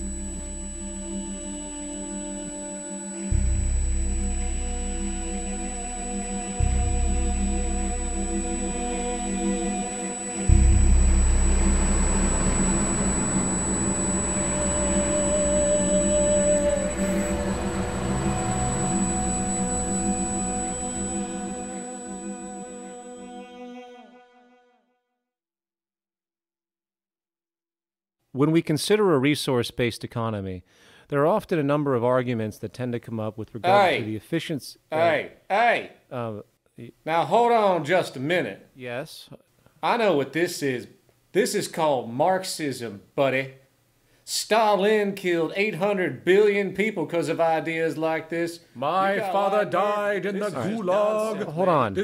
When we consider a resource-based economy, there are often a number of arguments that tend to come up with regard to the efficiency. Now hold on just a minute. Yes? I know what this is. This is called Marxism, buddy. Stalin killed 800 billion people because of ideas like this. My father died in the gulag. Hold on.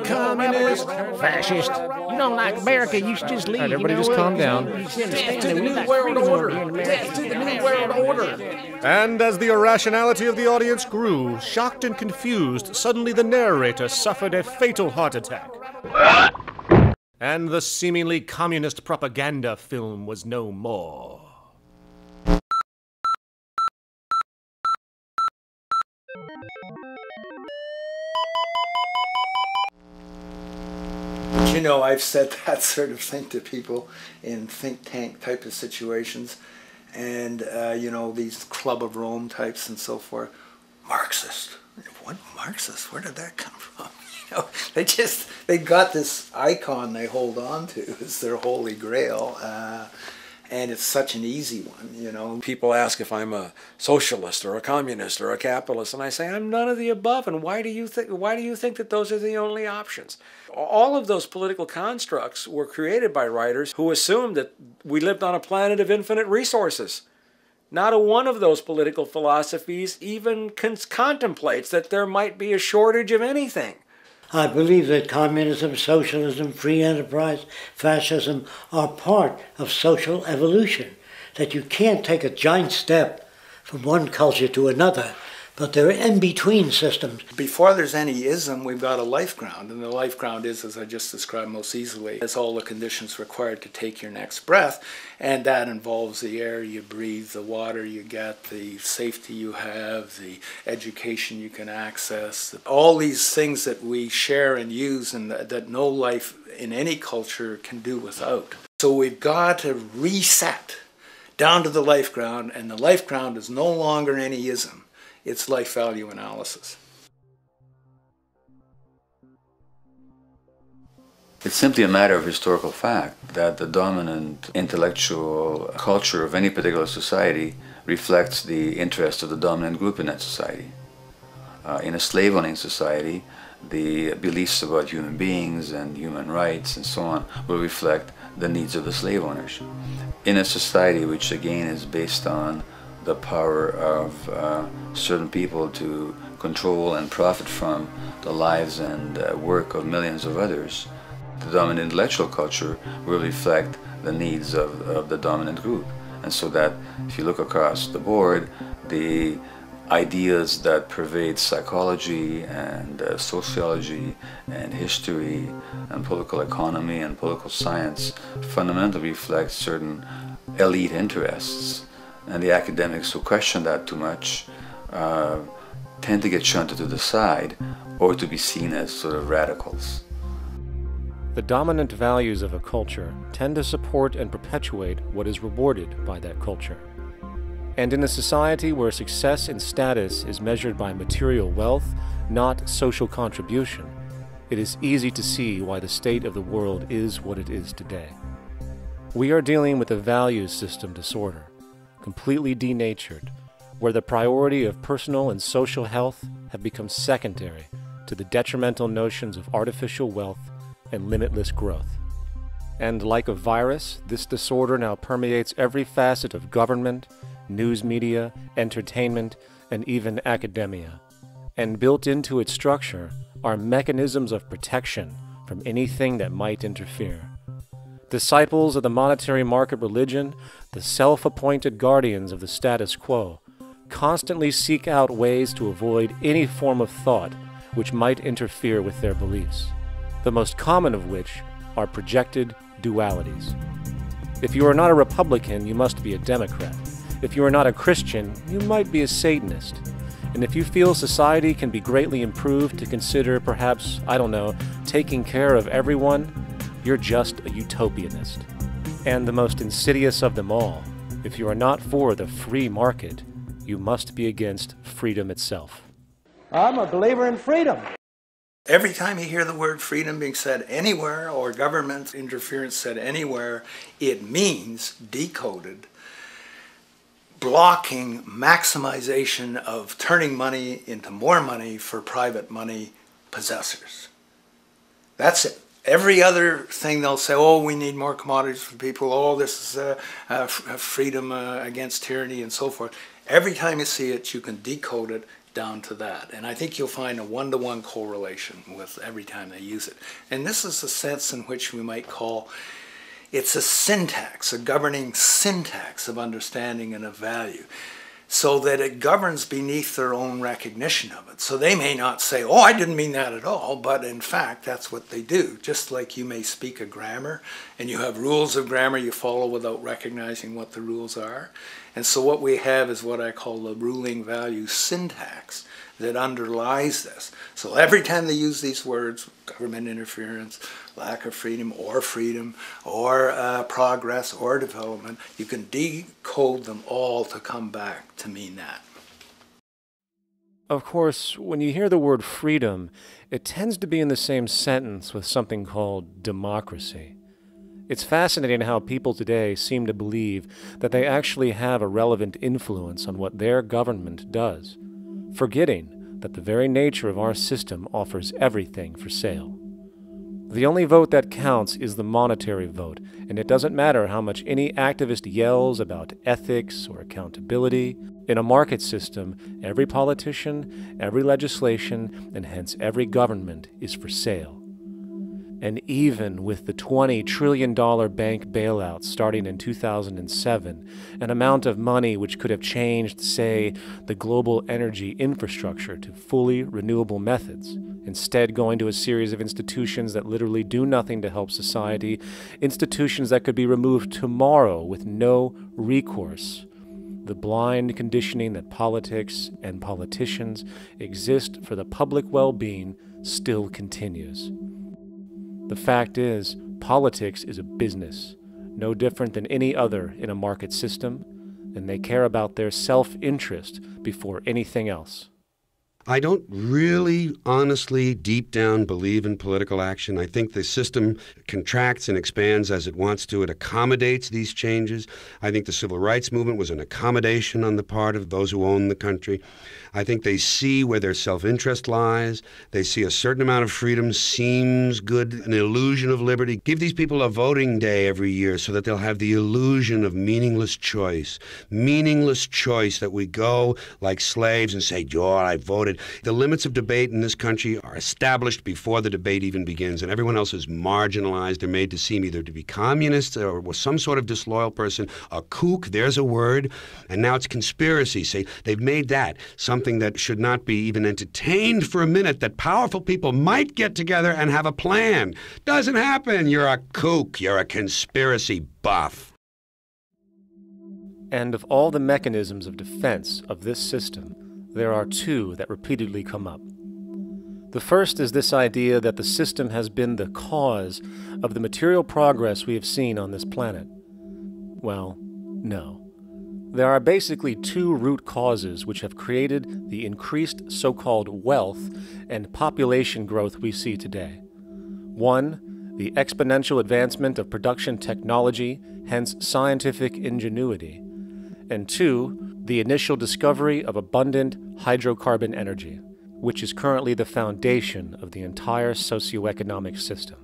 Communist, fascist. You don't like America, you should just leave. All right, everybody just calm down. Death to the New World Order. Death to the New World Order. And as the irrationality of the audience grew, shocked and confused, suddenly the narrator suffered a fatal heart attack. And the seemingly communist propaganda film was no more. You know, I've said that sort of thing to people in think tank type of situations, and you know, these Club of Rome types and so forth. Marxist. What Marxist? Where did that come from? You know, they got this icon they hold on to as their holy grail, and it's such an easy one, you know. People ask if I'm a socialist or a communist or a capitalist, and I say I'm none of the above. And why do you think that those are the only options? All of those political constructs were created by writers who assumed that we lived on a planet of infinite resources. Not a one of those political philosophies even contemplates that there might be a shortage of anything. I believe that communism, socialism, free enterprise, fascism are part of social evolution, that you can't take a giant step from one culture to another, but they're in-between systems. Before there's any ism, we've got a life ground, and the life ground is, as I just described most easily, it's all the conditions required to take your next breath, and that involves the air you breathe, the water you get, the safety you have, the education you can access, all these things that we share and use and that no life in any culture can do without. So we've got to reset down to the life ground, and the life ground is no longer any ism. It's life value analysis. It's simply a matter of historical fact that the dominant intellectual culture of any particular society reflects the interest of the dominant group in that society. In a slave-owning society, the beliefs about human beings and human rights and so on will reflect the needs of the slave owners. In a society which again is based on the power of certain people to control and profit from the lives and work of millions of others, the dominant intellectual culture will reflect the needs of the dominant group. And so that if you look across the board, the ideas that pervade psychology and sociology and history and political economy and political science fundamentally reflect certain elite interests. And the academics who question that too much tend to get shunted to the side or to be seen as sort of radicals. The dominant values of a culture tend to support and perpetuate what is rewarded by that culture. And in a society where success and status is measured by material wealth, not social contribution, it is easy to see why the state of the world is what it is today. We are dealing with a values system disorder, completely denatured, where the priority of personal and social health have become secondary to the detrimental notions of artificial wealth and limitless growth. And like a virus, this disorder now permeates every facet of government, news media, entertainment, and even academia. And built into its structure are mechanisms of protection from anything that might interfere. Disciples of the monetary market religion, the self-appointed guardians of the status quo, constantly seek out ways to avoid any form of thought which might interfere with their beliefs, the most common of which are projected dualities. If you are not a Republican, you must be a Democrat. If you are not a Christian, you might be a Satanist. And if you feel society can be greatly improved to consider perhaps, I don't know, taking care of everyone, you're just a utopianist. And the most insidious of them all, if you are not for the free market, you must be against freedom itself. I'm a believer in freedom. Every time you hear the word freedom being said anywhere or government interference said anywhere, it means, decoded, blocking maximization of turning money into more money for private money possessors. That's it. Every other thing they'll say, oh, we need more commodities for people, oh, this is freedom against tyranny and so forth. Every time you see it, you can decode it down to that. And I think you'll find a one-to-one correlation with every time they use it. And this is a sense in which we might call it's a syntax, a governing syntax of understanding and of value, so that it governs beneath their own recognition of it. So they may not say, oh, I didn't mean that at all, but in fact, that's what they do. Just like you may speak a grammar, and you have rules of grammar you follow without recognizing what the rules are. And so what we have is what I call the ruling value syntax that underlies this. So every time they use these words, government interference, lack of freedom, or progress, or development, you can decode them all to come back to mean that. Of course, when you hear the word freedom, it tends to be in the same sentence with something called democracy. It's fascinating how people today seem to believe that they actually have a relevant influence on what their government does, forgetting that the very nature of our system offers everything for sale. The only vote that counts is the monetary vote, and it doesn't matter how much any activist yells about ethics or accountability. In a market system, every politician, every legislation, and hence every government is for sale. And even with the $20 trillion bank bailout starting in 2007, an amount of money which could have changed, say, the global energy infrastructure to fully renewable methods, instead going to a series of institutions that literally do nothing to help society, institutions that could be removed tomorrow with no recourse. The blind conditioning that politics and politicians exist for the public well-being still continues. The fact is, politics is a business, no different than any other in a market system, and they care about their self-interest before anything else. I don't really, honestly, deep down believe in political action. I think the system contracts and expands as it wants to. It accommodates these changes. I think the civil rights movement was an accommodation on the part of those who own the country. I think they see where their self-interest lies. They see a certain amount of freedom seems good, an illusion of liberty. Give these people a voting day every year so that they'll have the illusion of meaningless choice. Meaningless choice that we go like slaves and say, "Joe, I voted." The limits of debate in this country are established before the debate even begins, and everyone else is marginalized. They're made to seem either to be communists or some sort of disloyal person. A kook, there's a word. And now it's conspiracy. Say, they've made that something that should not be even entertained for a minute, that powerful people might get together and have a plan. Doesn't happen. You're a kook. You're a conspiracy buff. And of all the mechanisms of defense of this system, there are two that repeatedly come up. The first is this idea that the system has been the cause of the material progress we have seen on this planet. Well, no. There are basically two root causes which have created the increased so-called wealth and population growth we see today. One, the exponential advancement of production technology, hence scientific ingenuity. And two, the initial discovery of abundant hydrocarbon energy, which is currently the foundation of the entire socioeconomic system.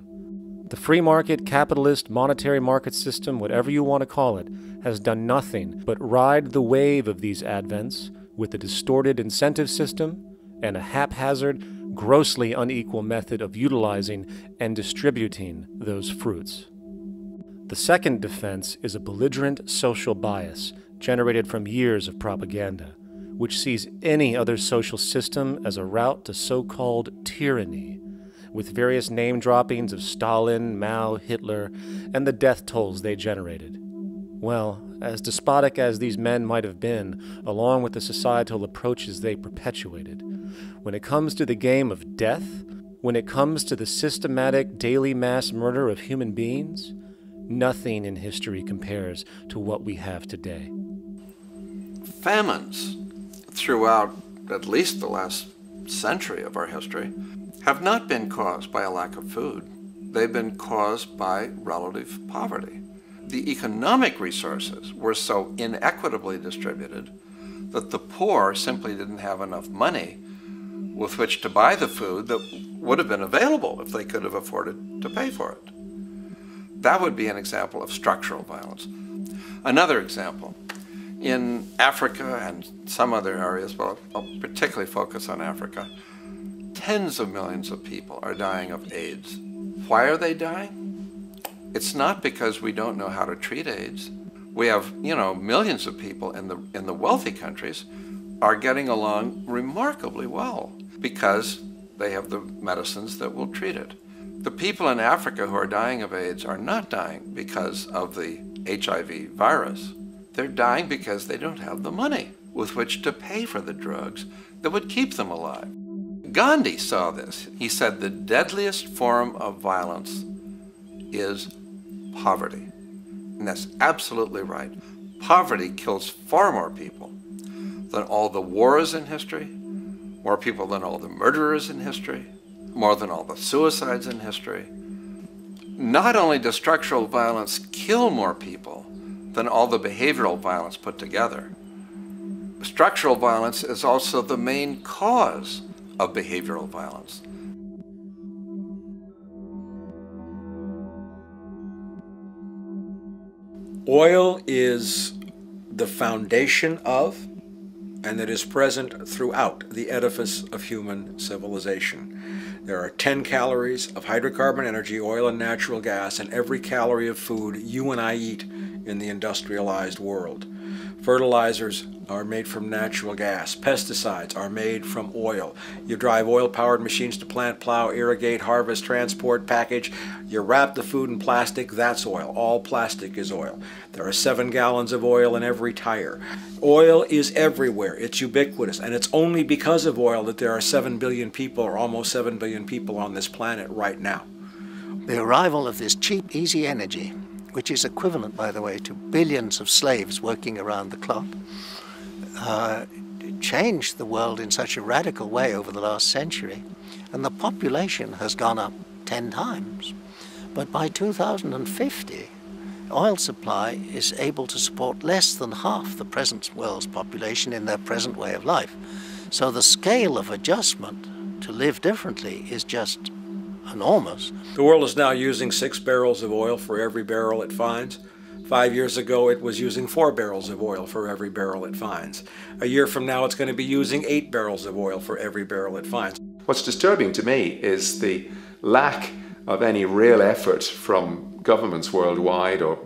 The free market, capitalist, monetary market system, whatever you want to call it, has done nothing but ride the wave of these advents with a distorted incentive system and a haphazard, grossly unequal method of utilizing and distributing those fruits. The second defense is a belligerent social bias generated from years of propaganda, which sees any other social system as a route to so-called tyranny, with various name droppings of Stalin, Mao, Hitler, and the death tolls they generated. Well, as despotic as these men might have been, along with the societal approaches they perpetuated, when it comes to the game of death, when it comes to the systematic daily mass murder of human beings, nothing in history compares to what we have today. Famines throughout at least the last century of our history have not been caused by a lack of food. They've been caused by relative poverty. The economic resources were so inequitably distributed that the poor simply didn't have enough money with which to buy the food that would have been available if they could have afforded to pay for it. That would be an example of structural violence. Another example, in Africa and some other areas, but I'll particularly focus on Africa, tens of millions of people are dying of AIDS. Why are they dying? It's not because we don't know how to treat AIDS. We have, millions of people in the wealthy countries are getting along remarkably well because they have the medicines that will treat it. The people in Africa who are dying of AIDS are not dying because of the HIV virus. They're dying because they don't have the money with which to pay for the drugs that would keep them alive. Gandhi saw this. He said the deadliest form of violence is poverty. And that's absolutely right. Poverty kills far more people than all the wars in history, more people than all the murderers in history, more than all the suicides in history. Not only does structural violence kill more people than all the behavioral violence put together, structural violence is also the main cause of behavioral violence. Oil is the foundation of, and it is present throughout the edifice of human civilization. There are 10 calories of hydrocarbon energy, oil and natural gas, in every calorie of food you and I eat in the industrialized world. Fertilizers are made from natural gas. Pesticides are made from oil. You drive oil-powered machines to plant, plow, irrigate, harvest, transport, package. You wrap the food in plastic, that's oil. All plastic is oil. There are 7 gallons of oil in every tire. Oil is everywhere. It's ubiquitous. And it's only because of oil that there are 7 billion people, or almost 7 billion people on this planet right now. The arrival of this cheap, easy energy, which is equivalent, by the way, to billions of slaves working around the clock, changed the world in such a radical way over the last century, and the population has gone up 10 times. But by 2050, oil supply is able to support less than half the present world's population in their present way of life. So the scale of adjustment to live differently is just enormous. The world is now using 6 barrels of oil for every barrel it finds. 5 years ago, it was using 4 barrels of oil for every barrel it finds. A year from now, it's going to be using 8 barrels of oil for every barrel it finds. What's disturbing to me is the lack of any real effort from governments worldwide or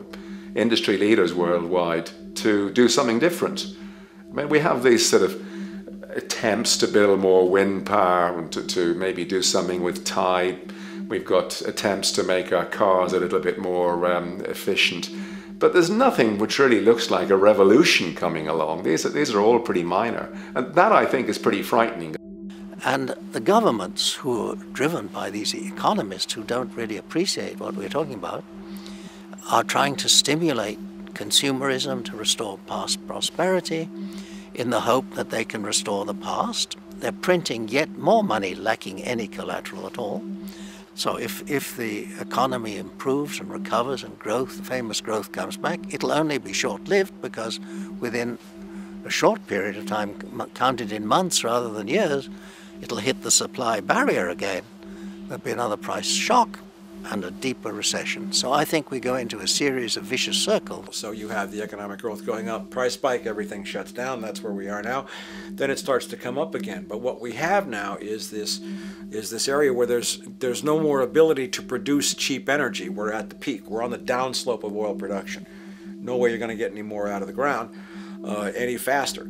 industry leaders worldwide to do something different. I mean, we have these sort of attempts to build more wind power and to maybe do something with tide. We've got attempts to make our cars a little bit more efficient. But there's nothing which really looks like a revolution coming along. These are all pretty minor. And that, I think, is pretty frightening. And the governments who are driven by these economists who don't really appreciate what we're talking about are trying to stimulate consumerism to restore past prosperity in the hope that they can restore the past. They're printing yet more money lacking any collateral at all. So if the economy improves and recovers and growth, famous growth comes back, it'll only be short-lived because within a short period of time, counted in months rather than years, it'll hit the supply barrier again. There'll be another price shock and a deeper recession. So I think we go into a series of vicious circles. So you have the economic growth going up, price spike, everything shuts down, that's where we are now. Then it starts to come up again. But what we have now is this area where there's no more ability to produce cheap energy. We're at the peak. We're on the downslope of oil production. No way you're going to get any more out of the ground any faster,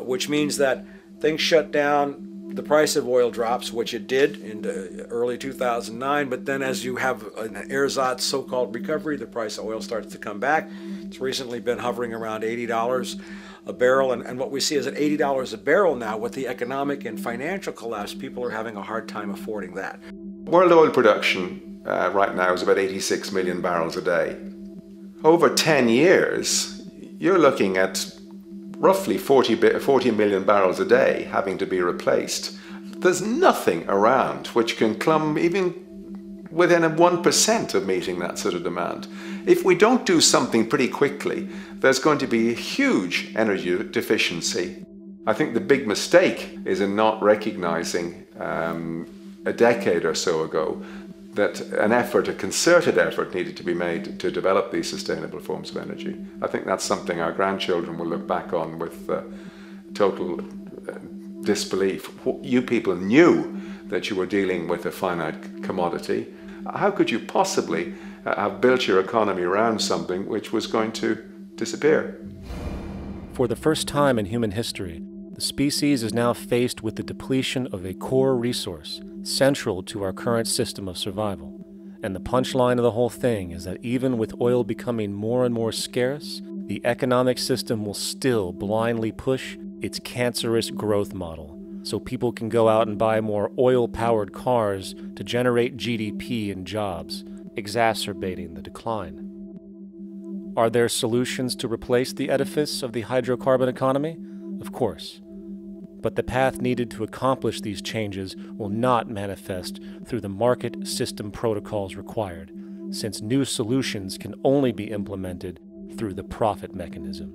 which means that things shut down. The price of oil drops, which it did in early 2009, but then as you have an ersatz so-called recovery, the price of oil starts to come back. It's recently been hovering around $80 a barrel, and what we see is at $80 a barrel now, with the economic and financial collapse, people are having a hard time affording that. World oil production right now is about 86 million barrels a day. Over 10 years, you're looking at roughly 40 million barrels a day having to be replaced. There's nothing around which can come even within 1% of meeting that sort of demand. If we don't do something pretty quickly, there's going to be a huge energy deficiency. I think the big mistake is in not recognizing a decade or so ago that a concerted effort needed to be made to develop these sustainable forms of energy. I think that's something our grandchildren will look back on with total disbelief. You people knew that you were dealing with a finite commodity. How could you possibly have built your economy around something which was going to disappear? For the first time in human history, the species is now faced with the depletion of a core resource central to our current system of survival. And the punchline of the whole thing is that even with oil becoming more and more scarce, the economic system will still blindly push its cancerous growth model, so people can go out and buy more oil-powered cars to generate GDP and jobs, exacerbating the decline. Are there solutions to replace the edifice of the hydrocarbon economy? Of course. But the path needed to accomplish these changes will not manifest through the market system protocols required, since new solutions can only be implemented through the profit mechanism.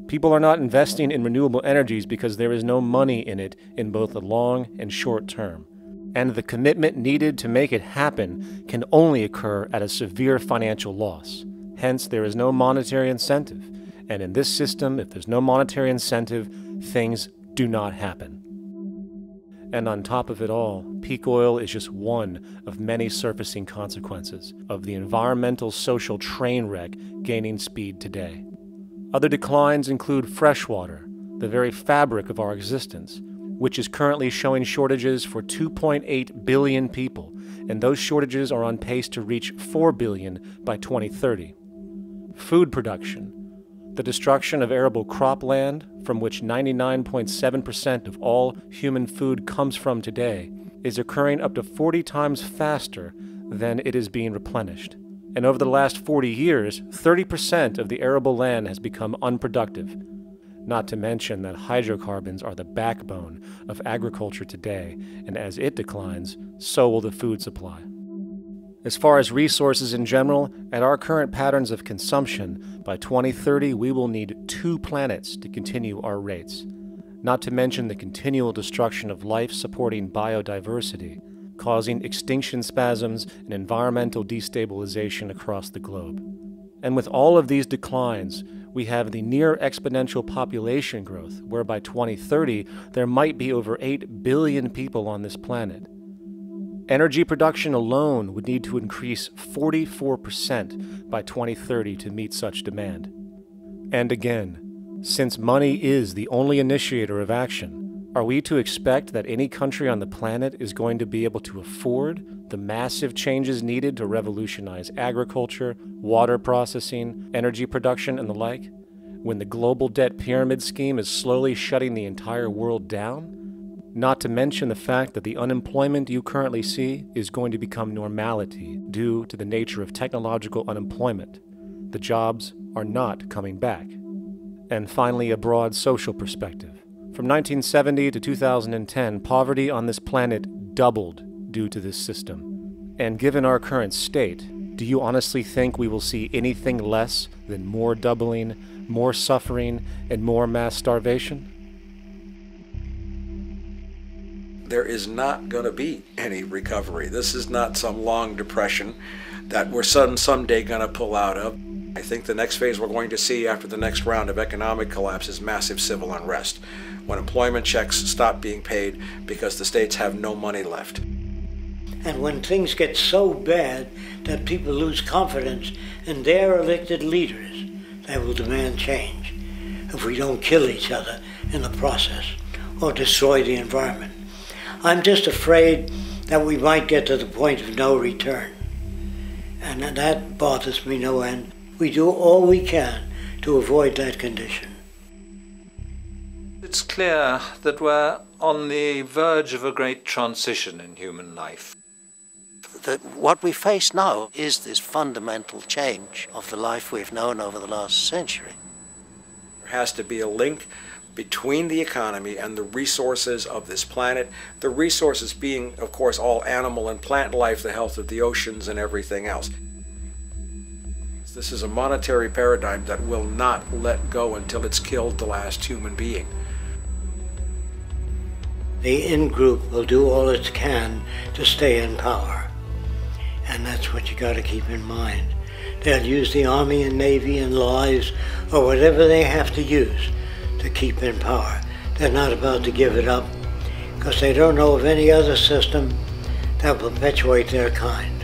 People are not investing in renewable energies because there is no money in it in both the long and short term, and the commitment needed to make it happen can only occur at a severe financial loss. Hence, there is no monetary incentive, and in this system, if there's no monetary incentive, things do not happen. And on top of it all, peak oil is just one of many surfacing consequences of the environmental social train wreck gaining speed today. Other declines include freshwater, the very fabric of our existence, which is currently showing shortages for 2.8 billion people, and those shortages are on pace to reach 4 billion by 2030. Food production, the destruction of arable cropland, from which 99.7% of all human food comes from today, is occurring up to 40 times faster than it is being replenished. And over the last 40 years, 30% of the arable land has become unproductive. not to mention that hydrocarbons are the backbone of agriculture today, and as it declines, so will the food supply. As far as resources in general, at our current patterns of consumption, by 2030 we will need 2 planets to continue our rates, not to mention the continual destruction of life-supporting biodiversity, causing extinction spasms and environmental destabilization across the globe. And with all of these declines, we have the near exponential population growth, where by 2030 there might be over 8 billion people on this planet. Energy production alone would need to increase 44% by 2030 to meet such demand. And again, since money is the only initiator of action, are we to expect that any country on the planet is going to be able to afford the massive changes needed to revolutionize agriculture, water processing, energy production, and the like, when the global debt pyramid scheme is slowly shutting the entire world down? Not to mention the fact that the unemployment you currently see is going to become normality due to the nature of technological unemployment. The jobs are not coming back. And finally, a broad social perspective. From 1970 to 2010, poverty on this planet doubled due to this system. And given our current state, do you honestly think we will see anything less than more doubling, more suffering, and more mass starvation? There is not going to be any recovery. This is not some long depression that we're someday going to pull out of. I think the next phase we're going to see after the next round of economic collapse is massive civil unrest, when employment checks stop being paid because the states have no money left. And when things get so bad that people lose confidence in their elected leaders, they will demand change if we don't kill each other in the process or destroy the environment. I'm just afraid that we might get to the point of no return. And that bothers me no end. We do all we can to avoid that condition. It's clear that we're on the verge of a great transition in human life. What we face now is this fundamental change of the life we've known over the last century. There has to be a link between the economy and the resources of this planet, the resources being, of course, all animal and plant life, the health of the oceans and everything else. This is a monetary paradigm that will not let go until it's killed the last human being. The in-group will do all it can to stay in power. And that's what you got to keep in mind. They'll use the Army and Navy and lives or whatever they have to use to keep in power. They're not about to give it up because they don't know of any other system that will perpetuate their kind.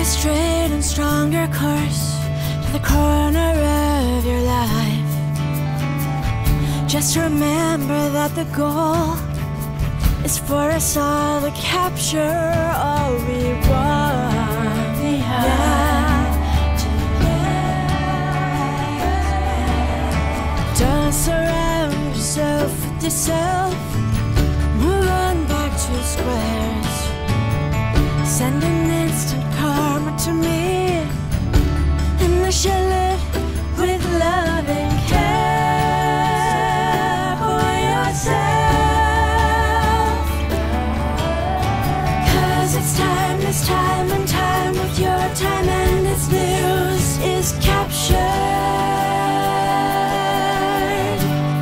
Straight and stronger course to the corner of your life. Just remember that the goal is for us all to capture all we want. We have to don't surround yourself with yourself. Move on back to squares. Send an instant karma to me, and I shall live with love and care for yourself. 'Cause it's time and time with your time, and its news is captured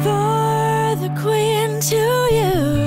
for the Queen to use.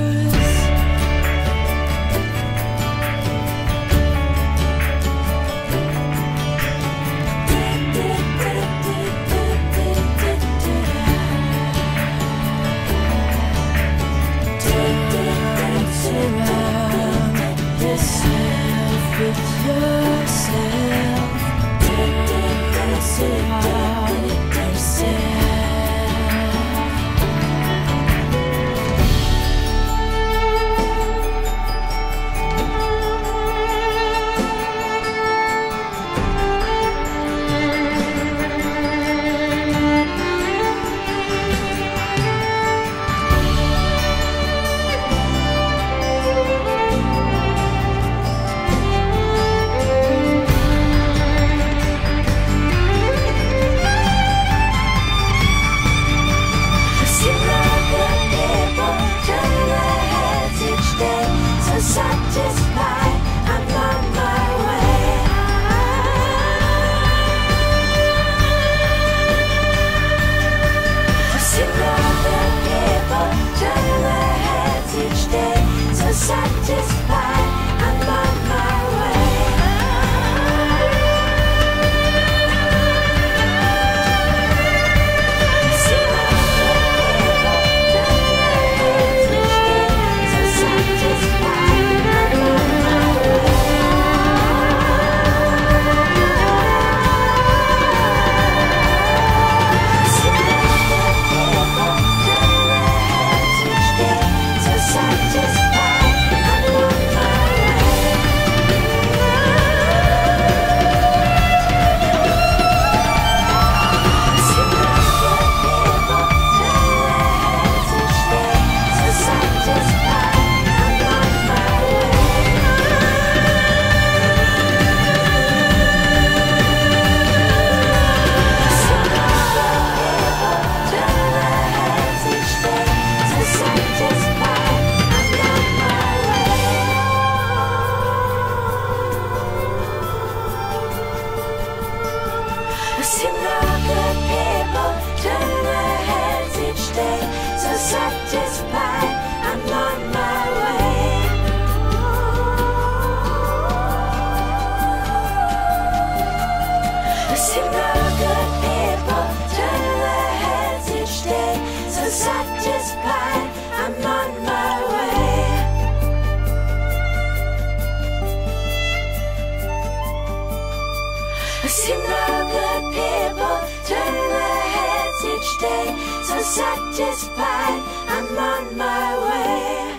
Satisfied, I'm on my way.